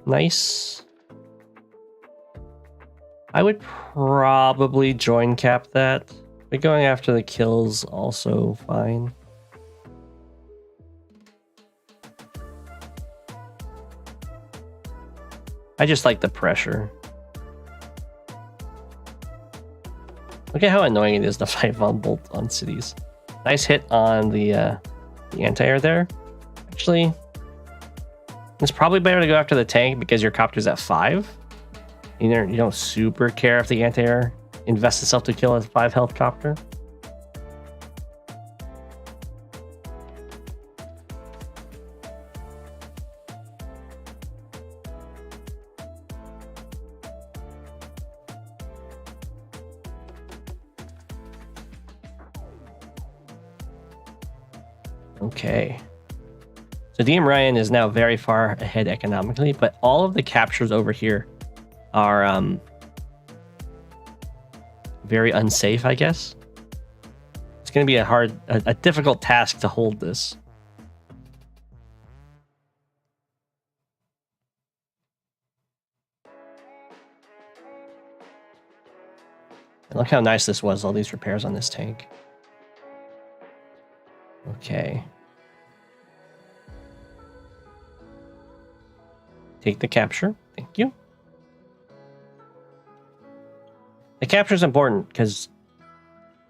Nice. I would probably join cap that, but going after the kills also fine. I just like the pressure. Look at how annoying it is to fight Von Bolt on cities. Nice hit on the anti-air there. Actually, it's probably better to go after the tank because your copter's at 5. You don't super care if the anti-air invests itself to kill a 5 health copter. Okay. So DM Ryan is now very far ahead economically, but all of the captures over here are very unsafe, I guess. It's going to be a difficult task to hold this. And look how nice this was, all these repairs on this tank. Okay. Take the capture. Thank you. The capture is important because,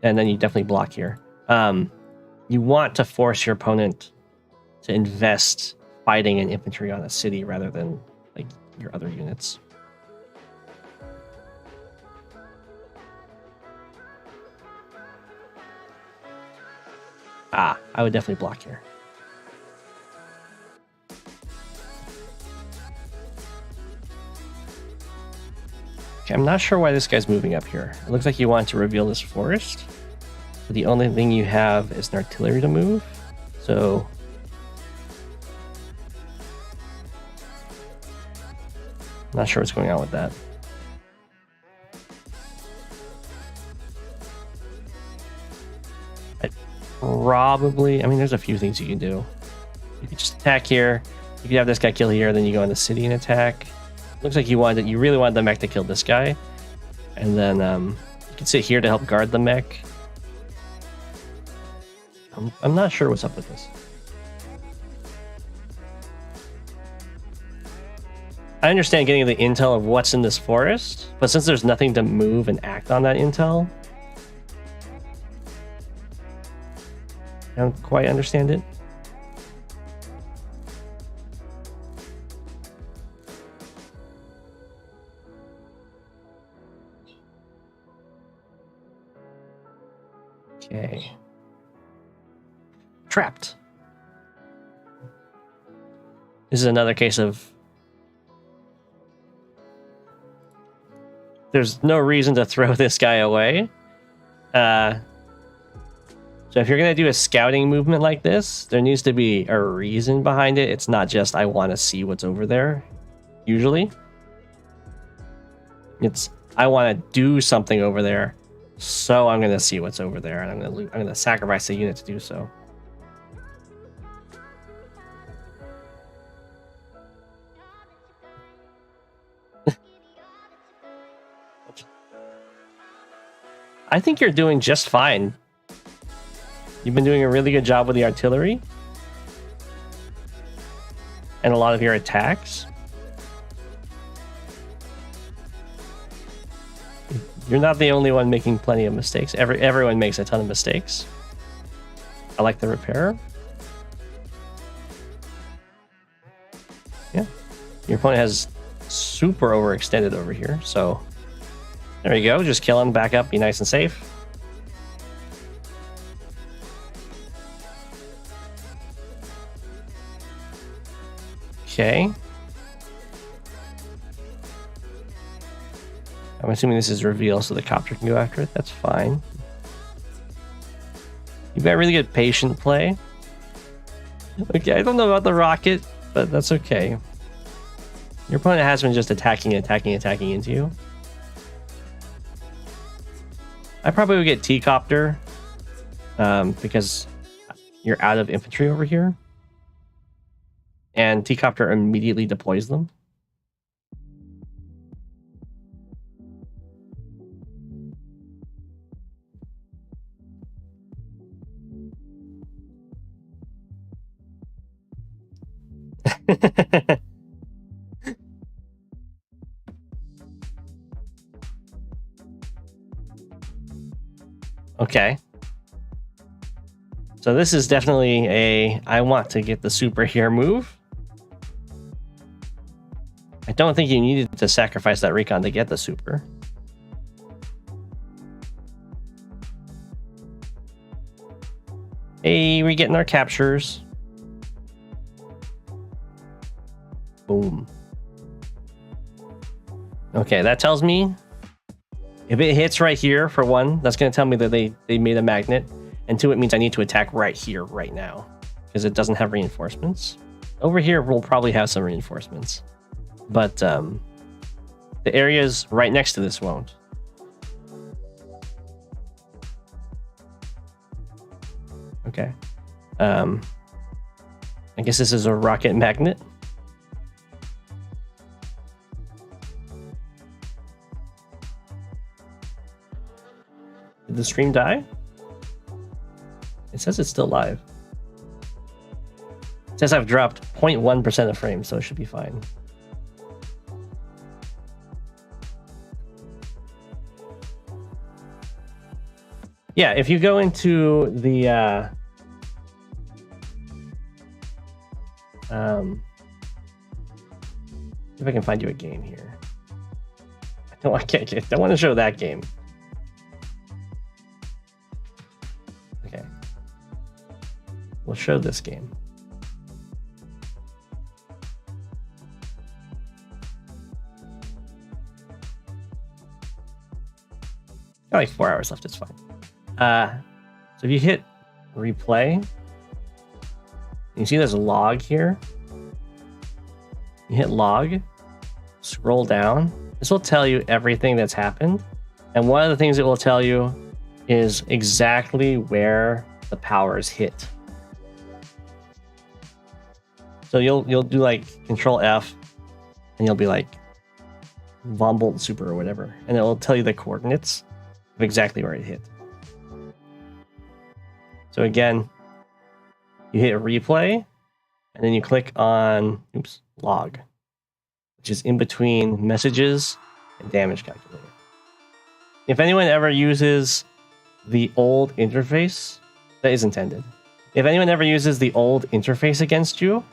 and then you definitely block here. You want to force your opponent to invest fighting and infantry on a city rather than like your other units. I would definitely block here. Okay, I'm not sure why this guy's moving up here. It looks like he wanted to reveal this forest. But the only thing you have is an artillery to move. So I'm not sure what's going on with that. Probably, I mean, there's a few things you can do. You could just attack here. You could have this guy kill here, then you go in the city and attack. Looks like you really wanted the mech to kill this guy, and then you can sit here to help guard the mech. I'm not sure what's up with this. I understand getting the intel of what's in this forest, but since there's nothing to move and act on that intel, I don't quite understand it. Okay. Trapped. This is another case of there's no reason to throw this guy away. So if you're going to do a scouting movement like this, there needs to be a reason behind it. It's not just, I want to see what's over there, usually. It's, I want to do something over there, so I'm going to see what's over there, and I'm going to sacrifice a unit to do so. I think you're doing just fine. You've been doing a really good job with the artillery and a lot of your attacks. You're not the only one making plenty of mistakes. Everyone makes a ton of mistakes. I like the repair. Yeah. Your opponent has super overextended over here, so there you go. Just kill him, back up, be nice and safe. Okay. I'm assuming this is reveal so the copter can go after it. That's fine. You've got really good patient play. Okay, I don't know about the rocket, but that's okay. Your opponent has been just attacking into you. I probably would get T-Copter because you're out of infantry over here. And T-Copter immediately deploys them. Okay. So this is definitely a I want to get the super here move. I don't think you needed to sacrifice that recon to get the super. Hey, we're getting our captures. Boom. Okay, that tells me if it hits right here, for one, that's going to tell me that they made a magnet. And two, it means I need to attack right here, right now. Because it doesn't have reinforcements. Over here, we'll probably have some reinforcements. But the areas right next to this won't. Okay. I guess this is a rocket magnet. Did the stream die? It says it's still live. It says I've dropped 0.1% of frames, so it should be fine. Yeah, if you go into the if I can find you a game here. No, I can't. I don't want to show that game. Okay. We'll show this game. Got like 4 hours left, it's fine. So if you hit replay, you see there's a log here. You hit log, scroll down. This will tell you everything that's happened. And one of the things it will tell you is exactly where the powers hit. So you'll do like Control F, and you'll be like Von Bolt Super or whatever, and it will tell you the coordinates of exactly where it hit. So again, you hit replay, and then you click on log, which is in between messages and damage calculator. If anyone ever uses the old interface, that is intended. If anyone ever uses the old interface against you,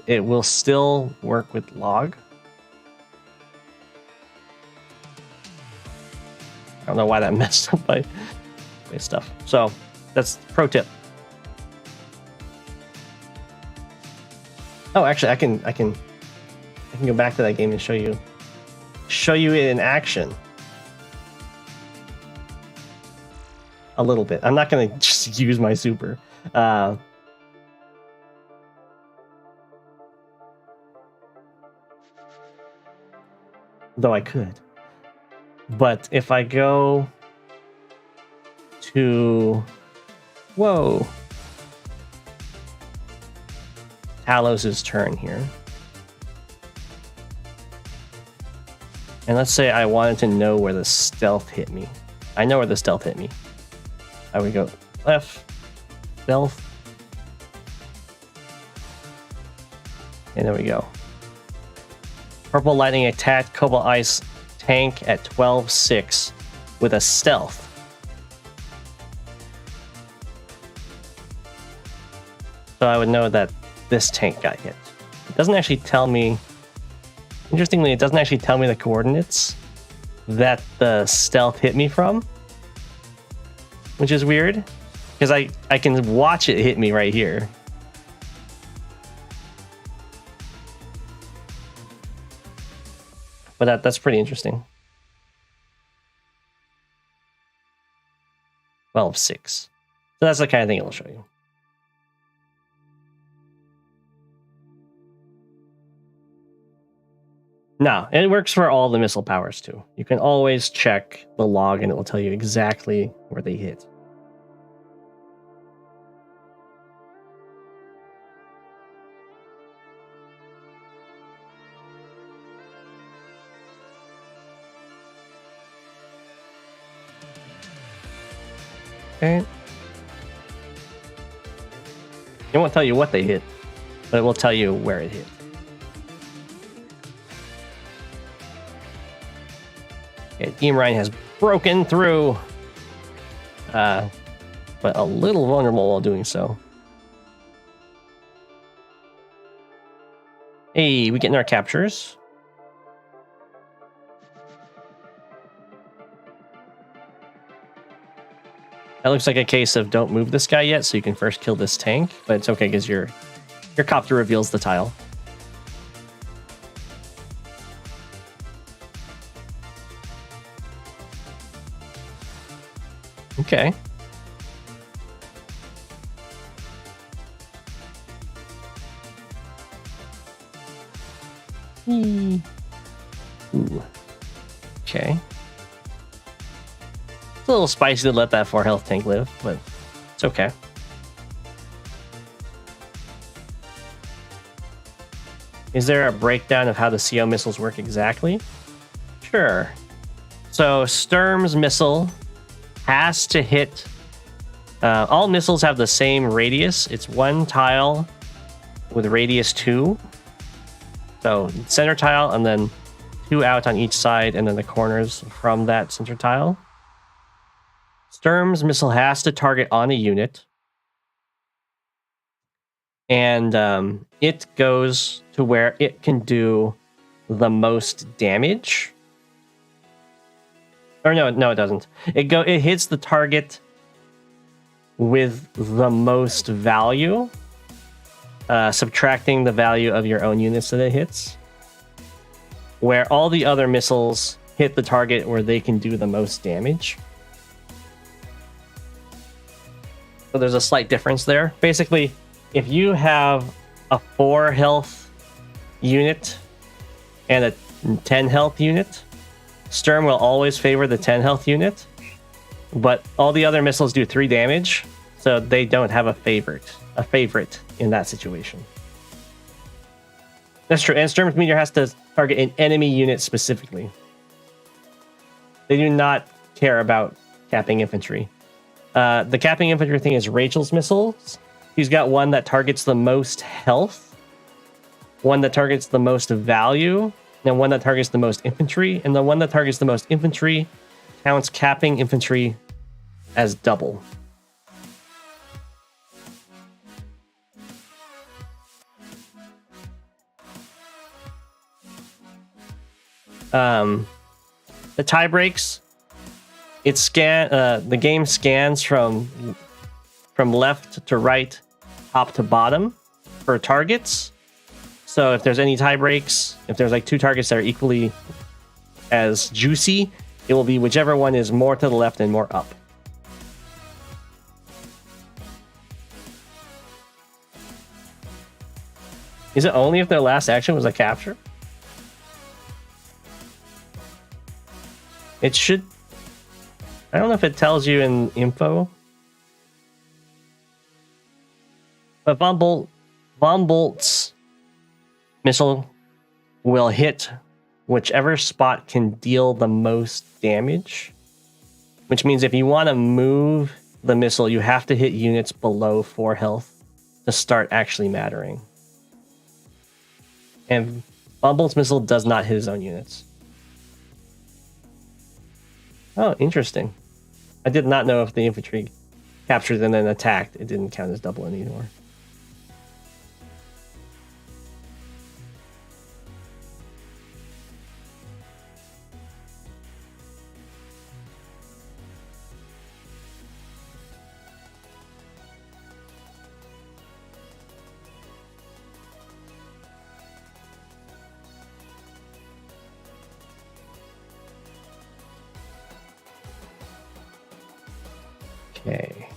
it will still work with log. I don't know why that messed up my stuff. So that's pro tip. Oh, actually, I can go back to that game and show you it in action. A little bit. I'm not gonna just use my super. Though I could. But if I go to Talos' turn here. And let's say I wanted to know where the stealth hit me. I know where the stealth hit me. I would go left, stealth. And there we go. Purple Lightning attacked Cobalt Ice tank at 12.6 with a stealth. So I would know that this tank got hit. It doesn't actually tell me, interestingly, it doesn't actually tell me the coordinates that the stealth hit me from, which is weird, because I can watch it hit me right here. but that's pretty interesting. 12.6. So that's the kind of thing it'll show you. No, it works for all the missile powers too. You can always check the log and it will tell you exactly where they hit. Okay. It won't tell you what they hit, but it will tell you where it hit. Okay, Team Ryan has broken through, but a little vulnerable while doing so. Hey, we getting our captures. That looks like a case of don't move this guy yet, so you can first kill this tank, but it's okay because your copter reveals the tile. Okay. Ooh. Okay. It's a little spicy to let that 4 health tank live, but it's okay. Is there a breakdown of how the CO missiles work exactly? Sure. So Sturm's missile has to hit... all missiles have the same radius. It's 1 tile with radius 2. So center tile and then 2 out on each side and then the corners from that center tile. Sturm's missile has to target on a unit. And it goes to where it can do the most damage. Or no, it doesn't. It hits the target with the most value, subtracting the value of your own units that it hits. Where all the other missiles hit the target where they can do the most damage. So there's a slight difference there. Basically, if you have a 4 health unit and a 10 health unit, Sturm will always favor the 10 health unit, but all the other missiles do 3 damage, so they don't have a favorite in that situation. That's true, and Sturm's meter has to target an enemy unit specifically. They do not care about capping infantry. The capping infantry thing is Rachel's missiles. He's got one that targets the most health, one that targets the most value, and one that targets the most infantry. And the one that targets the most infantry counts capping infantry as double. The tie breaks. The game scans from left to right, top to bottom for targets. So if there's any tie breaks, if there's like 2 targets that are equally as juicy, it will be whichever one is more to the left and more up. Is it only if their last action was a capture? It should... I don't know if it tells you in info. But Von Bolt's missile will hit whichever spot can deal the most damage. Which means if you want to move the missile, you have to hit units below 4 health to start actually mattering. And Von Bolt's missile does not hit his own units. Oh, interesting. I did not know if the infantry captured and then attacked, it didn't count as double anymore. Okay.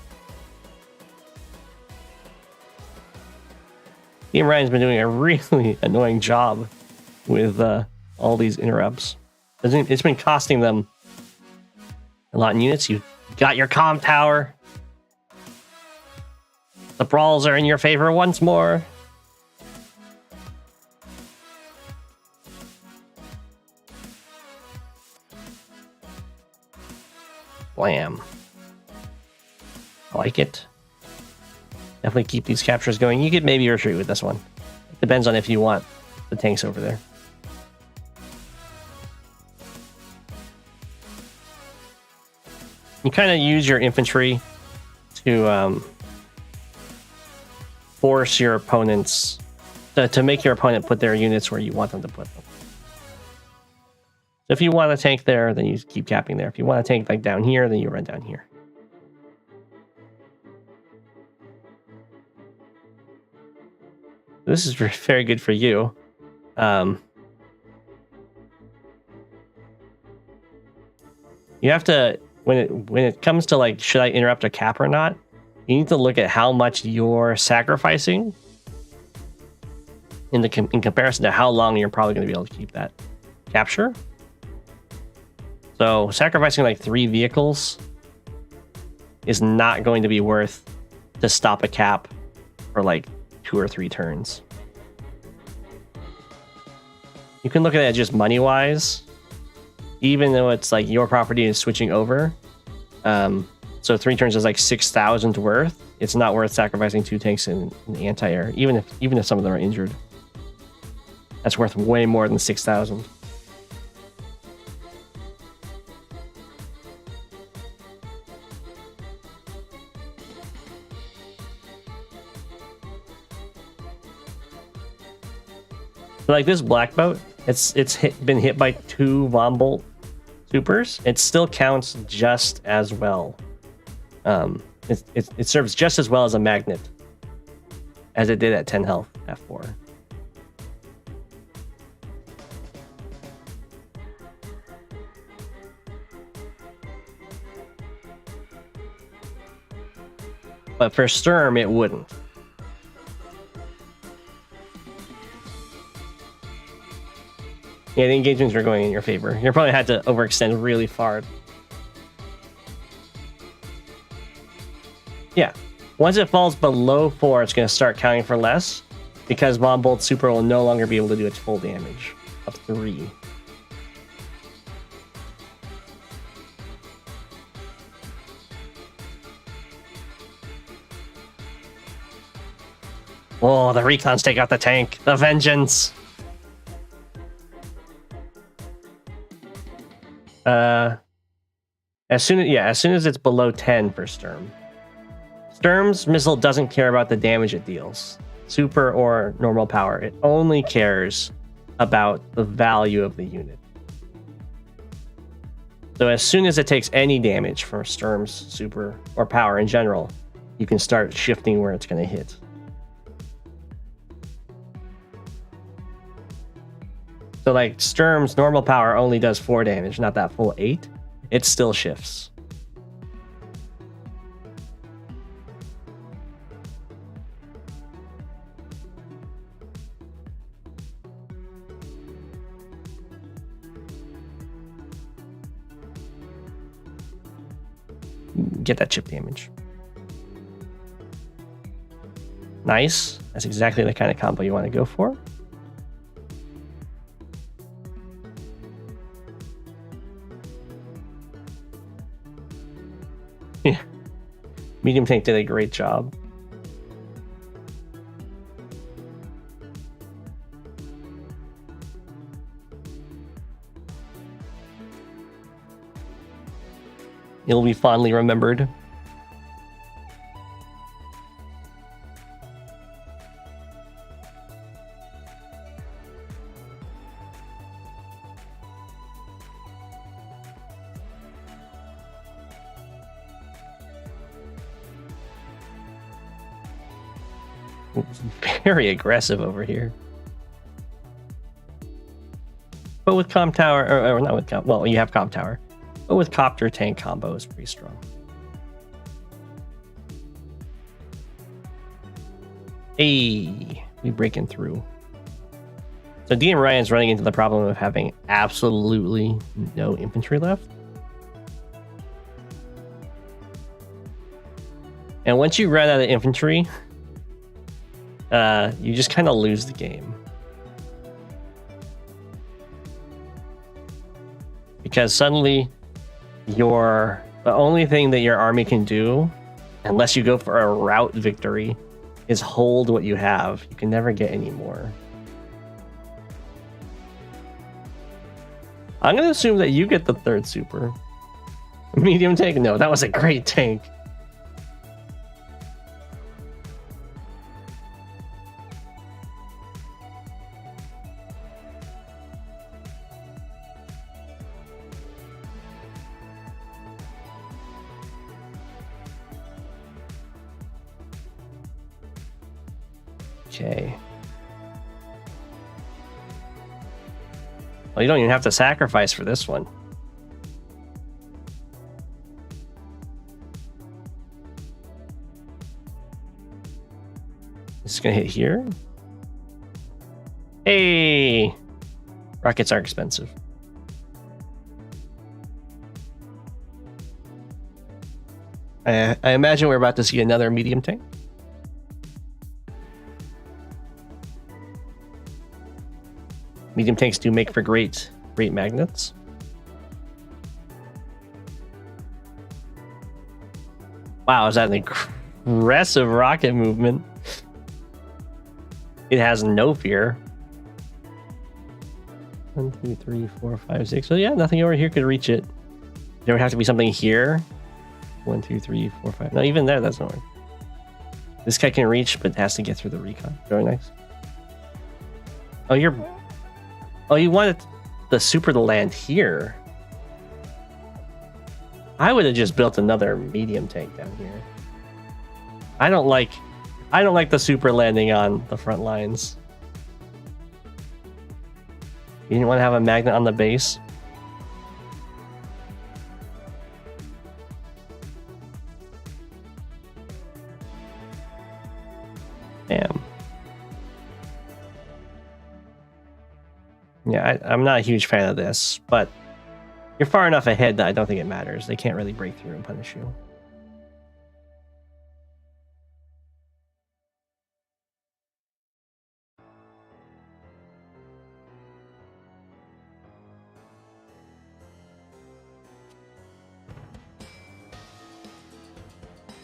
Team Ryan's been doing a really annoying job with all these interrupts. It's been costing them a lot in units. You got your comm tower. The brawls are in your favor once more. Blam. I like it. Definitely keep these captures going. You could maybe retreat with this one. Depends on if you want the tanks over there. You kind of use your infantry to force your opponents to make your opponent put their units where you want them to put them. So if you want a tank there, then you keep capping there. If you want a tank like down here, then you run down here. This is very good for you. You have to, when it comes to like, should I interrupt a cap or not? You need to look at how much you're sacrificing in comparison to how long you're probably going to be able to keep that capture. So sacrificing like 3 vehicles is not going to be worth to stop a cap for like 2 or 3 turns. You can look at it just money wise, even though it's like your property is switching over. So 3 turns is like 6,000 worth. It's not worth sacrificing 2 tanks in anti-air, even if some of them are injured. That's worth way more than 6,000. Like this black boat, it's been hit by 2 Von Bolt supers. It still counts just as well. It serves just as well as a magnet as it did at 10 health F4. But for Sturm, it wouldn't. Yeah, the engagements are going in your favor. You probably had to overextend really far. Yeah. Once it falls below 4, it's going to start counting for less because Von Bolt Super will no longer be able to do its full damage of 3. Oh, the recons take out the tank. The vengeance. As soon as it's below 10 for Sturm. Sturm's missile doesn't care about the damage it deals, super or normal power. It only cares about the value of the unit. So as soon as it takes any damage from Sturm's super or power in general, you can start shifting where it's going to hit. So like Sturm's normal power only does 4 damage, not that full 8. It still shifts. Get that chip damage. Nice. That's exactly the kind of combo you want to go for. Yeah. Medium tank did a great job. It'll be fondly remembered. Very aggressive over here. But with Comm Tower, or not with Comm, well, you have Comm Tower. But with Copter tank combo is pretty strong. Hey, we breaking through. So DM Ryan's running into the problem of having absolutely no infantry left. And once you run out of infantry, you just kind of lose the game. Because suddenly, the only thing that your army can do, unless you go for a route victory, is hold what you have. You can never get any more. I'm going to assume that you get the third super. Medium tank? No, that was a great tank. Okay. Well, you don't even have to sacrifice for this one. This is gonna hit here. Hey! Rockets are expensive. I imagine we're about to see another medium tank. Medium tanks do make for great magnets. Wow, is that an aggressive rocket movement? It has no fear. 1, 2, 3, 4, 5, 6. So yeah, nothing over here could reach it. There would have to be something here. 1, 2, 3, 4, 5. No, even there, that's not work. This guy can reach, but has to get through the recon. Very nice. Oh, you wanted the super to land here. I would have just built another medium tank down here. I don't like the super landing on the front lines. You didn't want to have a magnet on the base. Damn. Yeah, I'm not a huge fan of this, but you're far enough ahead that I don't think it matters. They can't really break through and punish you.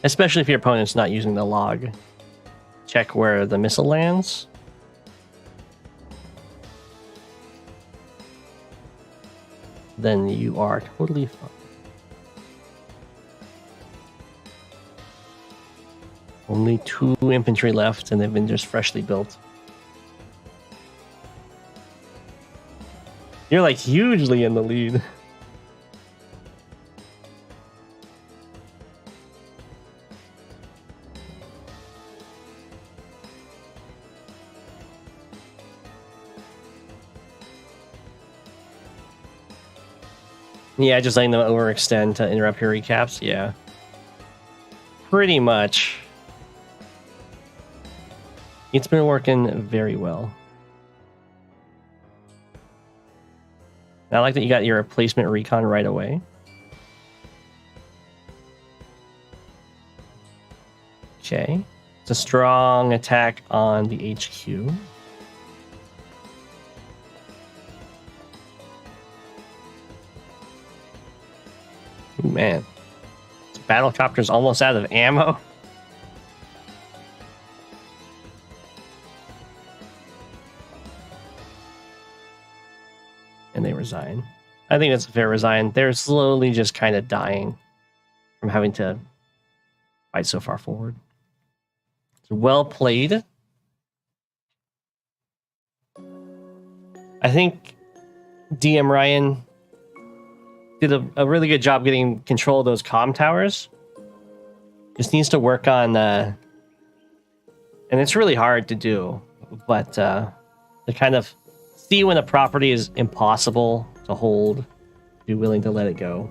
Especially if your opponent's not using the log. Check where the missile lands. Then you are totally fine. Only 2 infantry left, and they've been just freshly built. You're like hugely in the lead. Yeah, just letting them overextend to interrupt your recaps. Yeah. Pretty much. It's been working very well. I like that you got your replacement recon right away. Okay. It's a strong attack on the HQ. Ooh, man. This battlecopter's almost out of ammo. And they resign. I think that's a fair resign. They're slowly just kind of dying from having to fight so far forward. So well played. I think DM Ryan did a really good job getting control of those comm towers. Just needs to work on, and it's really hard to do, but to kind of see when a property is impossible to hold, be willing to let it go.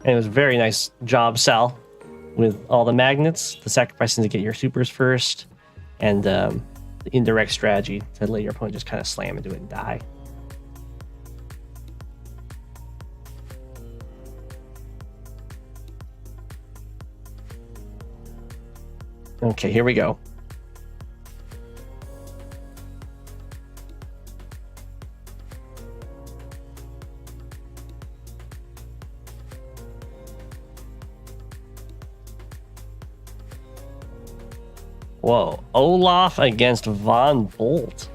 And it was a very nice job, Sal, with all the magnets, the sacrificing to get your supers first, and the indirect strategy to let your opponent just kind of slam into it and die. Okay, here we go. Whoa, Olaf against Von Bolt.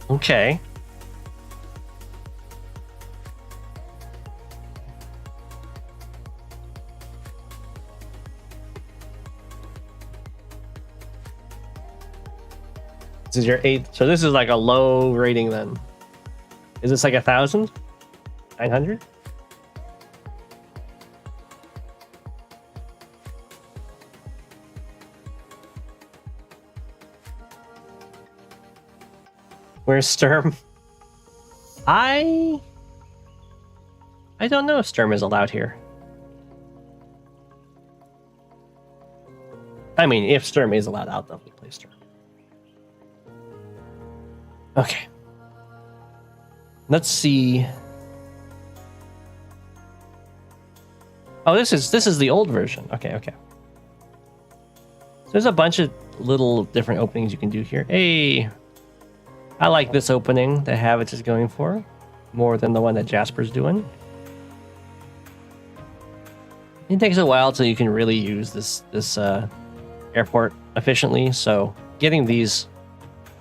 Okay. This is your 8th. So this is like a low rating then. Is this like 1,000? 900? Where's Sturm? I don't know if Sturm is allowed here. I mean, if Sturm is allowed, I'll definitely play Sturm. Okay. Let's see. Oh, this is the old version. Okay. So there's a bunch of little different openings you can do here. Hey, I like this opening that Havits is going for more than the one that Jasper's doing. It takes a while till you can really use this airport efficiently. So getting these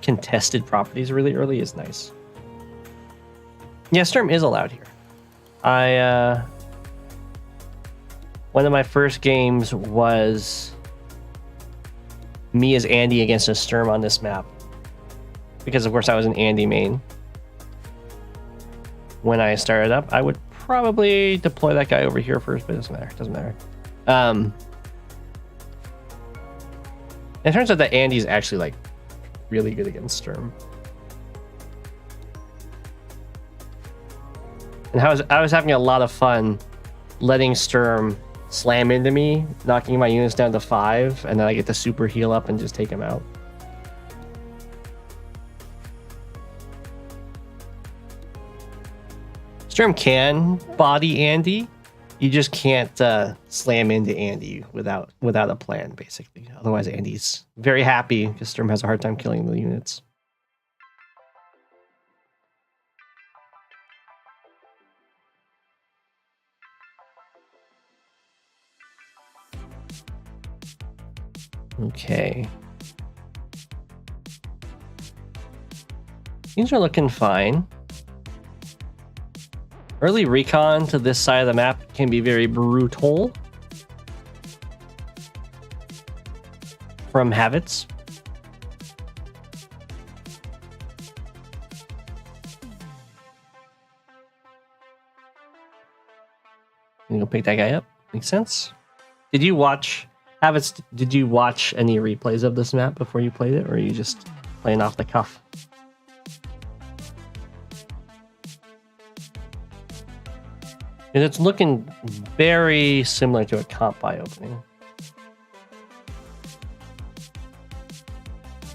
contested properties really early is nice. Yeah, Sturm is allowed here. One of my first games was me as Andy against a Sturm on this map, because of course I was an Andy main. When I started up, I would probably deploy that guy over here first, but it doesn't matter. It turns out that Andy's actually like really good against Sturm. And I was having a lot of fun letting Sturm slam into me, knocking my units down to 5, and then I get to super heal up and just take him out. Sturm can body Andy. You just can't slam into Andy without a plan, basically. Otherwise, Andy's very happy because Sturm has a hard time killing the units. Okay. Things are looking fine. Early recon to this side of the map can be very brutal from Havits. I'm gonna pick that guy up. Makes sense. Did you watch Havits? Did you watch any replays of this map before you played it, or are you just playing off the cuff? And it's looking very similar to a comp buy opening.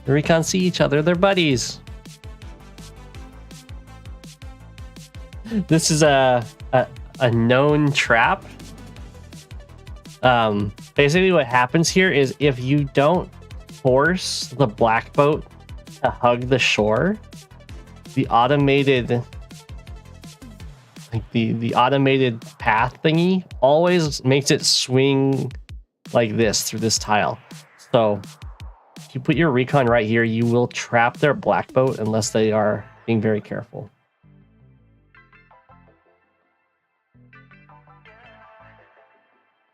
The recon see each other, they're buddies. This is a known trap. Basically what happens here is if you don't force the black boat to hug the shore, the automated the automated path thingy always makes it swing like this through this tile. So if you put your recon right here, you will trap their black boat unless they are being very careful.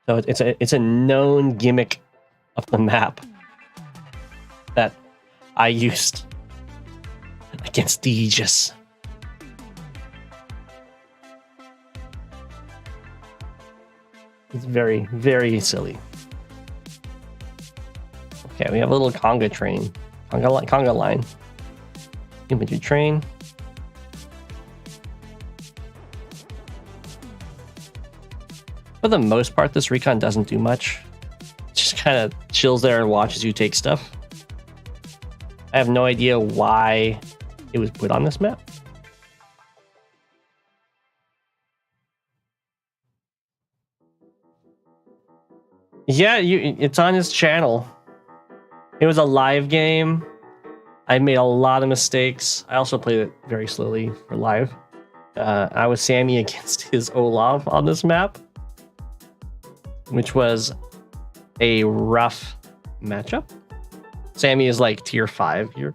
So it's a known gimmick of the map that I used against Aegis. It's very, very silly. Okay, we have a little conga train. Conga line. Infantry train. For the most part, this recon doesn't do much. It just kind of chills there and watches you take stuff. I have no idea why it was put on this map. Yeah, it's on his channel. It was a live game. I made a lot of mistakes. I also played it very slowly for live. I was Sammy against his Olaf on this map, which was a rough matchup. Sammy is like tier 5 here.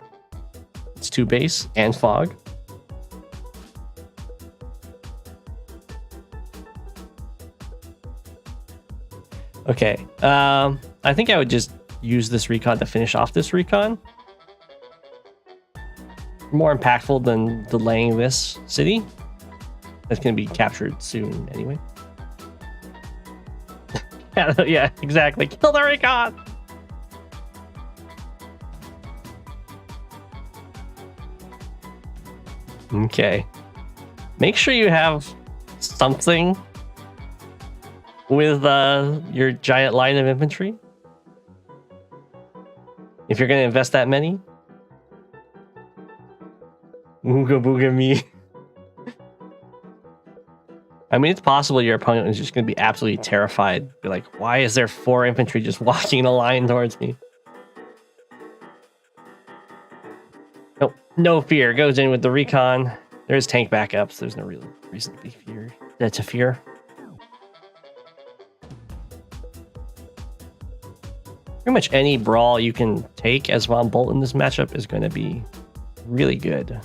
It's 2 base and fog. Okay, I think I would just use this recon to finish off this recon. More impactful than delaying this city. That's going to be captured soon anyway. Yeah, exactly. Kill the recon! Okay. Make sure you have something with your giant line of infantry. If you're going to invest that many. Ooga booga me. I mean, it's possible your opponent is just going to be absolutely terrified. Be like, why is there 4 infantry just walking in a line towards me? Nope, no fear. Goes in with the recon. There's tank backups. There's no real reason to be fear. To fear. Pretty much any brawl you can take as Von Bolt in this matchup is going to be really good.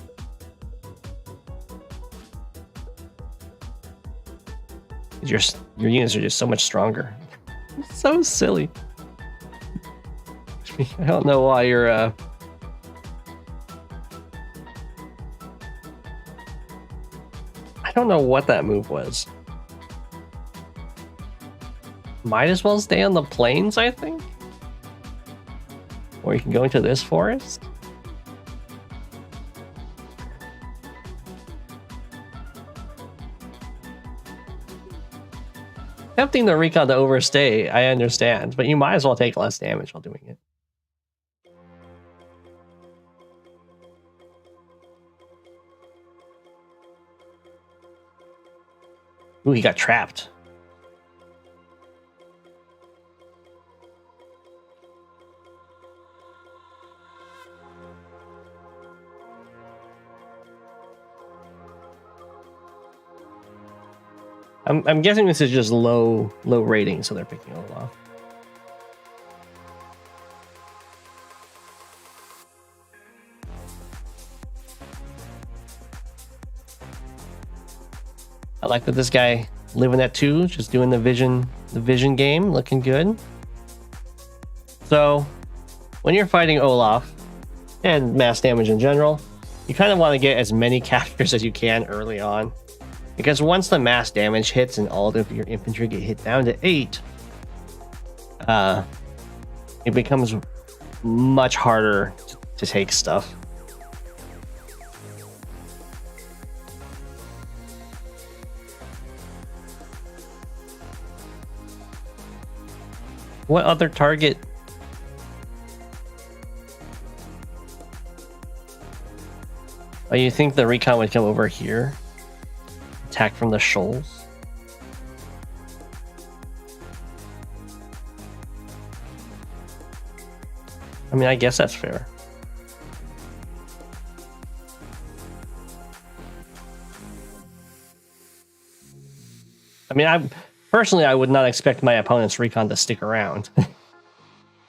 Your units are just so much stronger. So silly. I don't know why you're I don't know what that move was. Might as well stay on the plains, I think. Or you can go into this forest. Tempting the recon to overstay, I understand, but you might as well take less damage while doing it. Ooh, he got trapped. I'm guessing this is just low rating, so they're picking it off. I like that this guy living at 2, just doing the vision game, looking good. So when you're fighting Olaf and mass damage in general, you kind of want to get as many captures as you can early on. Because once the mass damage hits and all of your infantry get hit down to 8, it becomes much harder to take stuff. What other target? Oh, you think the recon would come over here? Attack from the shoals. I mean, I guess that's fair. I mean, I would not expect my opponent's recon to stick around.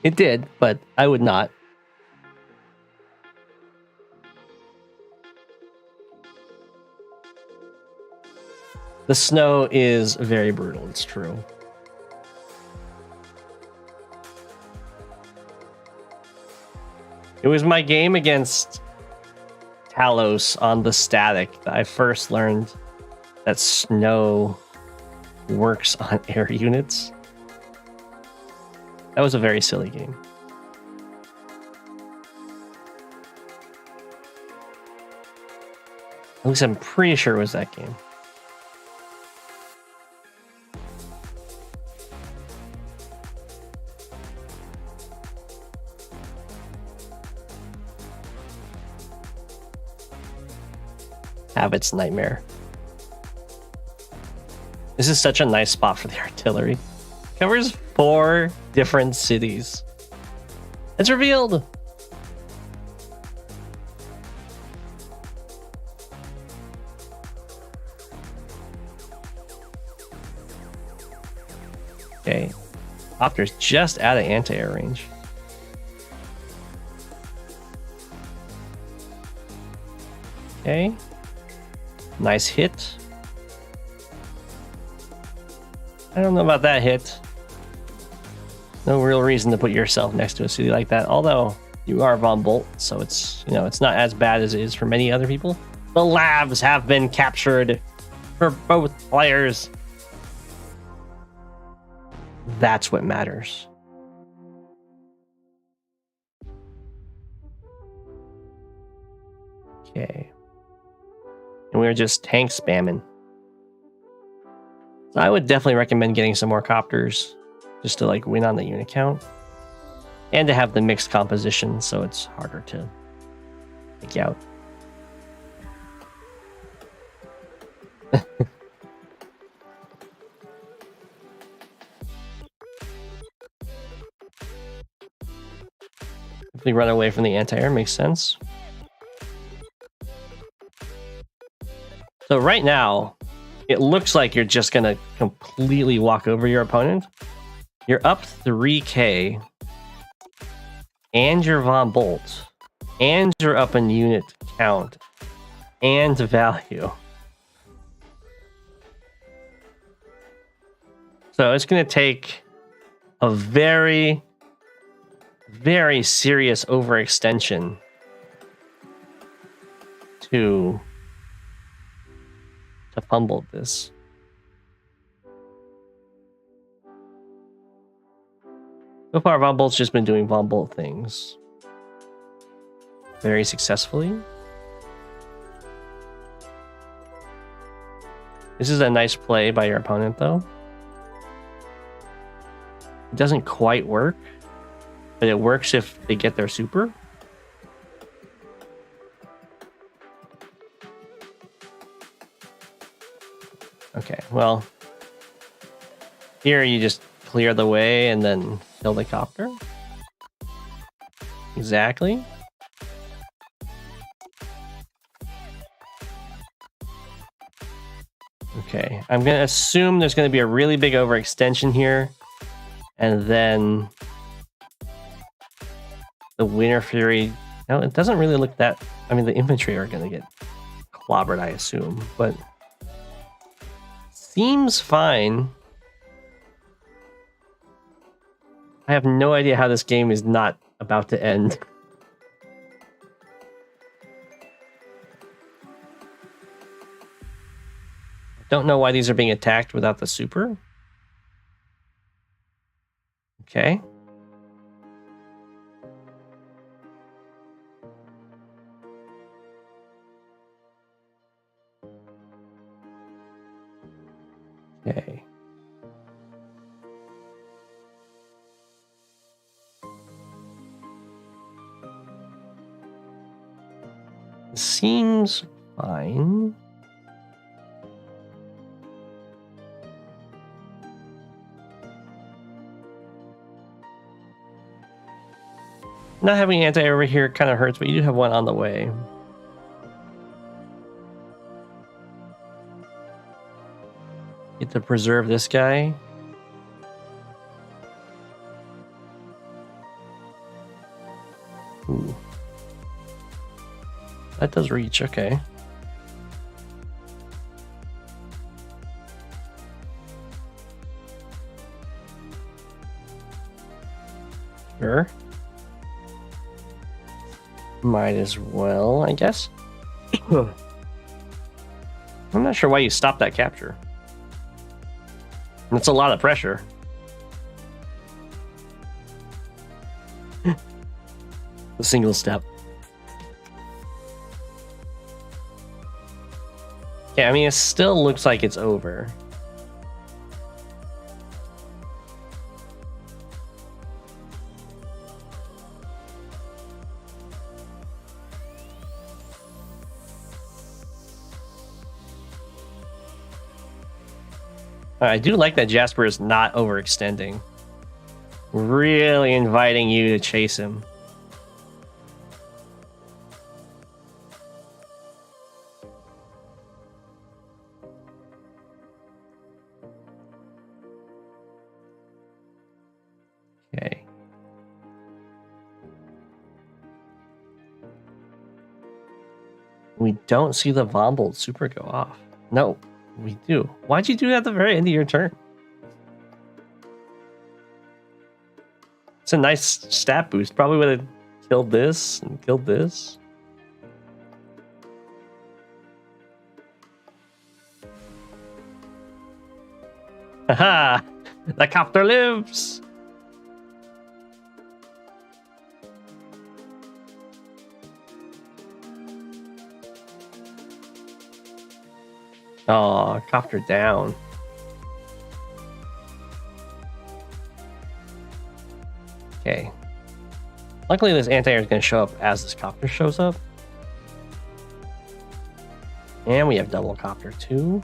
It did, but I would not. The snow is very brutal, it's true. It was my game against Talos on the static that I first learned that snow works on air units. That was a very silly game. At least I'm pretty sure it was that game. Habit's Nightmare. This is such a nice spot for the artillery. Covers 4 different cities. It's revealed! Okay. Opter's just out of anti-air range. Okay. Nice hit. I don't know about that hit. No real reason to put yourself next to a city like that. Although you are Von Bolt, so it's, you know, it's not as bad as it is for many other people. The labs have been captured for both players. That's what matters. Okay. And we're just tank spamming. So I would definitely recommend getting some more copters just to like win on the unit count. And to have the mixed composition so it's harder to take out. If we run away from the anti-air, makes sense. So right now, it looks like you're just going to completely walk over your opponent. You're up 3k, and you're Von Bolt, and you're up in unit count, and value. So it's going to take a very, very serious overextension to fumble this. So far, Von Bolt's just been doing Von Bolt things very successfully. This is a nice play by your opponent, though. It doesn't quite work, but it works if they get their super. Okay, well, here you just clear the way and then kill the copter. Exactly. Okay, I'm going to assume there's going to be a really big overextension here. And then the Winter Fury... No, it doesn't really look that... I mean, the infantry are going to get clobbered, I assume, but... Seems fine. I have no idea how this game is not about to end. Don't know why these are being attacked without the super. Okay. Okay. Seems fine. Not having anti-air over here kind of hurts, but you do have one on the way. Get to preserve this guy. Ooh. That does reach, okay. Sure. Might as well, I guess. I'm not sure why you stopped that capture. That's a lot of pressure. A single step. Yeah, I mean, it still looks like it's over. I do like that Jasper is not overextending. Really inviting you to chase him. Okay. We don't see the Vombold super go off. No, we do. Why'd you do that at the very end of your turn? It's a nice stat boost. Probably would have killed this and killed this. Haha! The copter lives! Oh, copter down. Okay. Luckily, this anti-air is going to show up as this copter shows up. And we have double copter too.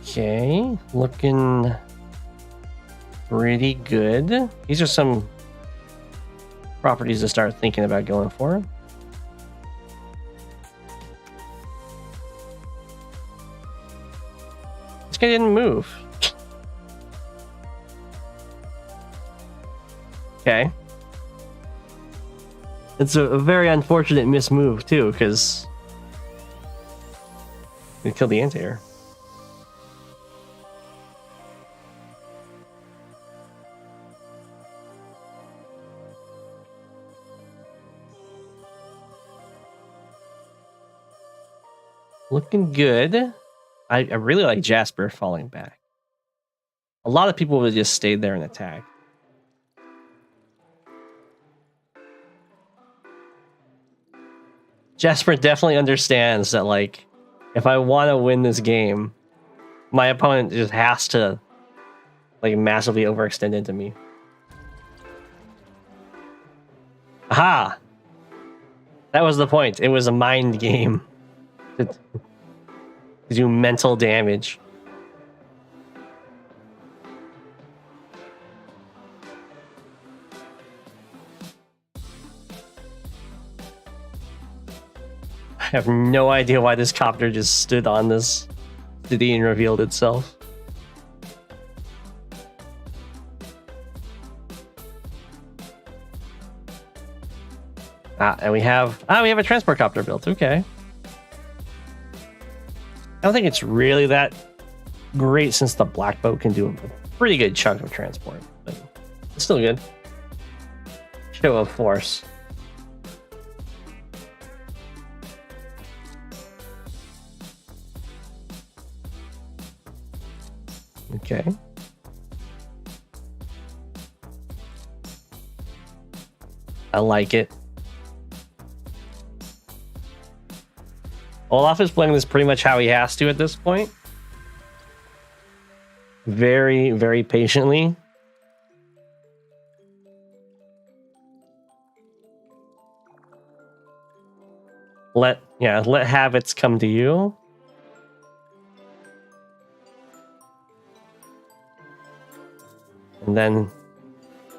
Okay, looking pretty good. These are some properties to start thinking about going for. This guy didn't move. Okay. It's a very unfortunate mismove too, because we killed the anti-air. Looking good. I really like Jasper falling back. A lot of people would have just stayed there and attacked. Jasper definitely understands that, like, if I want to win this game, my opponent just has to, like, massively overextend into me. Aha! That was the point. It was a mind game. To do mental damage. I have no idea why this copter just stood on this city and revealed itself. And we have a transport copter built. Okay. I don't think it's really that great since the black boat can do a pretty good chunk of transport, but it's still good. Show of force. Okay. I like it. Olaf is playing this pretty much how he has to at this point. Very, very patiently. Let habits come to you. And then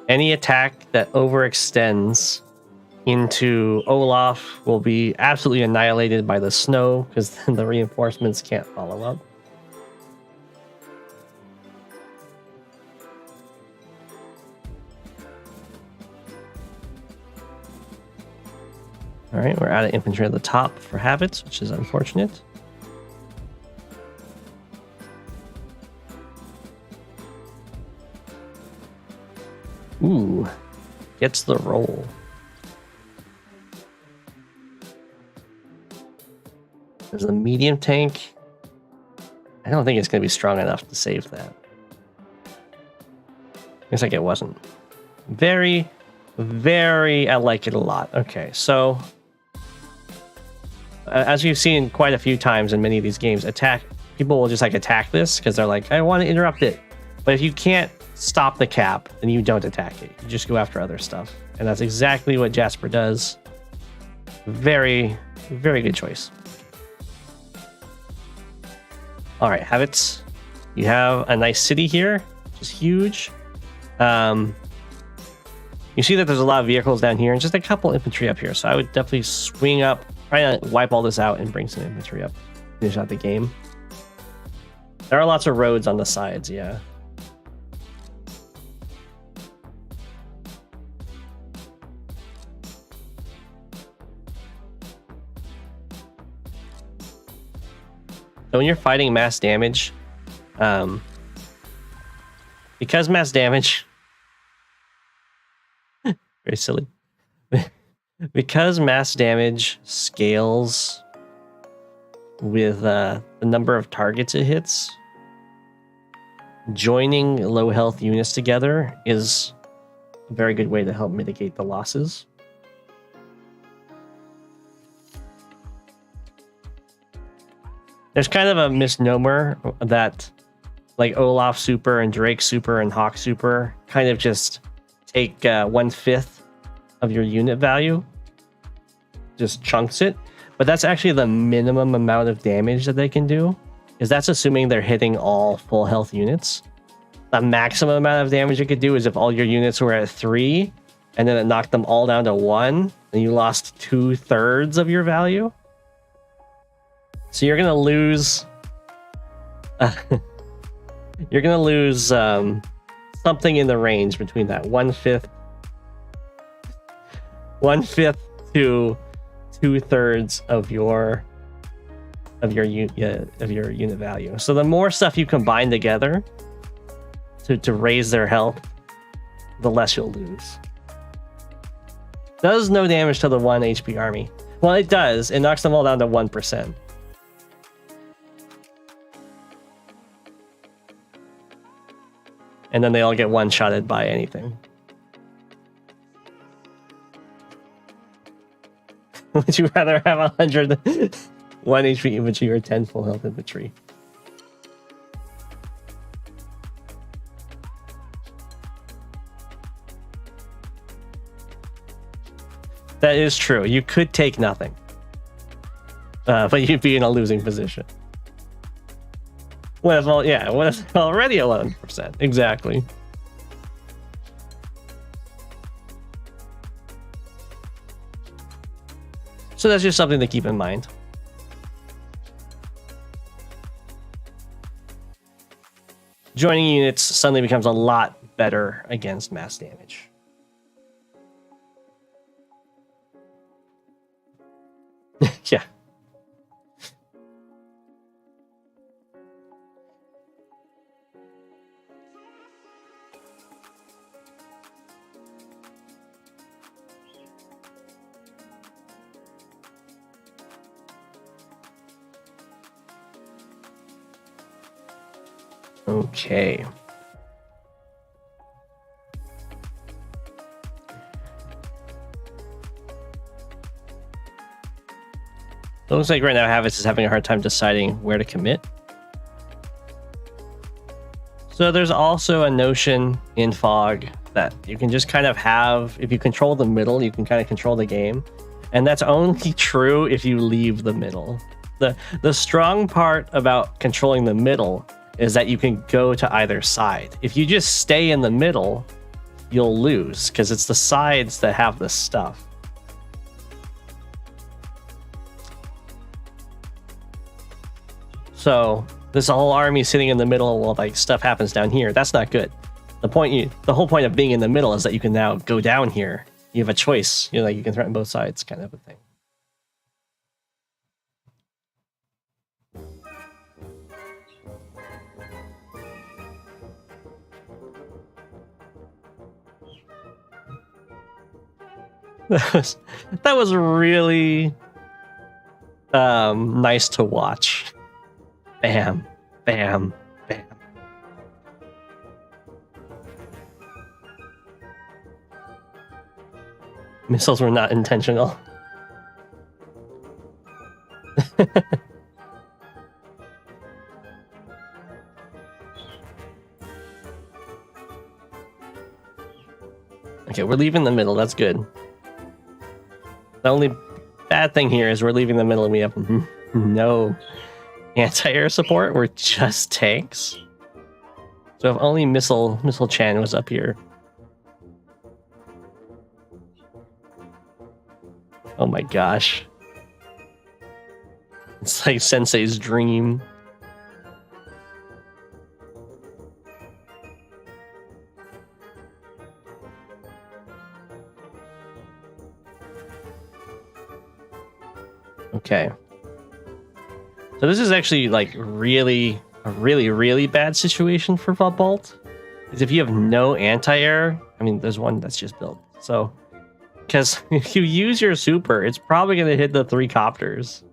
any attack that overextends into Olaf will be absolutely annihilated by the snow, because then the reinforcements can't follow up. All right, we're out of infantry at the top for habits, which is unfortunate. Ooh, gets the roll. There's the medium tank. I don't think it's going to be strong enough to save that. Looks like it wasn't. Very, very, I like it a lot. Okay, so as you've seen quite a few times in many of these games, people will just like attack this because they're like, I want to interrupt it. But if you can't stop the cap, then you don't attack it. You just go after other stuff. And that's exactly what Jasper does. Very, very good choice. All right, habits. You have a nice city here, which is huge. You see that there's a lot of vehicles down here and just a couple infantry up here. So I would definitely swing up, try to wipe all this out and bring some infantry up. Finish out the game. There are lots of roads on the sides, yeah. So when you're fighting mass damage, because mass damage, very silly, because mass damage scales with the number of targets it hits, joining low health units together is a very good way to help mitigate the losses. There's kind of a misnomer that like Olaf Super and Drake Super and Hawk Super kind of just take 1/5 of your unit value, just chunks it. But that's actually the minimum amount of damage that they can do, is that's assuming they're hitting all full health units. The maximum amount of damage it could do is if all your units were at 3 and then it knocked them all down to 1 and you lost 2/3 of your value. So you're gonna lose you're gonna lose something in the range between that 1/5 to 2/3 of your unit value. So the more stuff you combine together to raise their health, the less you'll lose. Does no damage to the 1 HP army. Well, it does. It knocks them all down to 1%. And then they all get one-shotted by anything. Would you rather have 100 1 HP infantry or 10 full health infantry? That is true. You could take nothing. But you'd be in a losing position. What if already 11%? Exactly. So that's just something to keep in mind. Joining units suddenly becomes a lot better against mass damage. Yeah. Okay. It looks like right now Havitz is having a hard time deciding where to commit. So there's also a notion in Fog that you can just kind of have, if you control the middle, you can kind of control the game. And that's only true if you leave the middle. The strong part about controlling the middle is that you can go to either side. If you just stay in the middle, you'll lose because it's the sides that have the stuff. So this whole army sitting in the middle while like stuff happens down here, that's not good. The whole point of being in the middle is that you can now go down here. You have a choice. You know, like you can threaten both sides, kind of a thing. That was really nice to watch. Bam, bam, bam. Missiles were not intentional. Okay, we're leaving the middle. That's good. The only bad thing here is we're leaving the middle and we have no anti-air support. We're just tanks. So if only Missile Chan was up here. Oh my gosh. It's like Sensei's dream. Okay. So this is actually like a really bad situation for Vault. Is if you have no anti-air, I mean, there's one that's just built. So, because if you use your super, it's probably going to hit the 3 copters.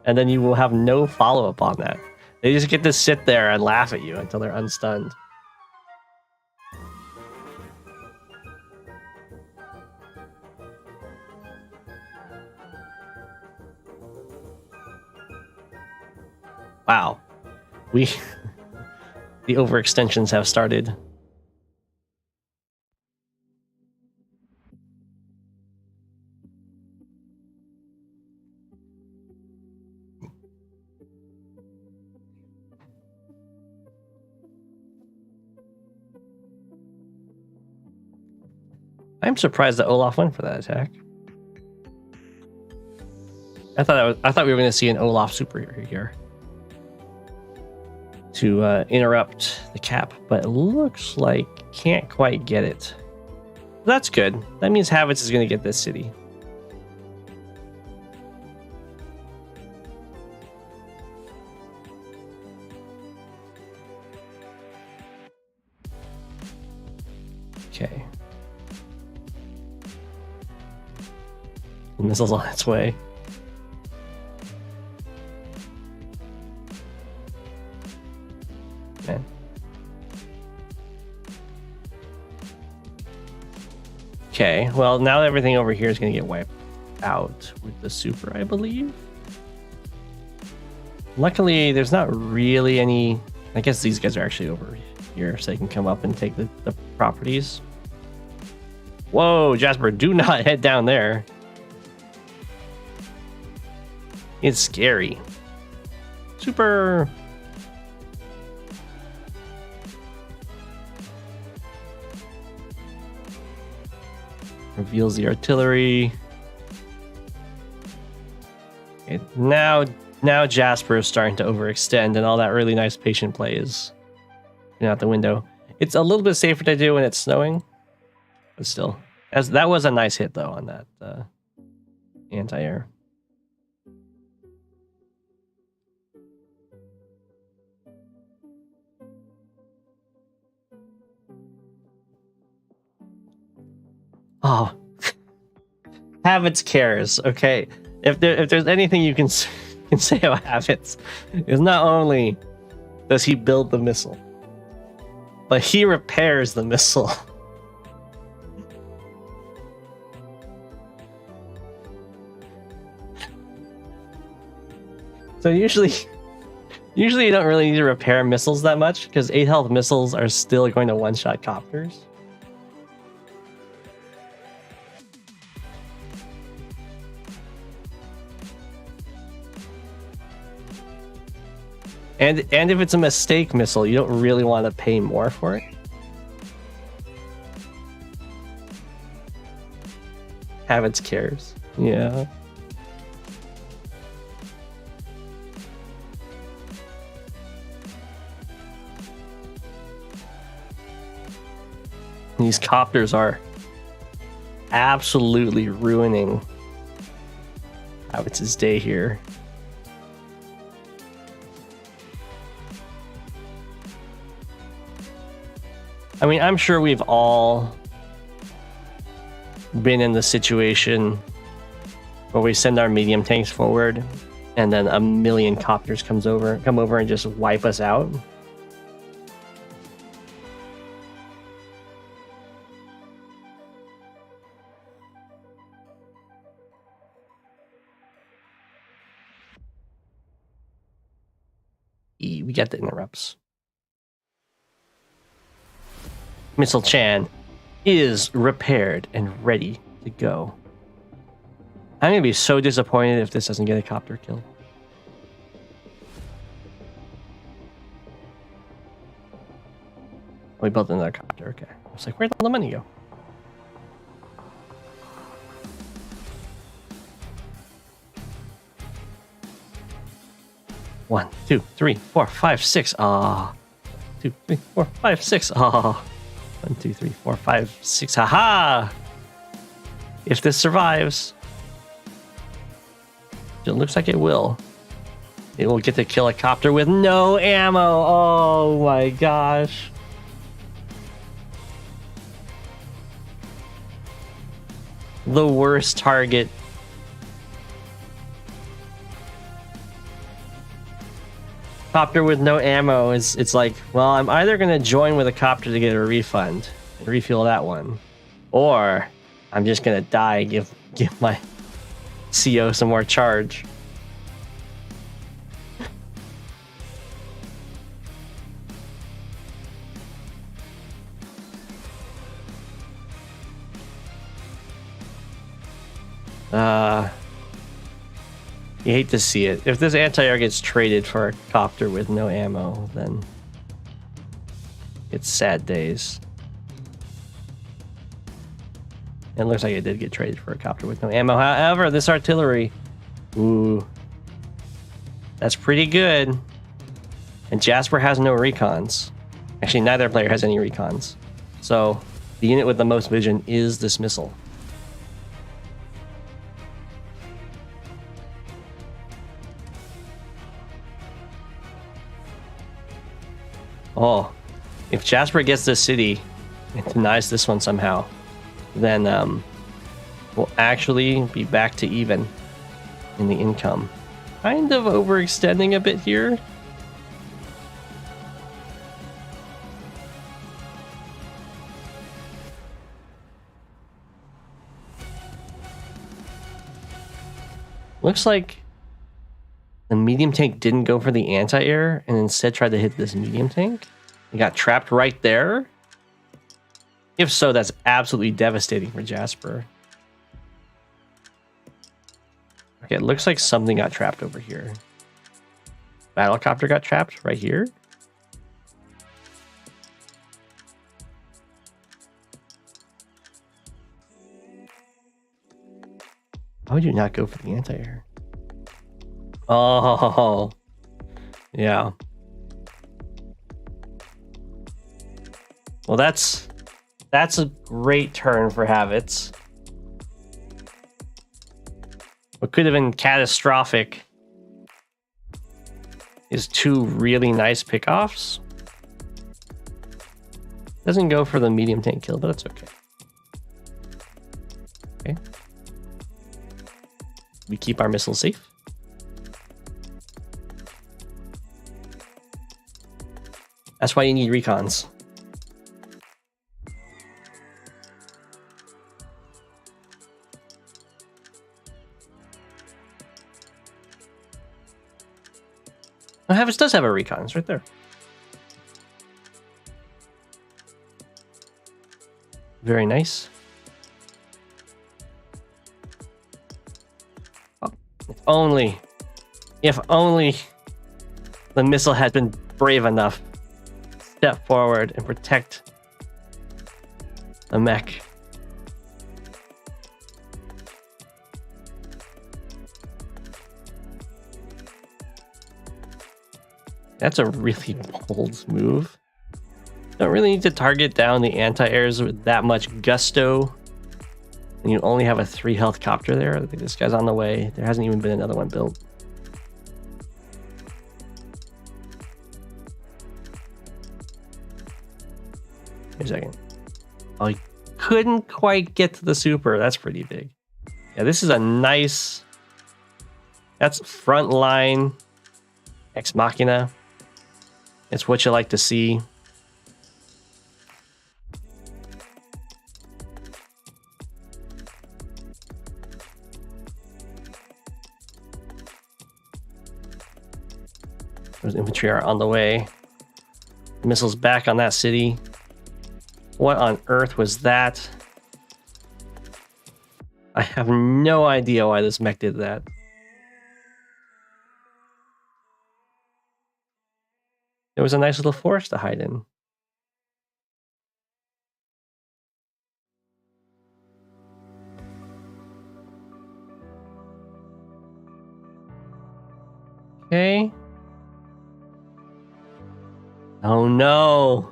And then you will have no follow-up on that. They just get to sit there and laugh at you until they're unstunned. Wow. The overextensions have started. I'm surprised that Olaf went for that attack. I thought we were going to see an Olaf super here to interrupt the cap, but it looks like can't quite get it. That's good. That means Havitz is going to get this city. Okay. The missile's on its way. Man. Okay, well, now everything over here is going to get wiped out with the super, I believe. Luckily, there's not really any... I guess these guys are actually over here, so they can come up and take the properties. Whoa, Jasper, do not head down there. It's scary. Super. Reveals the artillery. Okay, now Jasper is starting to overextend, and all that really nice patient play is out the window. It's a little bit safer to do when it's snowing, but still, as that was a nice hit though on that anti-air. Oh, Havitz cares. Okay, if there's anything you can say about Havitz, is not only does he build the missile, but he repairs the missile. So usually you don't really need to repair missiles that much because 8 health missiles are still going to one-shot copters. And if it's a mistake missile, you don't really want to pay more for it. Havitz cares. Yeah. These copters are absolutely ruining Havitz's day here. I mean, I'm sure we've all been in the situation where we send our medium tanks forward and then a million copters come over and just wipe us out. We got the interrupts. Missile Chan is repaired and ready to go. I'm gonna be so disappointed if this doesn't get a copter kill. We built another copter, okay. I was like, where'd all the money go? One, two, three, four, five, six. Ah. 2, 3, 4, 5, 6. Ah. 1, 2, 3, 4, 5, 6. Haha! If this survives, it looks like it will. It will get to kill a copter with no ammo. Oh my gosh. The worst target. Copter with no ammo is, it's like, well, I'm either gonna join with a copter to get a refund and refuel that one, or I'm just gonna die, give my CO some more charge. You hate to see it. If this anti-air gets traded for a copter with no ammo, then it's sad days. It looks like it did get traded for a copter with no ammo. However, this artillery, ooh, that's pretty good. And Jasper has no recons. Actually, neither player has any recons. So the unit with the most vision is this missile. Oh, if Jasper gets this city and denies this one somehow, then we'll actually be back to even in the income. Kind of overextending a bit here. Looks like the medium tank didn't go for the anti-air and instead tried to hit this medium tank. It got trapped right there. If so, that's absolutely devastating for Jasper. Okay, it looks like something got trapped over here. Battlecopter got trapped right here. Why would you not go for the anti-air? Oh, yeah. Well, that's a great turn for Havits. What could have been catastrophic is 2 really nice pickoffs. Doesn't go for the medium tank kill, but that's okay. Okay. We keep our missiles safe. That's why you need recons. Oh, Havits does have a recon. It's right there. Very nice. Oh, if only the missile had been brave enough to step forward and protect the mech. That's a really bold move. Don't really need to target down the anti-airs with that much gusto. And you only have a 3 health copter there. I think this guy's on the way. There hasn't even been another one built. Wait a second. Oh, he couldn't quite get to the super. That's pretty big. Yeah, this is a nice That's frontline ex machina. It's what you like to see. Those infantry are on the way. Missiles back on that city. What on earth was that? I have no idea why this mech did that. There was a nice little forest to hide in. Okay. Oh no.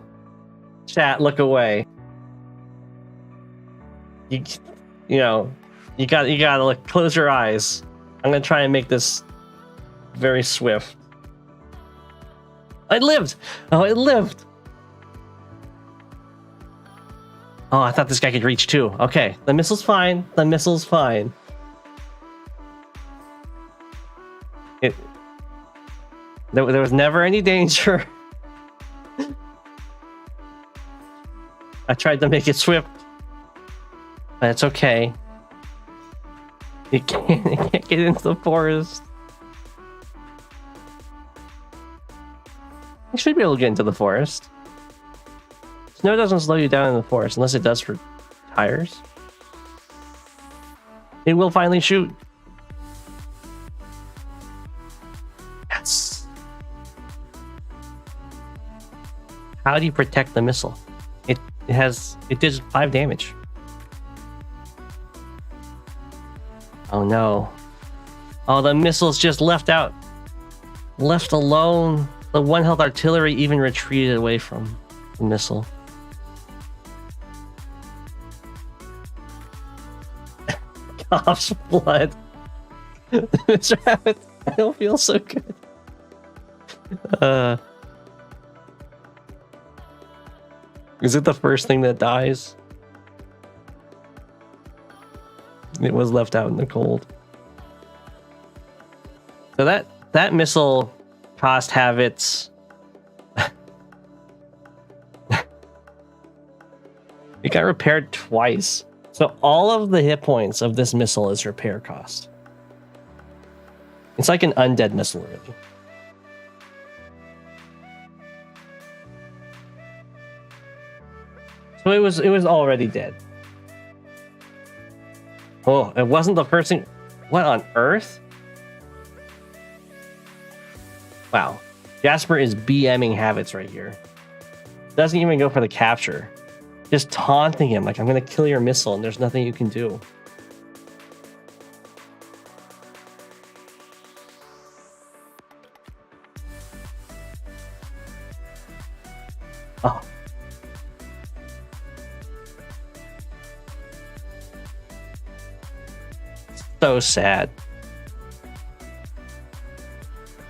Chat, look away. You know, you gotta look. Close your eyes. I'm gonna try and make this very swift. It lived. Oh, it lived. Oh, I thought this guy could reach too. Okay, the missile's fine. The missile's fine. There was never any danger. I tried to make it swift, but it's okay. It can't get into the forest. You should be able to get into the forest. Snow doesn't slow you down in the forest unless it does for tires. It will finally shoot. Yes. How do you protect the missile? It did 5 damage. Oh no. Oh, the missile's just left out. Left alone. The 1 health artillery even retreated away from the missile. Cough's blood. Mr. Rabbit, I don't feel so good. Is it the first thing that dies? It was left out in the cold. So that missile cost Havits. It got repaired twice. So all of the hit points of this missile is repair cost. It's like an undead missile, really. So it was already dead. Oh, it wasn't the first thing. What on earth? Wow. Jasper is BMing Havits right here. Doesn't even go for the capture. Just taunting him like, I'm gonna kill your missile and there's nothing you can do. Oh. So sad.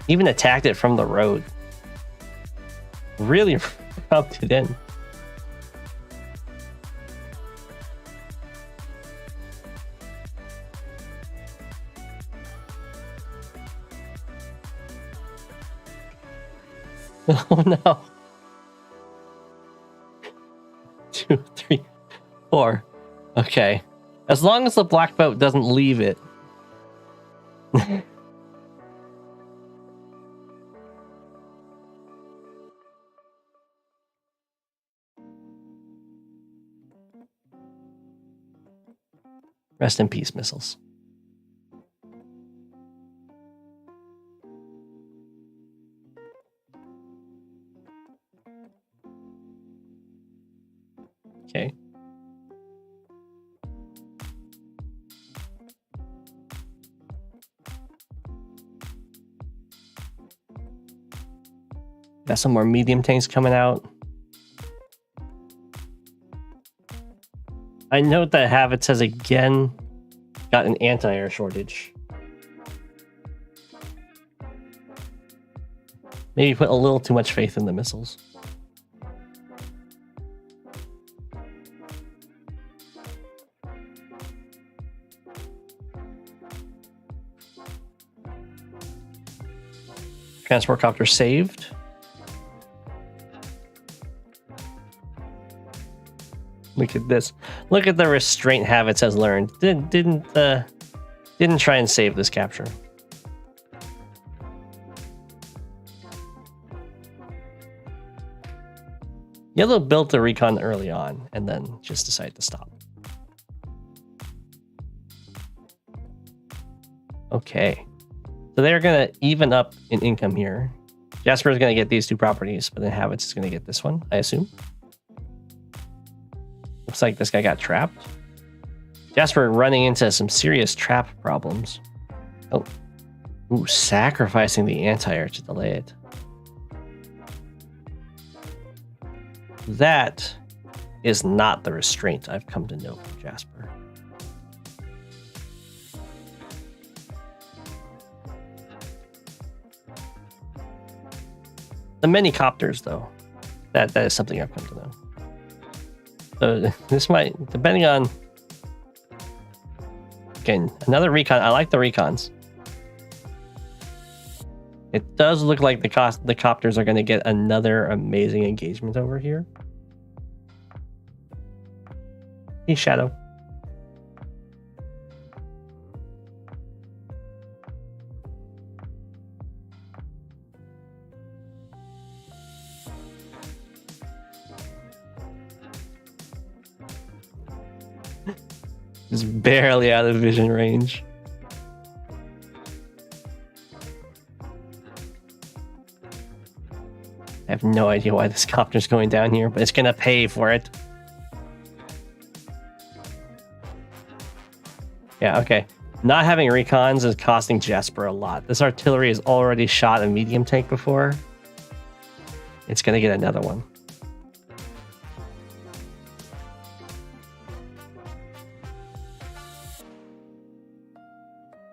Even attacked it from the road. Really rubbed it in. Oh no. 2, 3, 4. Okay. As long as the black boat doesn't leave it. Rest in peace, missiles. Okay. Got some more medium tanks coming out. I note that Havits has again got an anti-air shortage. Maybe put a little too much faith in the missiles. Transport copter saved. Look at this. Look at the restraint habits has learned. Didn't try and save this capture. Yellow built the recon early on and then just decided to stop. Okay. So they're going to even up in income here. Jasper is going to get these two properties, but then Habits is going to get this one, I assume. Looks like this guy got trapped. Jasper running into some serious trap problems. Oh. Ooh, sacrificing the anti-air to delay it. That is not the restraint I've come to know from Jasper. The many copters, though, that is something I've come to know. So this might, depending on, again, another recon. I like the recons. It does look like the copters are going to get another amazing engagement over here. Hey, Shadow. Just barely out of vision range. I have no idea why this copter's going down here, but it's gonna pay for it. Yeah, okay. Not having recons is costing Jasper a lot. This artillery has already shot a medium tank before. It's gonna get another one.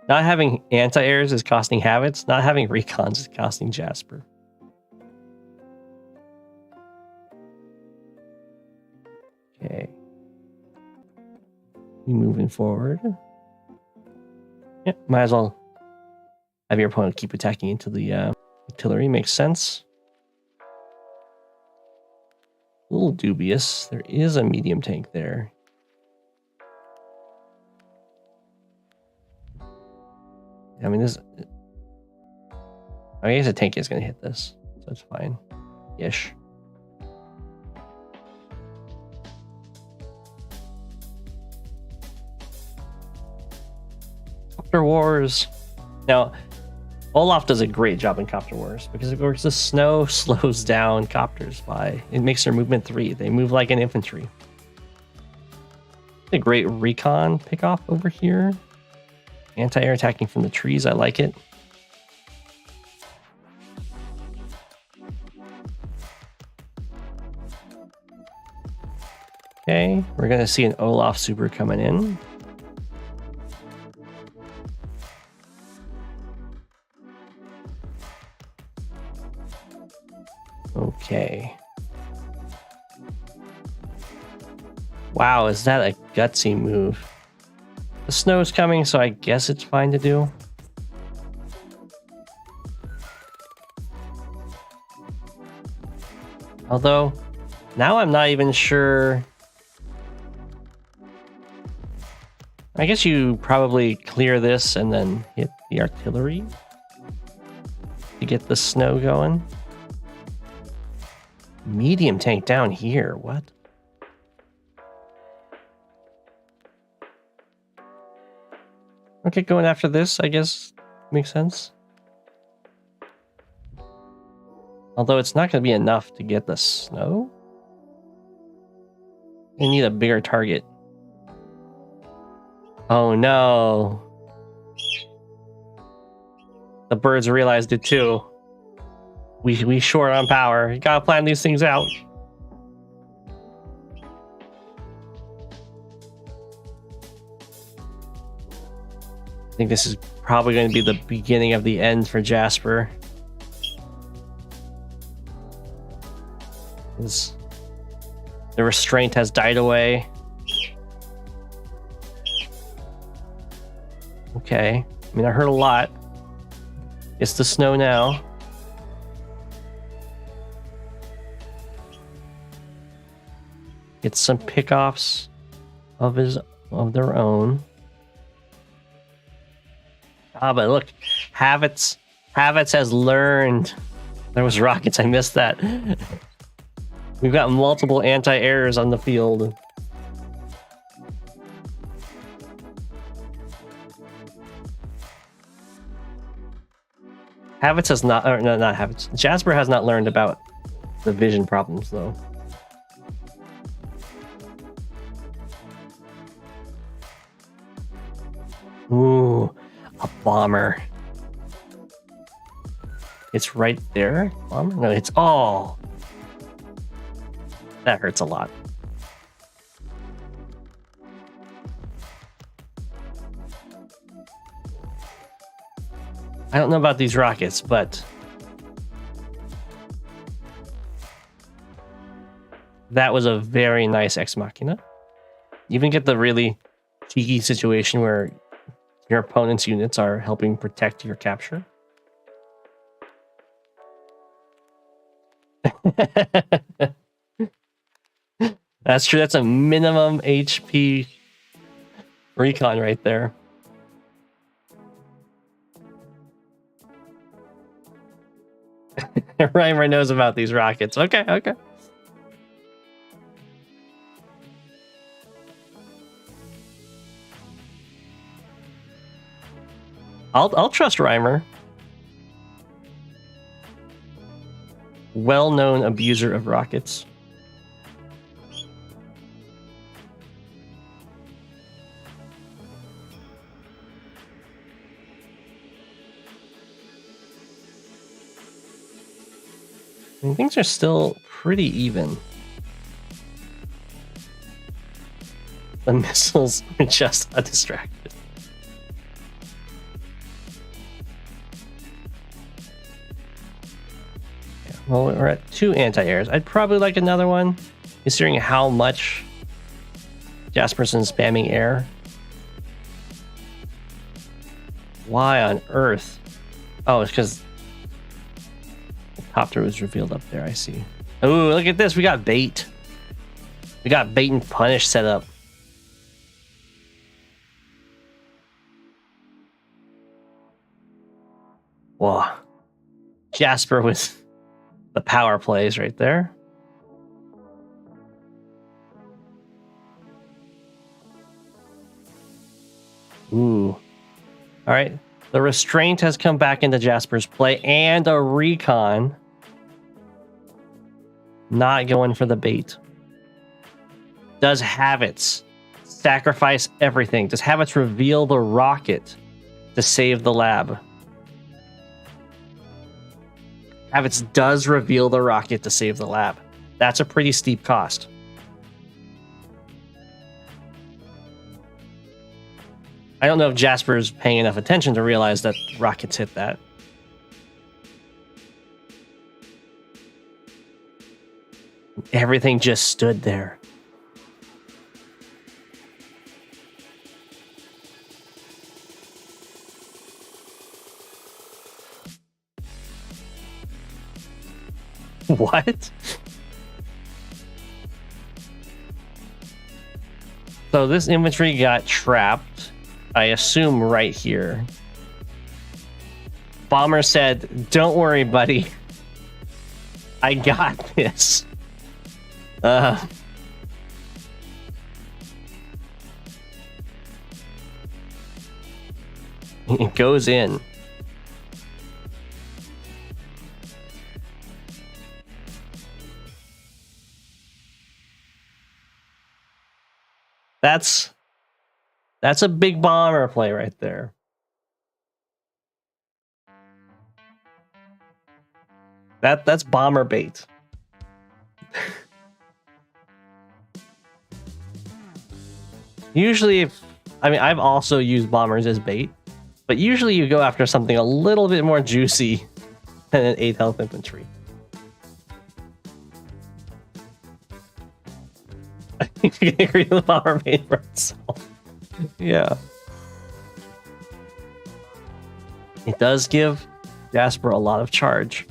Not having anti-airs is costing Habits. Not having recons is costing Jasper. Okay. Moving forward. Yep, might as well have your opponent keep attacking into the artillery. Makes sense. A little dubious. There is a medium tank there. I mean, this... I guess a tank is going to hit this, so it's fine. Ish. Copter Wars. Now, Olaf does a great job in Copter Wars because, of course, the snow slows down copters by... It makes their movement 3. They move like an infantry. A great recon pickoff over here. Anti-air attacking from the trees. I like it. Okay, we're going to see an Olaf super coming in. Okay. Wow, is that a gutsy move? The snow's coming, so I guess it's fine to do. Although, now I'm not even sure. I guess you probably clear this and then hit the artillery to get the snow going. Medium tank down here, what? Okay, going after this, I guess, makes sense. Although it's not going to be enough to get the snow. You need a bigger target. Oh no. The birds realized it too. We short on power. You gotta plan these things out. I think this is probably going to be the beginning of the end for Jasper. The restraint has died away. Okay. I mean, I heard a lot. It's the snow now. get some pickoffs of their own. Ah, but look, Habits has learned. There was rockets. I missed that. We've got multiple anti-airs on the field. Habits has not, or no, not Habits. Jasper has not learned about the vision problems, though. Ooh, a bomber. It's right there. Bomber? No, it's all. That hurts a lot. I don't know about these rockets, but that was a very nice Ex Machina. You even get the really cheeky situation where your opponent's units are helping protect your capture. That's true. That's a minimum HP recon right there. Reimer knows about these rockets. Okay, okay. I'll trust Reimer. Well-known abuser of rockets. I mean, things are still pretty even. The missiles are just a distraction. Yeah, well, we're at 2 anti-airs. I'd probably like another one, considering how much Jasperson's spamming air. Why on earth? Oh, it's because Copter was revealed up there, I see. Oh, look at this. We got bait. We got bait and punish set up. Whoa. Jasper with the power plays right there. Ooh. All right. The restraint has come back into Jasper's play and a recon. Not going for the bait. Does Habits sacrifice everything? Does Habits reveal the rocket to save the lab? Habits does reveal the rocket to save the lab. That's a pretty steep cost. I don't know if Jasper's paying enough attention to realize that rockets hit that. Everything just stood there. What? So this infantry got trapped, I assume right here. Bomber said, "Don't worry, buddy. I got this." It goes in. That's a big bomber play right there. That's bomber bait. Usually, I've also used bombers as bait, but usually you go after something a little bit more juicy than an 8 health infantry. You can agree the bomber made for itself. Yeah. It does give Jasper a lot of charge.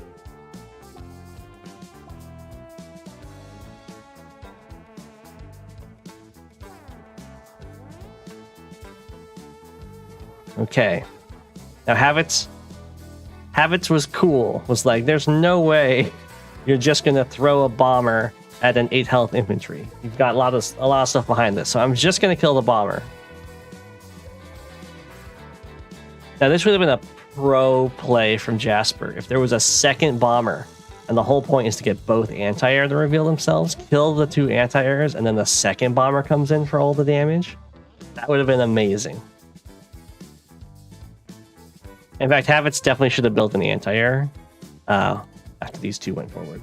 Okay. Now Habits was cool. Was like, there's no way you're just gonna throw a bomber at an 8 health infantry. You've got a lot of stuff behind this, so I'm just gonna kill the bomber. Now this would have been a pro play from Jasper if there was a second bomber, and the whole point is to get both anti-air to reveal themselves, kill the 2 anti-airs, and then the second bomber comes in for all the damage. That would have been amazing. In fact, Habits definitely should have built an anti-air after these 2 went forward.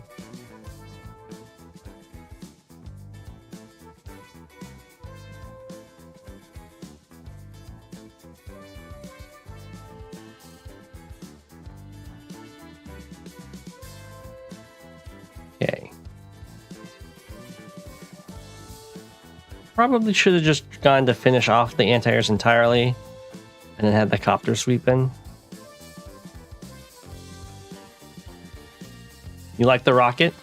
Okay. Probably should have just gone to finish off the anti-airs entirely and then had the copter sweep in. You like the rocket?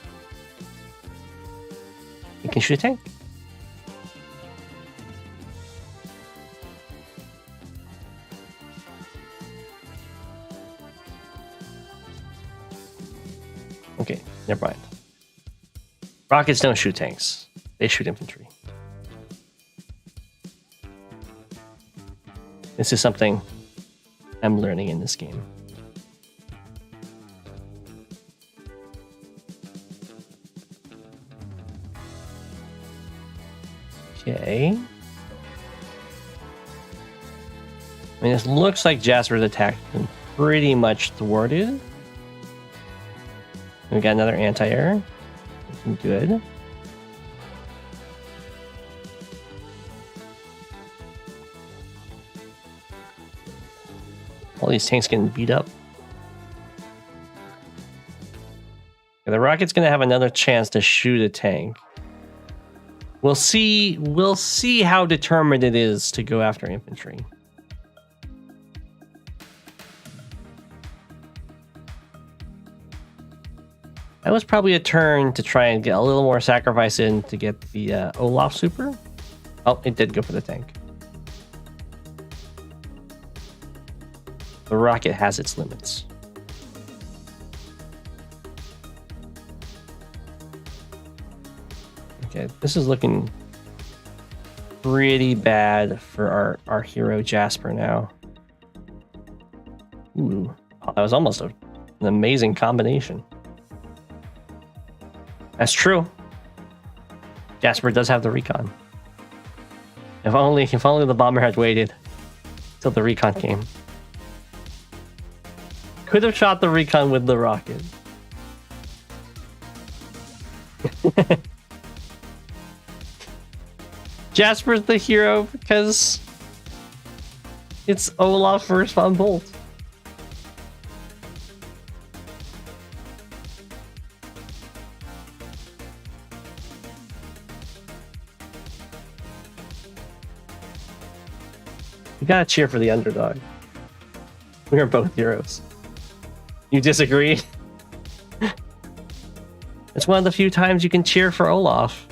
You can shoot a tank. Okay, never mind. Rockets don't shoot tanks. They shoot infantry. This is something I'm learning in this game. Okay. I mean, this looks like Jasper's attack has been pretty much thwarted. We got another anti-air. Looking good. All these tanks getting beat up. The rocket's gonna have another chance to shoot a tank. We'll see how determined it is to go after infantry. That was probably a turn to try and get a little more sacrifice in to get the Olaf super. Oh, it did go for the tank. The rocket has its limits. Okay, this is looking pretty bad for our hero Jasper now. Ooh, that was almost an amazing combination. That's true. Jasper does have the recon. If only the bomber had waited till the recon came. Could have shot the recon with the rocket. Jasper's the hero because it's Olaf versus Von Bolt. You gotta cheer for the underdog. We are both heroes. You disagree? It's one of the few times you can cheer for Olaf.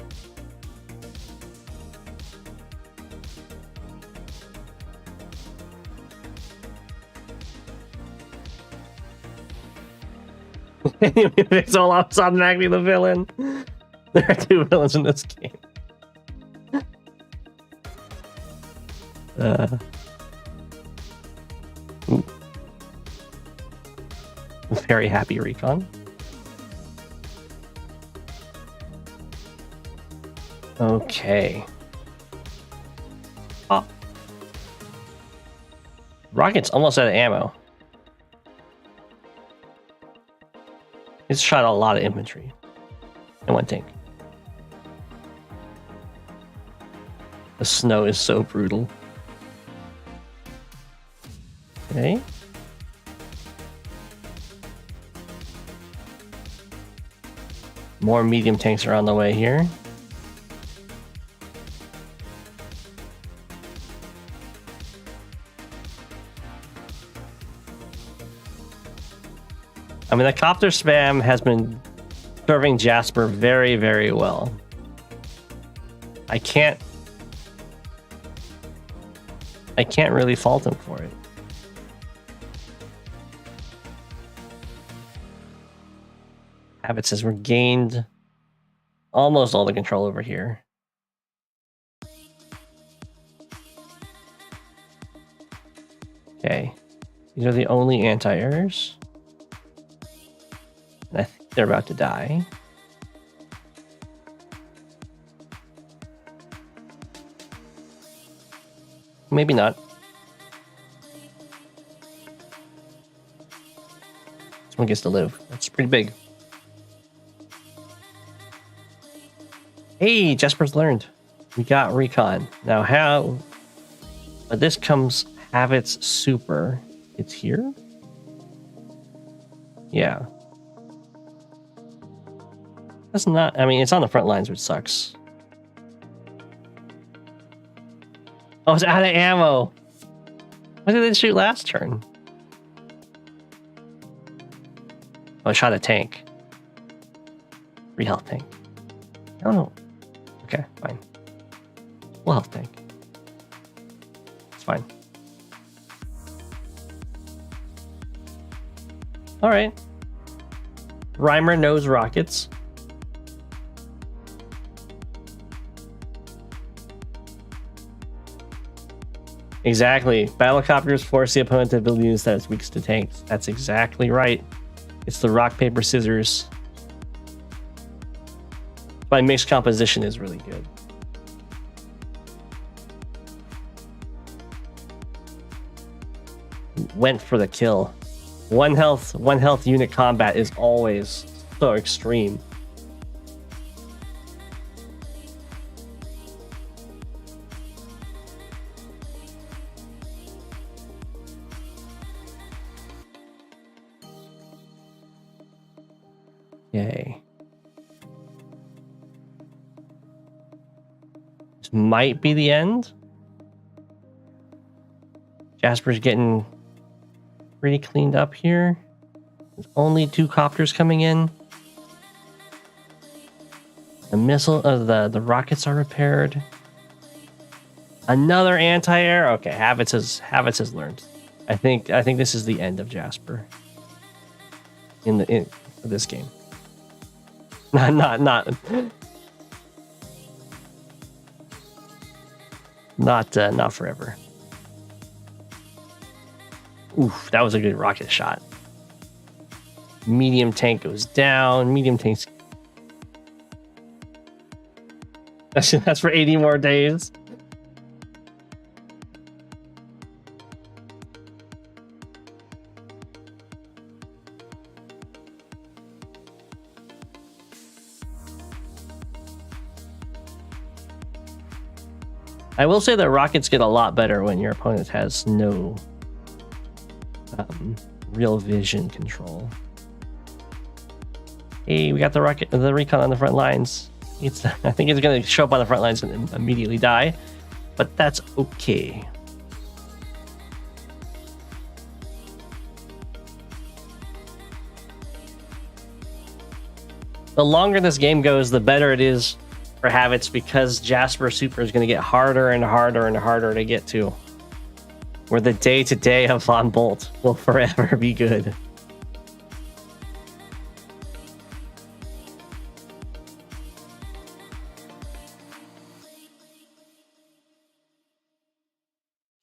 Makes Olaf automatically the villain. There are 2 villains in this game. Ooh. Very happy recon. Okay. Oh. Rocket's almost out of ammo. It's shot a lot of infantry and 1 tank. The snow is so brutal. Okay. More medium tanks are on the way here. I mean, the copter spam has been serving Jasper very, very well. I can't really fault him for it. Habit says regained almost all the control over here. Okay. These are the only anti-airs. And I think they're about to die. Maybe not. This one gets to live. That's pretty big. Hey, Jasper's learned. We got recon. Now how... But this comes Habit's super. It's here? Yeah. That's not... I mean, it's on the front lines, which sucks. Oh, it's out of ammo. Why did it shoot last turn? Oh, I shot a tank. 3 health tank. I don't know. Okay, fine. Full health tank. It's fine. Alright. Reimer knows rockets. Exactly. Battlecopters force the opponent to build units that is weak to tanks. That's exactly right. It's the rock, paper, scissors. My mixed composition is really good. Went for the kill. One health unit combat is always so extreme. Yay. This might be the end. Jasper's getting pretty cleaned up here. There's only 2 copters coming in. The missile, the rockets are repaired. Another anti-air. Okay, Habits has learned. I think this is the end of Jasper in this game. Not forever. Oof, that was a good rocket shot. Medium tank goes down. Medium tanks. That's for 80 more days. I will say that rockets get a lot better when your opponent has no real vision control. Hey, we got the recon on the front lines. I think it's going to show up on the front lines and immediately die, but that's okay. The longer this game goes, the better it is for Habits, because Jasper Super is going to get harder and harder and harder to get to. Where the day-to-day of Von Bolt will forever be good.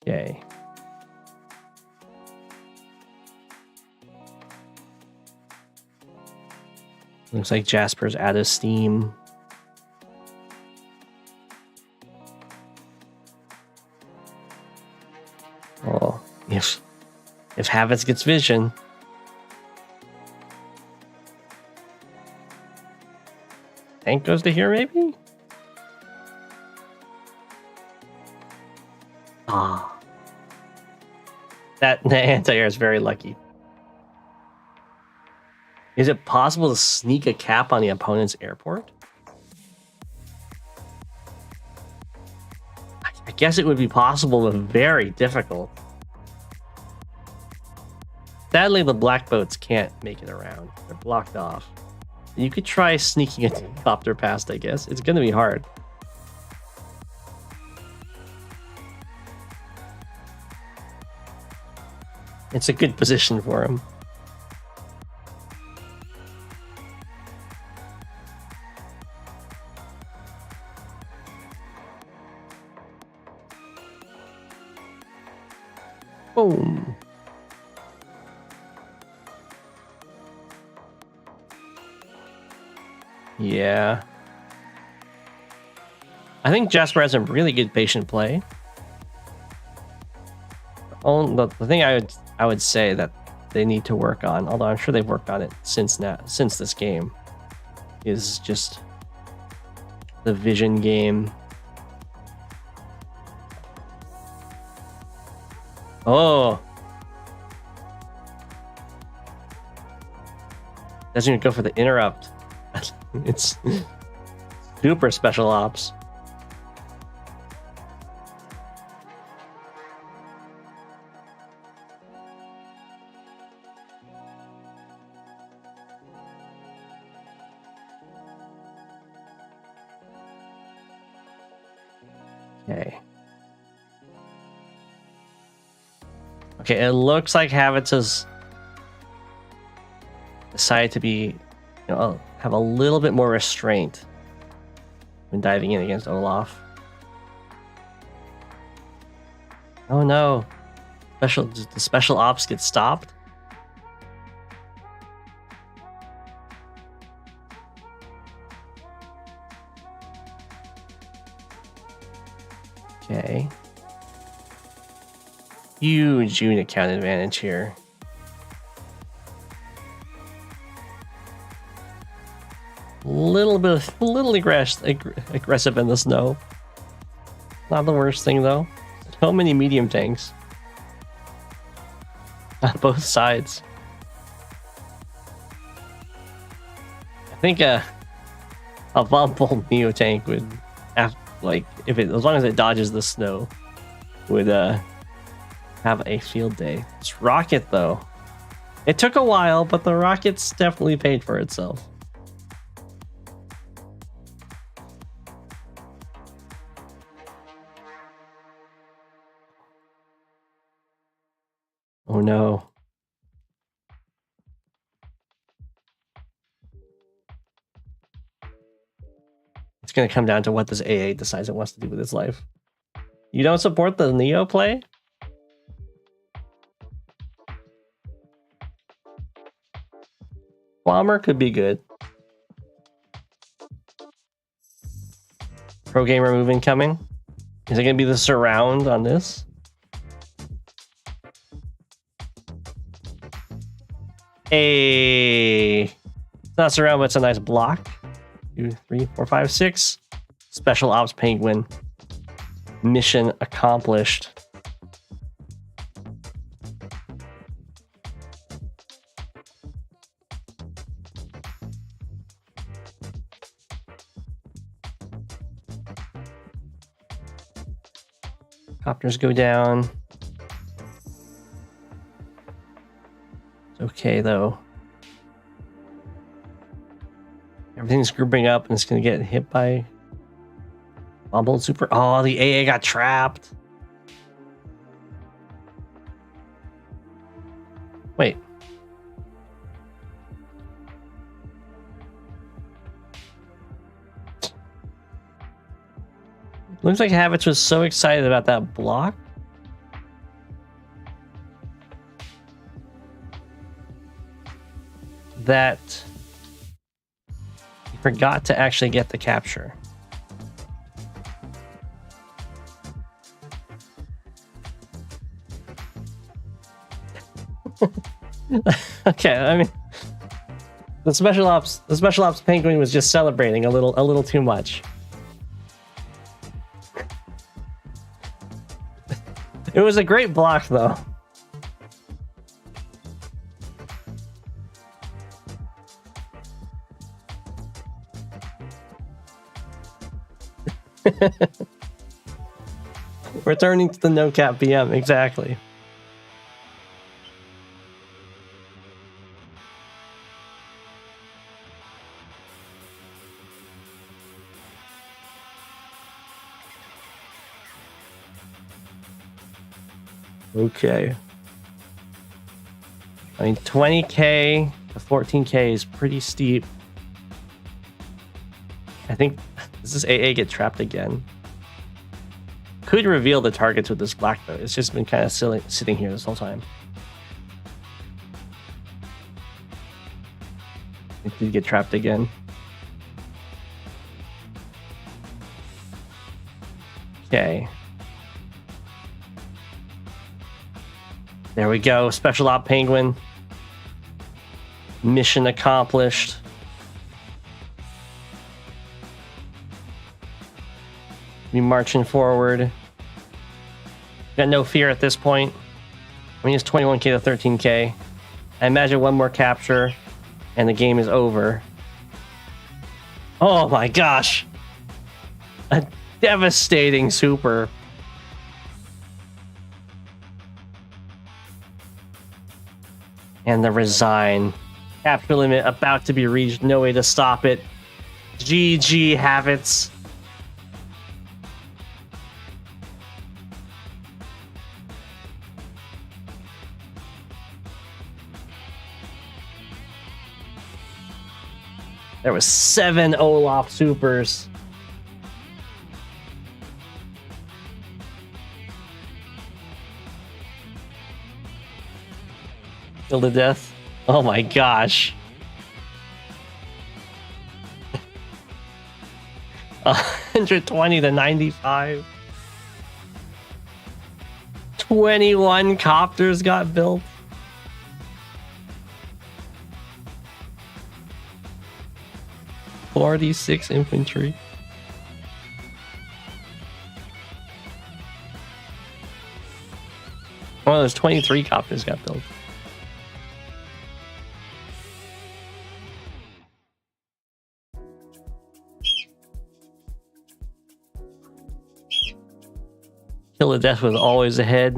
Okay. Looks like Jasper's out of steam. Oh, if Habits gets vision. Tank goes to here, maybe? Ah. That anti-air is very lucky. Is it possible to sneak a cap on the opponent's airport? I guess it would be possible, but very difficult. Sadly, the black boats can't make it around. They're blocked off. You could try sneaking a copter past, I guess. It's going to be hard. It's a good position for him. Boom. Yeah. I think Jasper has a really good patient play. The thing I would say that they need to work on, although I'm sure they've worked on it since this game, is just the vision game. Oh, doesn't even go for the interrupt. It's super special ops. Okay, it looks like Havitz has decided to be, have a little bit more restraint when diving in against Olaf. Oh no. The special ops get stopped? Okay. Huge unit count advantage here. Little aggressive in the snow. Not the worst thing though. So many medium tanks on both sides. I think a bomb bolt Neo tank would have, as long as it dodges the snow, would have a field day. This rocket though, it took a while, but the rocket's definitely paid for itself. Oh no. It's going to come down to what this AA decides it wants to do with its life. You don't support the Neo play? Bomber could be good. Pro gamer move incoming. Is it going to be the surround on this? It's not surround, but it's a nice block. 2, 3, 4, 5, 6. Special Ops Penguin. Mission accomplished. Copters go down. It's okay though. Everything's grouping up and it's gonna get hit by Bumble Super. Oh, the AA got trapped. Wait. Looks like Havitz was so excited about that block. That he forgot to actually get the capture. Okay, I mean, the special ops penguin was just celebrating a little too much. It was a great block though. Returning to the no cap BM, exactly. Okay. I mean, 20k to 14k is pretty steep. I think, does this AA get trapped again? could reveal the targets with this black though. It's just been kind of sitting here this whole time. It did get trapped again. Okay. There we go. Special Op Penguin. Mission accomplished. We marching forward. Got no fear at this point. I mean, it's 21k to 13k. I imagine one more capture and the game is over. Oh my gosh. A devastating super. And the resign. Capture limit about to be reached. No way to stop it. GG Havits. There was 7 Olaf supers. Killed to death. Oh my gosh. 120 to 95. 21 copters got built. .46 infantry. Oh, there's 23 copters got built. Kill to death was always ahead.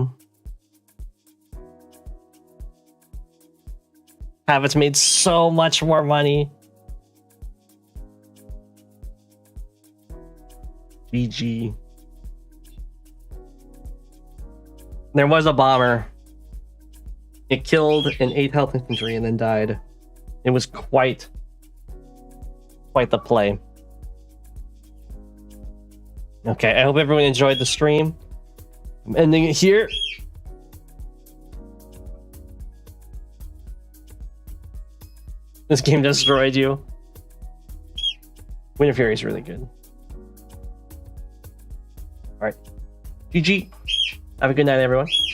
Havits made so much more money. GG. There was a bomber. It killed an 8 health infantry and then died. It was quite the play. Okay, I hope everyone enjoyed the stream. I'm ending it here. This game destroyed you. Winter Fury is really good. Alright. GG. Have a good night, everyone.